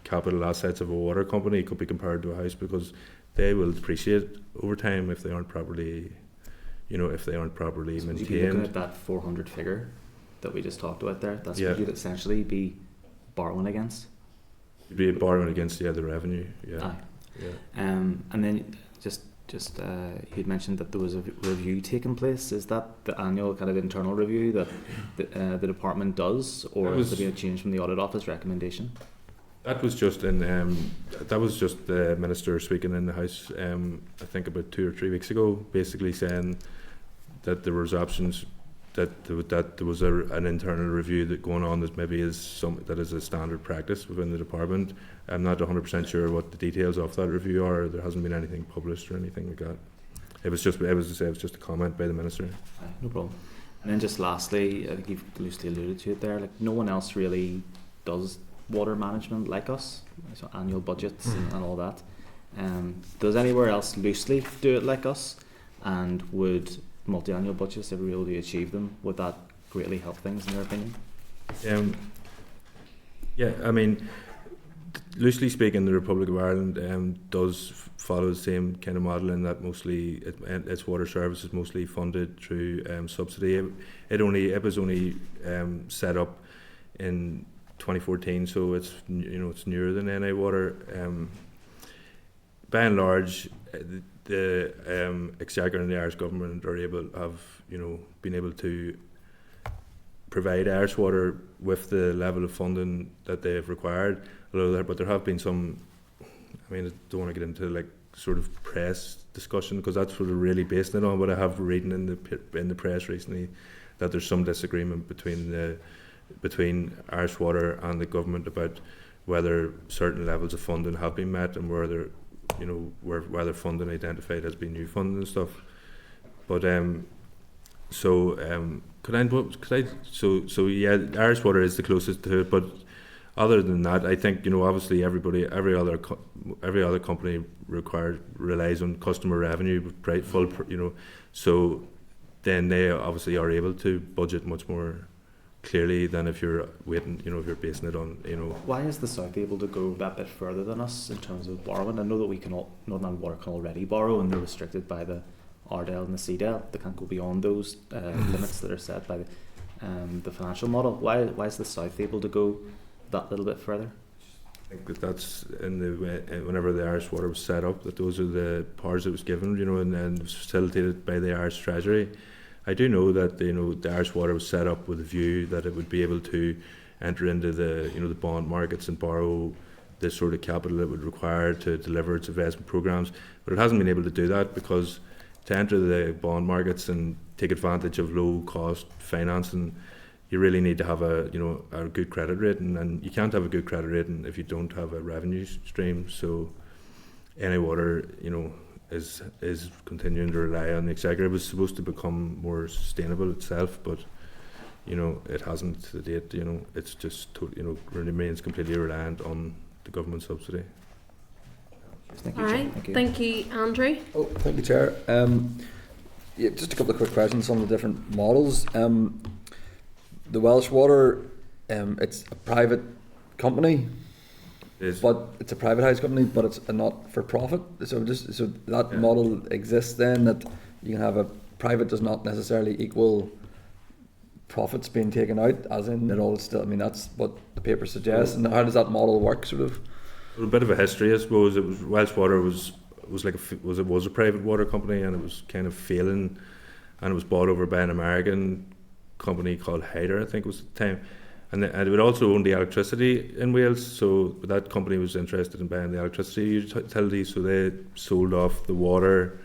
capital assets of a water company could be compared to a house, because they will depreciate over time if they aren't properly, maintained. Would you be looking at that 400 figure that we just talked about there? That's what you'd essentially be borrowing against. You'd be borrowing against the revenue. Yeah. Aye. Yeah. And then just you'd mentioned that there was a review taking place. Is that the annual kind of internal review that the department does, or has there been a change from the audit office recommendation? That was just the minister speaking in the House. I think about 2 or 3 weeks ago, basically saying that there was options, that there was an internal review that going on that maybe is a standard practice within the department. I'm not 100% sure what the details of that review are. There hasn't been anything published or anything like that. It was just a comment by the minister. No problem. And then just lastly, I think you've loosely alluded to it there. Like, no one else really does water management like us, so annual budgets and all that. Does anywhere else loosely do it like us? And would multi-annual budgets ever be able to achieve them? Would that greatly help things, in your opinion? Yeah, I mean, loosely speaking, the Republic of Ireland does follow the same kind of model in that mostly its water service is mostly funded through subsidy. It was only set up in 2014, so it's newer than NI Water. By and large, the Exchequer and the Irish government are been able to provide Irish Water with the level of funding that they've required. But there have been some. I mean, I don't want to get into like sort of press discussion, because that's what we're really basing it on. But I have reading in the press recently that there's some disagreement between Irish Water and the government about whether certain levels of funding have been met, and whether funding identified as being new funding and stuff. But Irish Water is the closest to it, but other than that, I think, you know, obviously every other company relies on customer revenue, you know, so then they obviously are able to budget much more clearly than if you're waiting, you know, if you're basing it on, you know. Why is the South able to go that bit further than us in terms of borrowing? I know that Northern Ireland Water can already borrow, and they're restricted by the RDEL and the CDEL. They can't go beyond those limits that are set by the financial model. Why is the South able to go that little bit further? I think that's in the whenever the Irish Water was set up, that those are the powers it was given, you know, and facilitated by the Irish Treasury. I do know that, you know, the Irish Water was set up with a view that it would be able to enter into the, you know, the bond markets and borrow the sort of capital it would require to deliver its investment programs, but it hasn't been able to do that, because to enter the bond markets and take advantage of low cost financing, you really need to have a good credit rating, and you can't have a good credit rating if you don't have a revenue stream. So NI Water, you know, is continuing to rely on the exchequer. It was supposed to become more sustainable itself, but, you know, it hasn't to date. You know, it's just remains completely reliant on the government subsidy. Thank you, All right, thank you, Andrew. Oh, thank you, Chair. Yeah, just a couple of quick questions on the different models. The Welsh Water, it's a private company, but it's a privatised company, but it's a not-for-profit. So that model exists then, that you can have a private does not necessarily equal profits being taken out, as in it all still. I mean, that's what the paper suggests. And how does that model work, sort of? A bit of a history, I suppose. It was Welsh Water was a private water company, and it was kind of failing, and it was bought over by an American company called Hyder, I think was at the time, and it would also own the electricity in Wales. So that company was interested in buying the electricity utility, so they sold off the water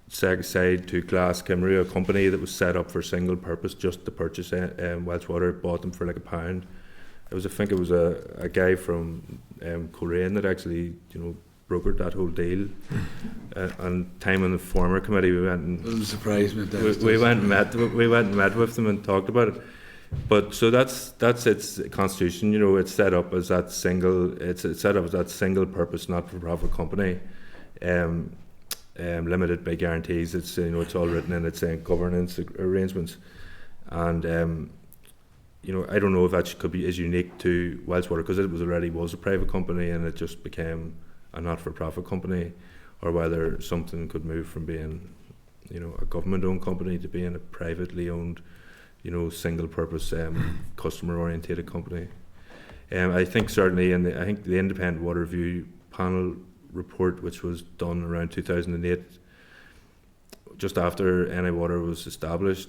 side to Glas Cymru, a company that was set up for single purpose, just to purchase Welsh Water. Bought them for like £1. I think it was a guy from Coleraine that actually, you know, brokered that whole deal. And time on the former committee, we went and we went and met with them and talked about it. But so that's its constitution. You know, it's set up as that single. It's set up as that single purpose, not for profit company, limited by guarantees. It's, you know, it's all written in its governance arrangements, and you know, I don't know if that is unique to Welsh Water, because it was a private company and it just became a not-for-profit company, or whether something could move from being, you know, a government-owned company to being a privately owned, you know, single-purpose, customer-orientated company. I think certainly, I think the Independent Water Review panel report, which was done around 2008, just after NI Water was established,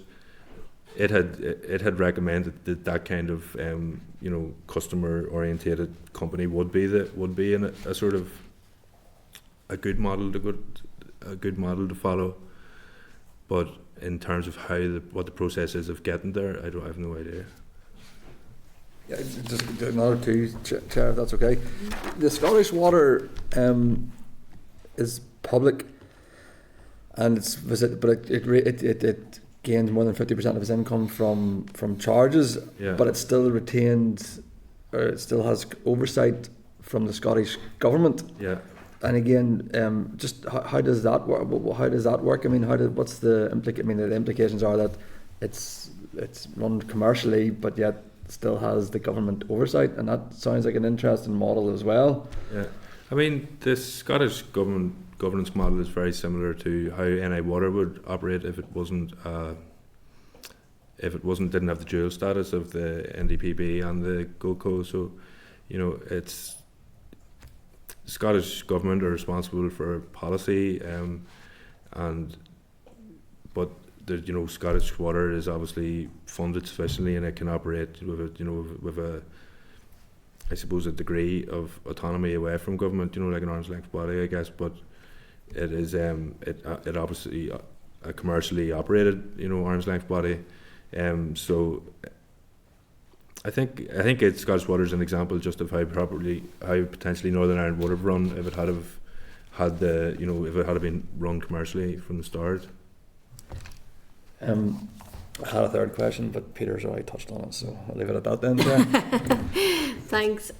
it had recommended that kind of you know, customer-orientated company would be in a sort of a good model to follow. But in terms of what the process is of getting there, I have no idea. Yeah, just another two, Chair, if that's okay. The Scottish Water is public, and it gains more than 50% of its income from charges, but it still retains, or it still has oversight from the Scottish government. Yeah. And again, just how does that work? How does that work? I mean, what's the the implications are that it's run commercially, but yet still has the government oversight, and that sounds like an interesting model as well. Yeah, I mean, the Scottish governance model is very similar to how NI Water would operate if it didn't have the dual status of the NDPB and the GoCo. So, you know, it's the Scottish government are responsible for policy, but the Scottish Water is obviously funded sufficiently, and it can operate with a I suppose a degree of autonomy away from government, like an arm's length body, I guess. But it is it obviously a commercially operated arm's length body, so I think Scottish Water is an example just of how potentially Northern Ireland would have run if it had been run commercially from the start. I had a third question, but Peter's already touched on it, so I'll leave it at that then. Chair. Thanks.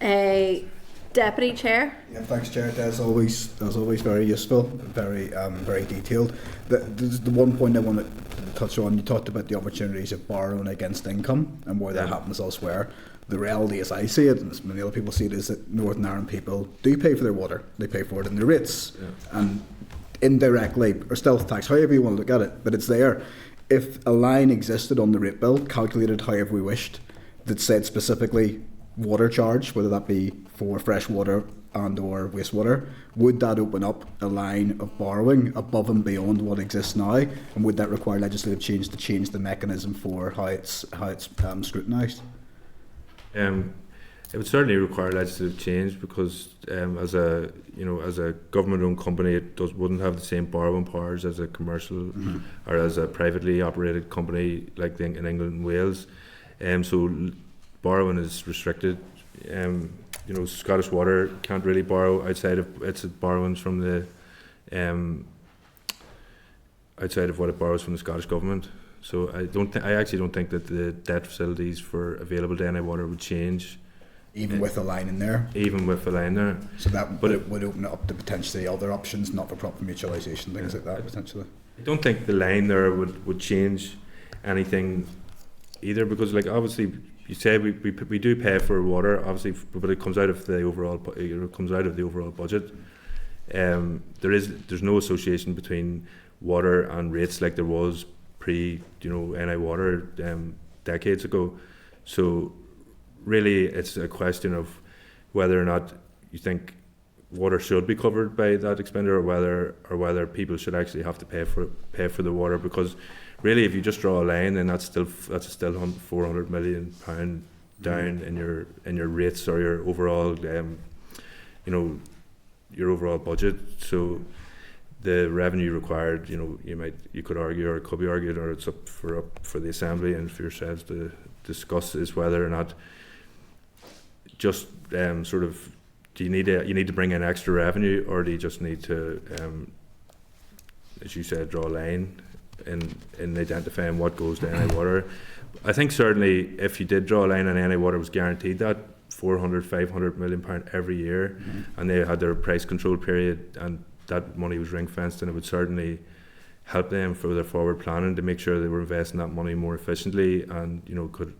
Deputy Chair. Yeah, thanks, Chair. As always, very useful, very detailed. The one point I want to touch on, you talked about the opportunities of borrowing against income and where that happens elsewhere. The reality, as I see it, and as many other people see it, is that Northern Ireland people do pay for their water. They pay for it in their rates, and indirectly, or stealth tax, however you want to look at it, but it's there. If a line existed on the rate bill, calculated however we wished, that said specifically water charge, whether that be for fresh water and or wastewater, would that open up a line of borrowing above and beyond what exists now, and would that require legislative change to change the mechanism for how it's scrutinised? It would certainly require legislative change because, as a government-owned company, it wouldn't have the same borrowing powers as a commercial or as a privately operated company like in England and Wales. So borrowing is restricted. Scottish Water can't really borrow outside of its borrowings from the outside of what it borrows from the Scottish government. So I actually don't think that the debt facilities available to NI Water would change. Even with a line in there? Even with a line there. So that would open it up to potentially other options, not for proper mutualisation, things like that, potentially? I don't think the line there would change anything either, because obviously you say we do pay for water, obviously, but it comes out of the overall budget. There's no association between water and rates like there was pre NI Water decades ago. So really, it's a question of whether or not you think water should be covered by that expenditure, or whether people should actually have to pay for the water. Because really, if you just draw a line, then that's still £400 million down in your rates or your overall your overall budget. So the revenue required, you could argue, or it could be argued, or it's up for the Assembly and for yourselves to discuss, is whether or not just do you need to bring in extra revenue, or do you just need to, as you said, draw a line in identifying what goes to NI Water? I think certainly if you did draw a line and NI Water was guaranteed that £400-500 million every year, and they had their price control period, and that money was ring fenced, and it would certainly help them for their forward planning to make sure they were investing that money more efficiently, and could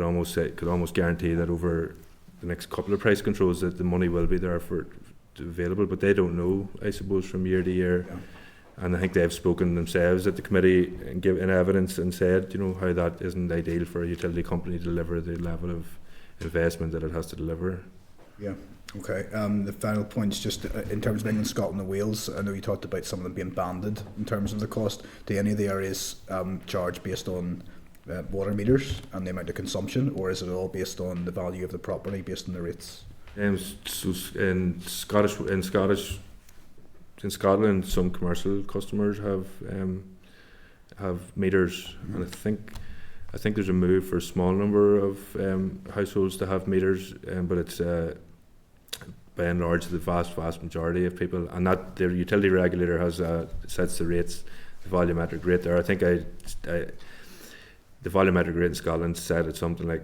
almost guarantee that over the next couple of price controls that the money will be there for available. But they don't know, I suppose, from year to year. Yeah. And I think they've spoken themselves at the committee and given evidence and said, how that isn't ideal for a utility company to deliver the level of investment that it has to deliver. Yeah. Okay. The final point is just in terms of England, Scotland and Wales. I know you talked about some of them being banded in terms of the cost. Do any of the areas charge based on water meters and the amount of consumption, or is it all based on the value of the property based on the rates? So in Scotland, some commercial customers have meters, and I think there's a move for a small number of households to have meters, but it's by and large the vast majority of people, and that their utility regulator has sets the rates, the volumetric rate there. I think the volumetric rate in Scotland set at something like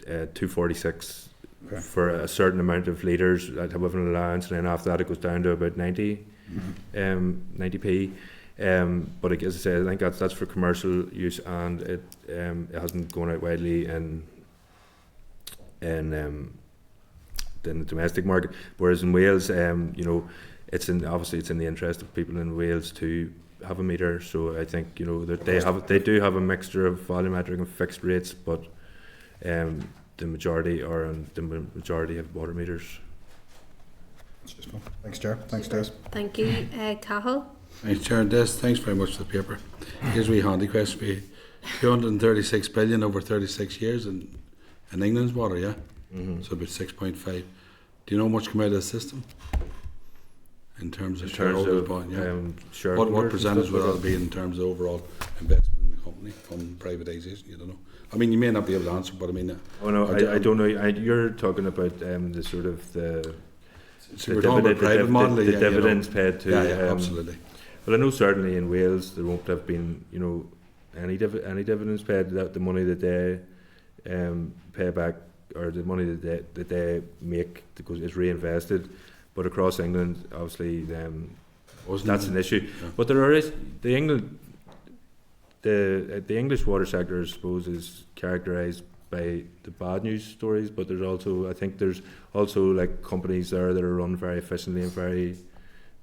246 for a certain amount of litres that have an allowance, and then after that it goes down to about 90p. But as I say, I think that's for commercial use, and it hasn't gone out widely in the domestic market. Whereas in Wales, it's in the interest of people in Wales to have a meter. So I think that they do have a mixture of volumetric and fixed rates, but the majority have water meters. Thanks, Chair. Thanks, Des. Thank you, Cahill. Thanks, Chair. Des, thanks very much for the paper. Here's a wee handy question for you. 236 billion over 36 years in England's water, yeah? So about 6.5. Do you know how much come out of the system? In terms of shareholders' bond, yeah. What percentage would that be in terms of overall investment in the company on privatisation? You don't know. I mean, you may not be able to answer, but I mean... I don't know. You're talking about the sort of the... So we're talking about private model, the dividends paid to... absolutely. Well, I know certainly in Wales there won't have been, any dividends paid, that the money that they pay back, or the money that they make is reinvested. But across England, obviously, that's an issue. Yeah. But there is the English water sector, I suppose, is characterised by the bad news stories. But there's also, I think, like companies there that are run very efficiently and very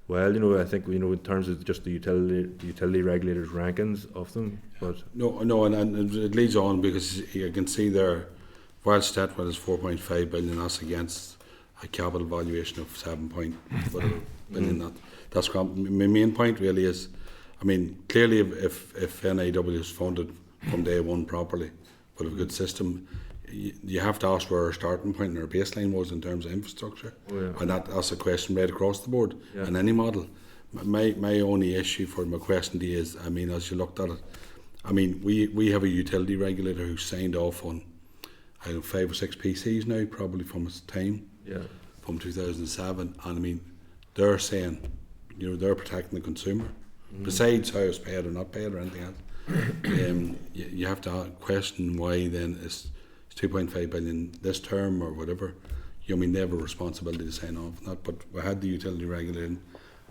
well. You know, I think, you know, in terms of just the utility regulators' rankings of them. But No, and it leads on, because you can see there, while Statwell is 4.5 billion, that's against a capital valuation of 7 point whatever billion. That's my main point really is, I mean, clearly if NIW is funded from day one properly with a good system, you have to ask where our starting point and our baseline was in terms of infrastructure. And that's a question right across the board in any model. My only issue for my question to you is, I mean, as you looked at it, I mean, we have a utility regulator who signed off on, I don't know, 5 or 6 PCs now, probably from its time, from 2007. And I mean, they're saying, you know, they're protecting the consumer. Besides how it's paid or not paid or anything else, you have to question why then it's 2.5 billion this term or whatever. You know, I mean, they have a responsibility to sign off on that. But we had the utility regulator.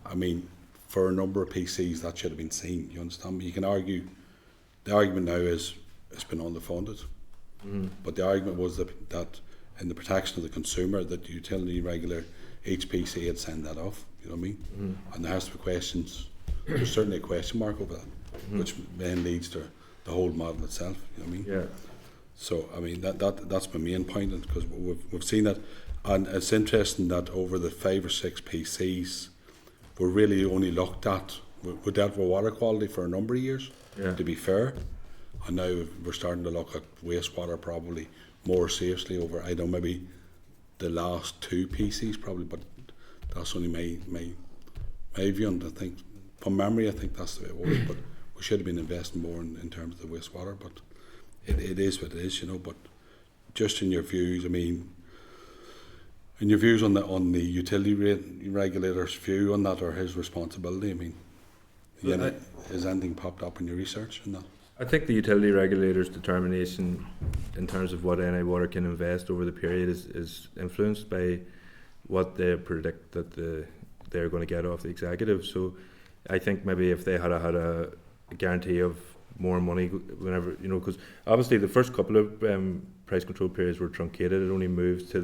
I mean, for a number of PCs that should have been seen. You understand me? You can argue. The argument now is it's been underfunded. But the argument was that in the protection of the consumer, that the utility regulator, each PC had signed that off. You know what I mean? And there has to be questions. There's certainly a question mark over that, which then leads to the whole model itself. You know what I mean? Yeah. So I mean that's my main point, because we've seen that, and it's interesting that over the 5 or 6 PCs, we're really only looked at. We dealt with water quality for a number of years. To be fair, and now we're starting to look at wastewater probably more seriously over, I don't know, maybe the last 2 PCs probably, but that's only my view on it. I think from memory, I think that's the way it was, but we should have been investing more in terms of the wastewater, but it is what it is, you know. But just in your views, I mean, in your views on the utility regulator's view on that, or his responsibility, I mean, has anything popped up in your research on that? I think the utility regulator's determination in terms of what NI Water can invest over the period is influenced by what they predict that they're going to get off the executive. So I think maybe if they had a guarantee of more money whenever, you know, because obviously the first couple of price control periods were truncated. It only moved to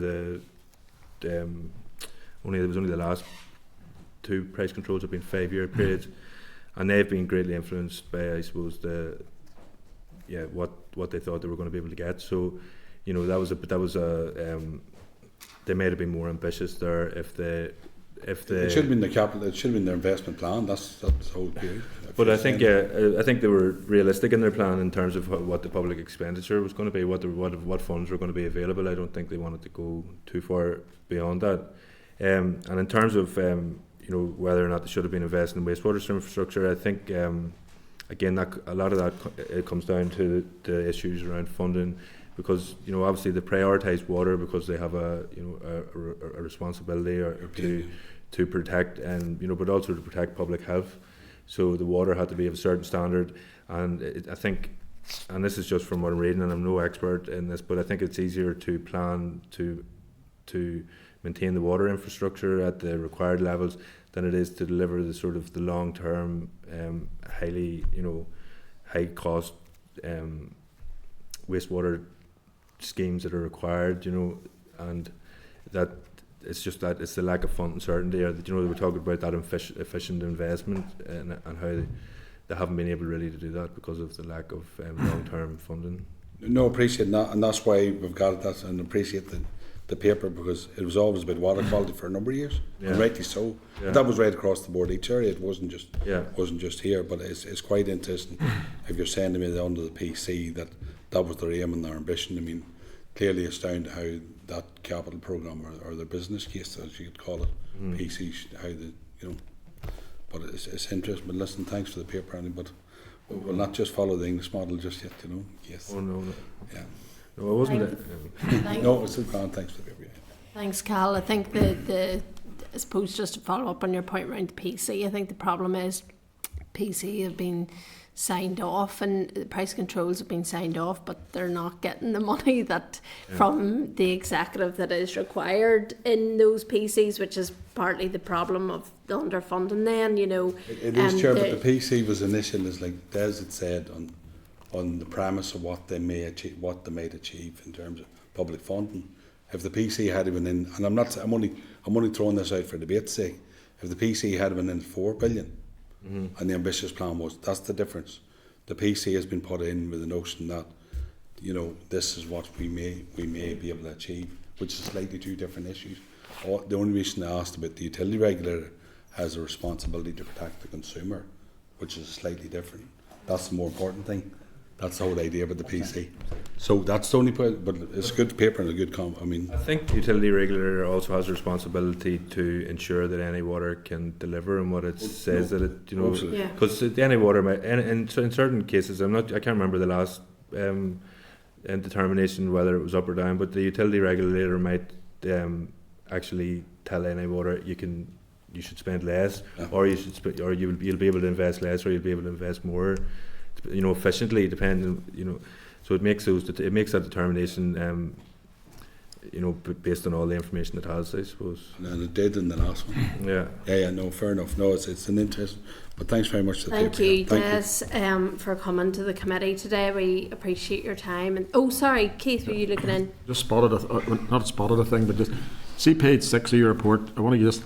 there was only the last 2 price controls have been 5-year periods, and they've been greatly influenced by, I suppose, what they thought they were going to be able to get. So, you know, they may have been more ambitious there if they. It should have been the capital. It should have been their investment plan. That's the whole period. But I think they were realistic in their plan in terms of what the public expenditure was going to be, what funds were going to be available. I don't think they wanted to go too far beyond that. And in terms of you know, whether or not they should have been investing in wastewater infrastructure, I think again that a lot of that it comes down to the issues around funding, because, you know, obviously they prioritise water because they have a responsibility to protect, and, you know, but also to protect public health. So the water had to be of a certain standard, and I think, and this is just from what I'm reading, and I'm no expert in this, but I think it's easier to plan to maintain the water infrastructure at the required levels than it is to deliver the sort of the long term highly, you know, high cost wastewater schemes that are required, you know. And that it's just that it's the lack of funding certainty, or that, you know, they were talking about that efficient investment, and how they haven't been able really to do that because of the lack of long-term funding. No, appreciate that, and that's why we've got that, and appreciate the paper, because it was always about water quality for a number of years, and rightly so. But that was right across the board, each area. It wasn't just here, but it's quite interesting if you're saying to me that under the PC that was their aim and their ambition. I mean, clearly it's down to how that capital programme or their business case, as you could call it, PC, how the, you know. But it's interesting. But listen, thanks for the paper, Andy. But we'll not just follow the English model just yet, you know. Yes. Oh no. Yeah. No, it wasn't. No, it's still gone. Thanks for the paper. Thanks, Cal. I think I suppose just to follow up on your point around the PC, I think the problem is PC have been signed off, and the price controls have been signed off, but they're not getting the money that from the executive that is required in those PCs, which is partly the problem of the underfunding then, you know. It is, Chair, but the PC was initial, as like Des had said, on the premise of what they may achieve, what they might achieve in terms of public funding. If the PC had been in, and I'm only throwing this out for debate's sake, if the PC had been in 4 billion, and the ambitious plan was, that's the difference. The PC has been put in with the notion that, you know, this is what we may be able to achieve, which is slightly two different issues. The only reason I asked about the utility regulator has a responsibility to protect the consumer, which is slightly different. That's the more important thing. That's the whole idea about the PC. So that's the only point, but it's a good paper and a good I think the utility regulator also has a responsibility to ensure that NI Water can deliver on what it says that it, you know, because the NI Water might, in certain cases, I can't remember the last determination whether it was up or down, but the utility regulator might actually tell NI Water you should spend less, or you'll be able to invest less, or you'll be able to invest more, you know, efficiently, depending, you know. So it makes that determination, you know, based on all the information it has, I suppose. And it did in the last one. Yeah. No, fair enough. No, it's an interest. But thanks very much to the Thank you, Des, for coming to the committee today. We appreciate your time. And sorry, Keith, were you looking in? Just spotted a thing, but just see page 6 of your report. I want to just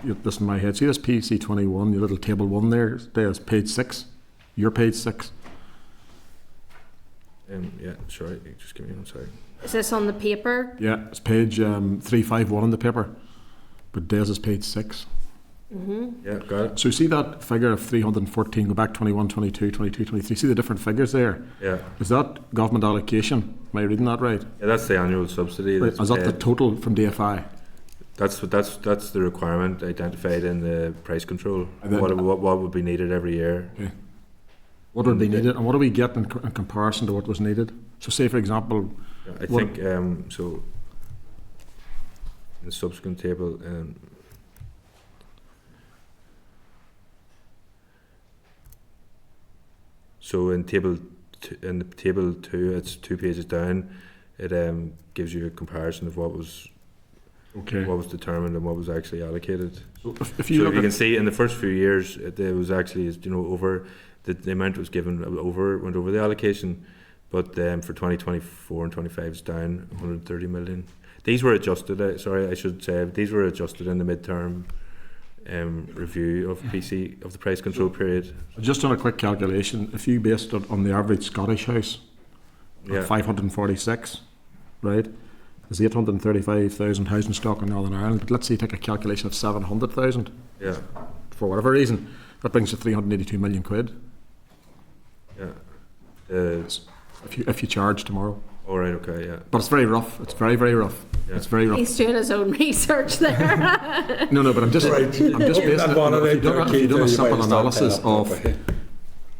get this in my head. See this PC 21, your little table 1 there. There's page 6. Your page 6. Yeah, sorry, just give me one second. Is this on the paper? Yeah, it's page 351 on the paper, but Des is page 6. Yeah, got it. So see that figure of 314, go back 21, 22, 22, 23, see the different figures there? Yeah. Is that government allocation? Am I reading that right? Yeah, that's the annual subsidy. Right. Is that the total from DFI? That's the requirement identified in the price control. What would be needed every year. Okay. What would be needed, and what do we get in comparison to what was needed? So say, for example... I think, so, in the subsequent table, so in the table 2, it's 2 pages down, it gives you a comparison of what was determined and what was actually allocated. So if you can see, in the first few years, there was actually, you know, over... The amount was went over the allocation, but for 2024 and 25 it's down 130 million. These were adjusted. I should say these were adjusted in the midterm review of PC of the price control period. Just on a quick calculation, if you based it on the average Scottish house, 546, right? There's 835,000 housing stock in Northern Ireland. But let's say you take a calculation of 700,000. Yeah. For whatever reason, that brings you 382 million quid. Yeah. If you charge tomorrow. All right. Okay. Yeah. But it's very rough. It's very, very rough. Yeah. It's very rough. He's doing his own research there. No, but I'm just basing it. If you've done a simple analysis of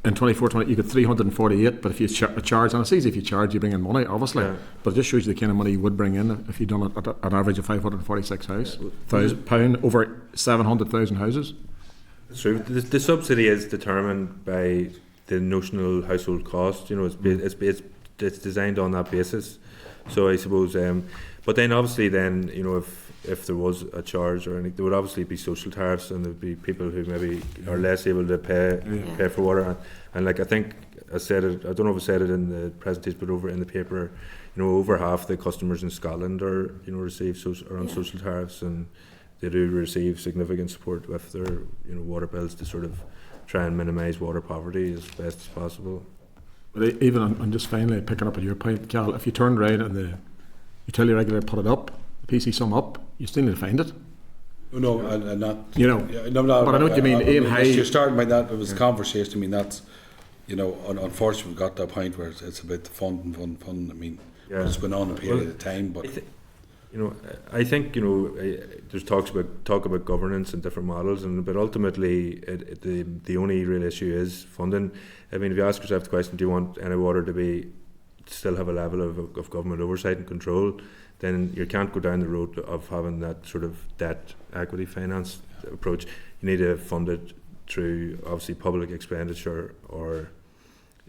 in 24-20, you get 348. But if you charge, and it's easy if you charge, you bring in money, obviously. Yeah. But it just shows you the kind of money you would bring in if you'd done it at an average of 546 pound over 700,000 houses. That's true. The subsidy is determined by the notional household cost. You know, it's designed on that basis. So I suppose, but then obviously, you know, if there was a charge or anything, there would obviously be social tariffs, and there'd be people who maybe are less able to pay for water. And like I think I said it, I don't know if I said it in the presentation, but over in the paper, you know, over half the customers in Scotland are, you know, receive social tariffs, and they do receive significant support with their, you know, water bills to sort of try and minimise water poverty as best as possible. But even on just finally picking up on your point, Cal, if you turned around and the utility regulator put it up, the PC sum up, you still need to find it. No, and not. You know, no, but I know what you mean. You're starting by that. It was a conversation. I mean, that's, you know, unfortunately, we got to a point where it's about the fund. I mean, it's been on a period of time, but. You know, I think, you know, there's talk about governance and different models, but ultimately the only real issue is funding. I mean, if you ask yourself the question, do you want NI Water to still have a level of government oversight and control, then you can't go down the road of having that sort of debt equity finance approach. You need to fund it through obviously public expenditure or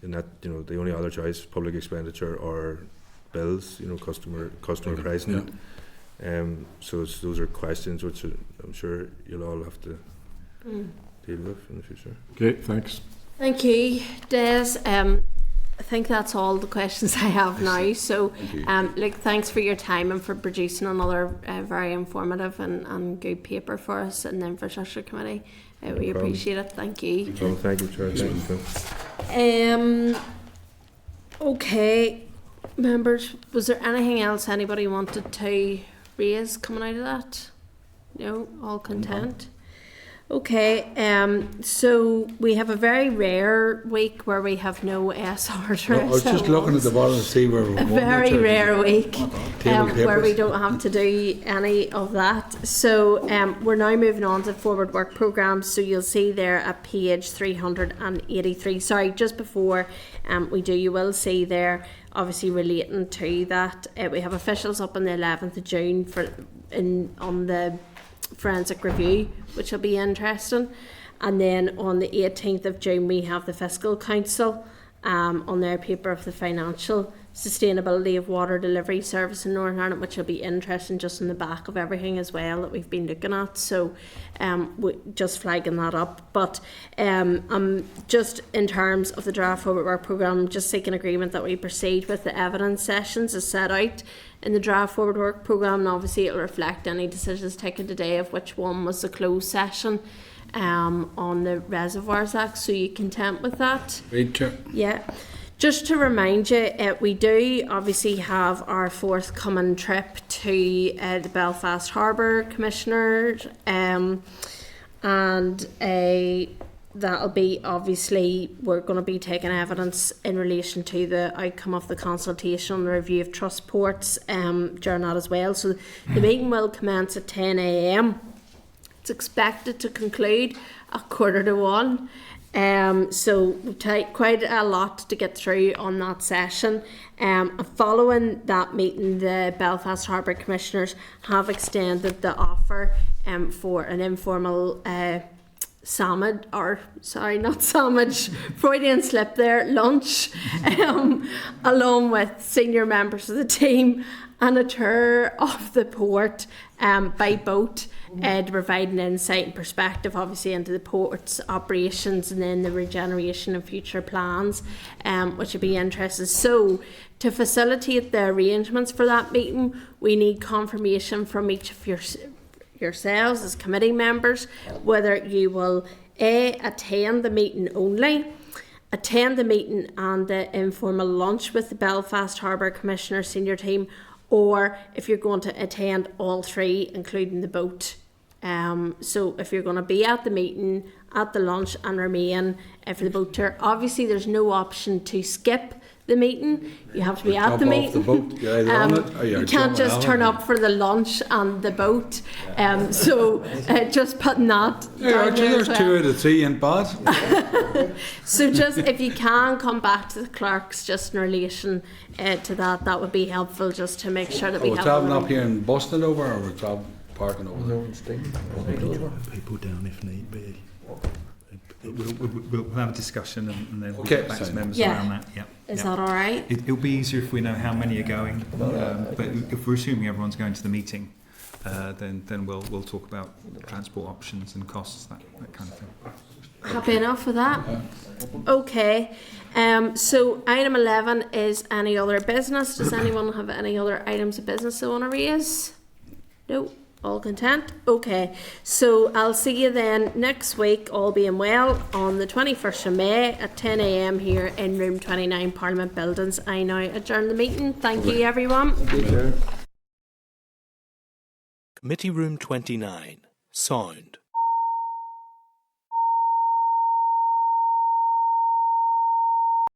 in that, you know, the only other choice, public expenditure or bills, you know, customer pricing. So those are questions which I'm sure you'll all have to deal with in the future. Okay, thanks. Thank you, Des. I think that's all the questions I have now. So, thanks for your time and for producing another very informative and good paper for us in the Infrastructure Committee. We appreciate it. Thank you. Well, thank you, Chair. Thank you. Okay, members, was there anything else anybody wanted to raise coming out of that? No, all content. Okay, so we have a very rare week where we have no SRs. I was just looking at the bottom to see where we're a very rare week where we papers. don't have to do any of that. So we're now moving on to forward work programmes. So you'll see there at page 383. Sorry, just before we do, you will see there, obviously relating to that, we have officials up on the 11th of June on the forensic review, which will be interesting, and then on the 18th of June we have the Fiscal Council on their paper of the financial sustainability of water delivery service in Northern Ireland, which will be interesting just in the back of everything as well that we've been looking at. So just flagging that up. But just in terms of the draft forward work programme, just seeking agreement that we proceed with the evidence sessions as set out in the draft forward work programme, and obviously it will reflect any decisions taken today of which one was the closed session on the Reservoirs Act. So you content with that? Right, Chair. Yeah. Just to remind you, we do obviously have our forthcoming trip to the Belfast Harbour Commissioners, and that'll be, obviously, we're going to be taking evidence in relation to the outcome of the consultation on the review of trust ports during that as well. So the meeting will commence at 10 a.m. It's expected to conclude at 1:45. So we've taken quite a lot to get through on that session. Following that meeting, the Belfast Harbour Commissioners have extended the offer for an informal Freudian slip there, lunch, along with senior members of the team and a tour of the port by boat to provide an insight and perspective, obviously, into the port's operations and then the regeneration and future plans, which would be interesting. So, to facilitate the arrangements for that meeting, we need confirmation from each of yourselves as committee members whether you will attend the meeting only, attend the meeting and the informal lunch with the Belfast Harbour Commissioner senior team, or if you're going to attend all three, including the boat. So if you're going to be at the meeting, at the lunch and remain for the boat tour, obviously there's no option to skip the meeting. You have to be at the meeting. You can't just turn up for the lunch and the boat. So just putting that down there There's 2 out of 3 in bad. So just if you can come back to the clerks just in relation to that would be helpful, just to make sure that we We're have travelling up here and busting over, or we're parking over there? People down if need be. We'll have a discussion and then we'll Okay, get back to members Yeah. around that. Yeah. Is that all right? It'll be easier if we know how many are going. But if we're assuming everyone's going to the meeting, then we'll talk about transport options and costs, that kind of thing. Happy enough with that? Okay. So item 11 is any other business. Does anyone have any other items of business they want to raise? No. All content? Okay. So I'll see you then next week, all being well, on the 21st of May at 10 a.m. here in room 29 Parliament Buildings. I now adjourn the meeting. Thank you, everyone. Committee Room 29, Sound.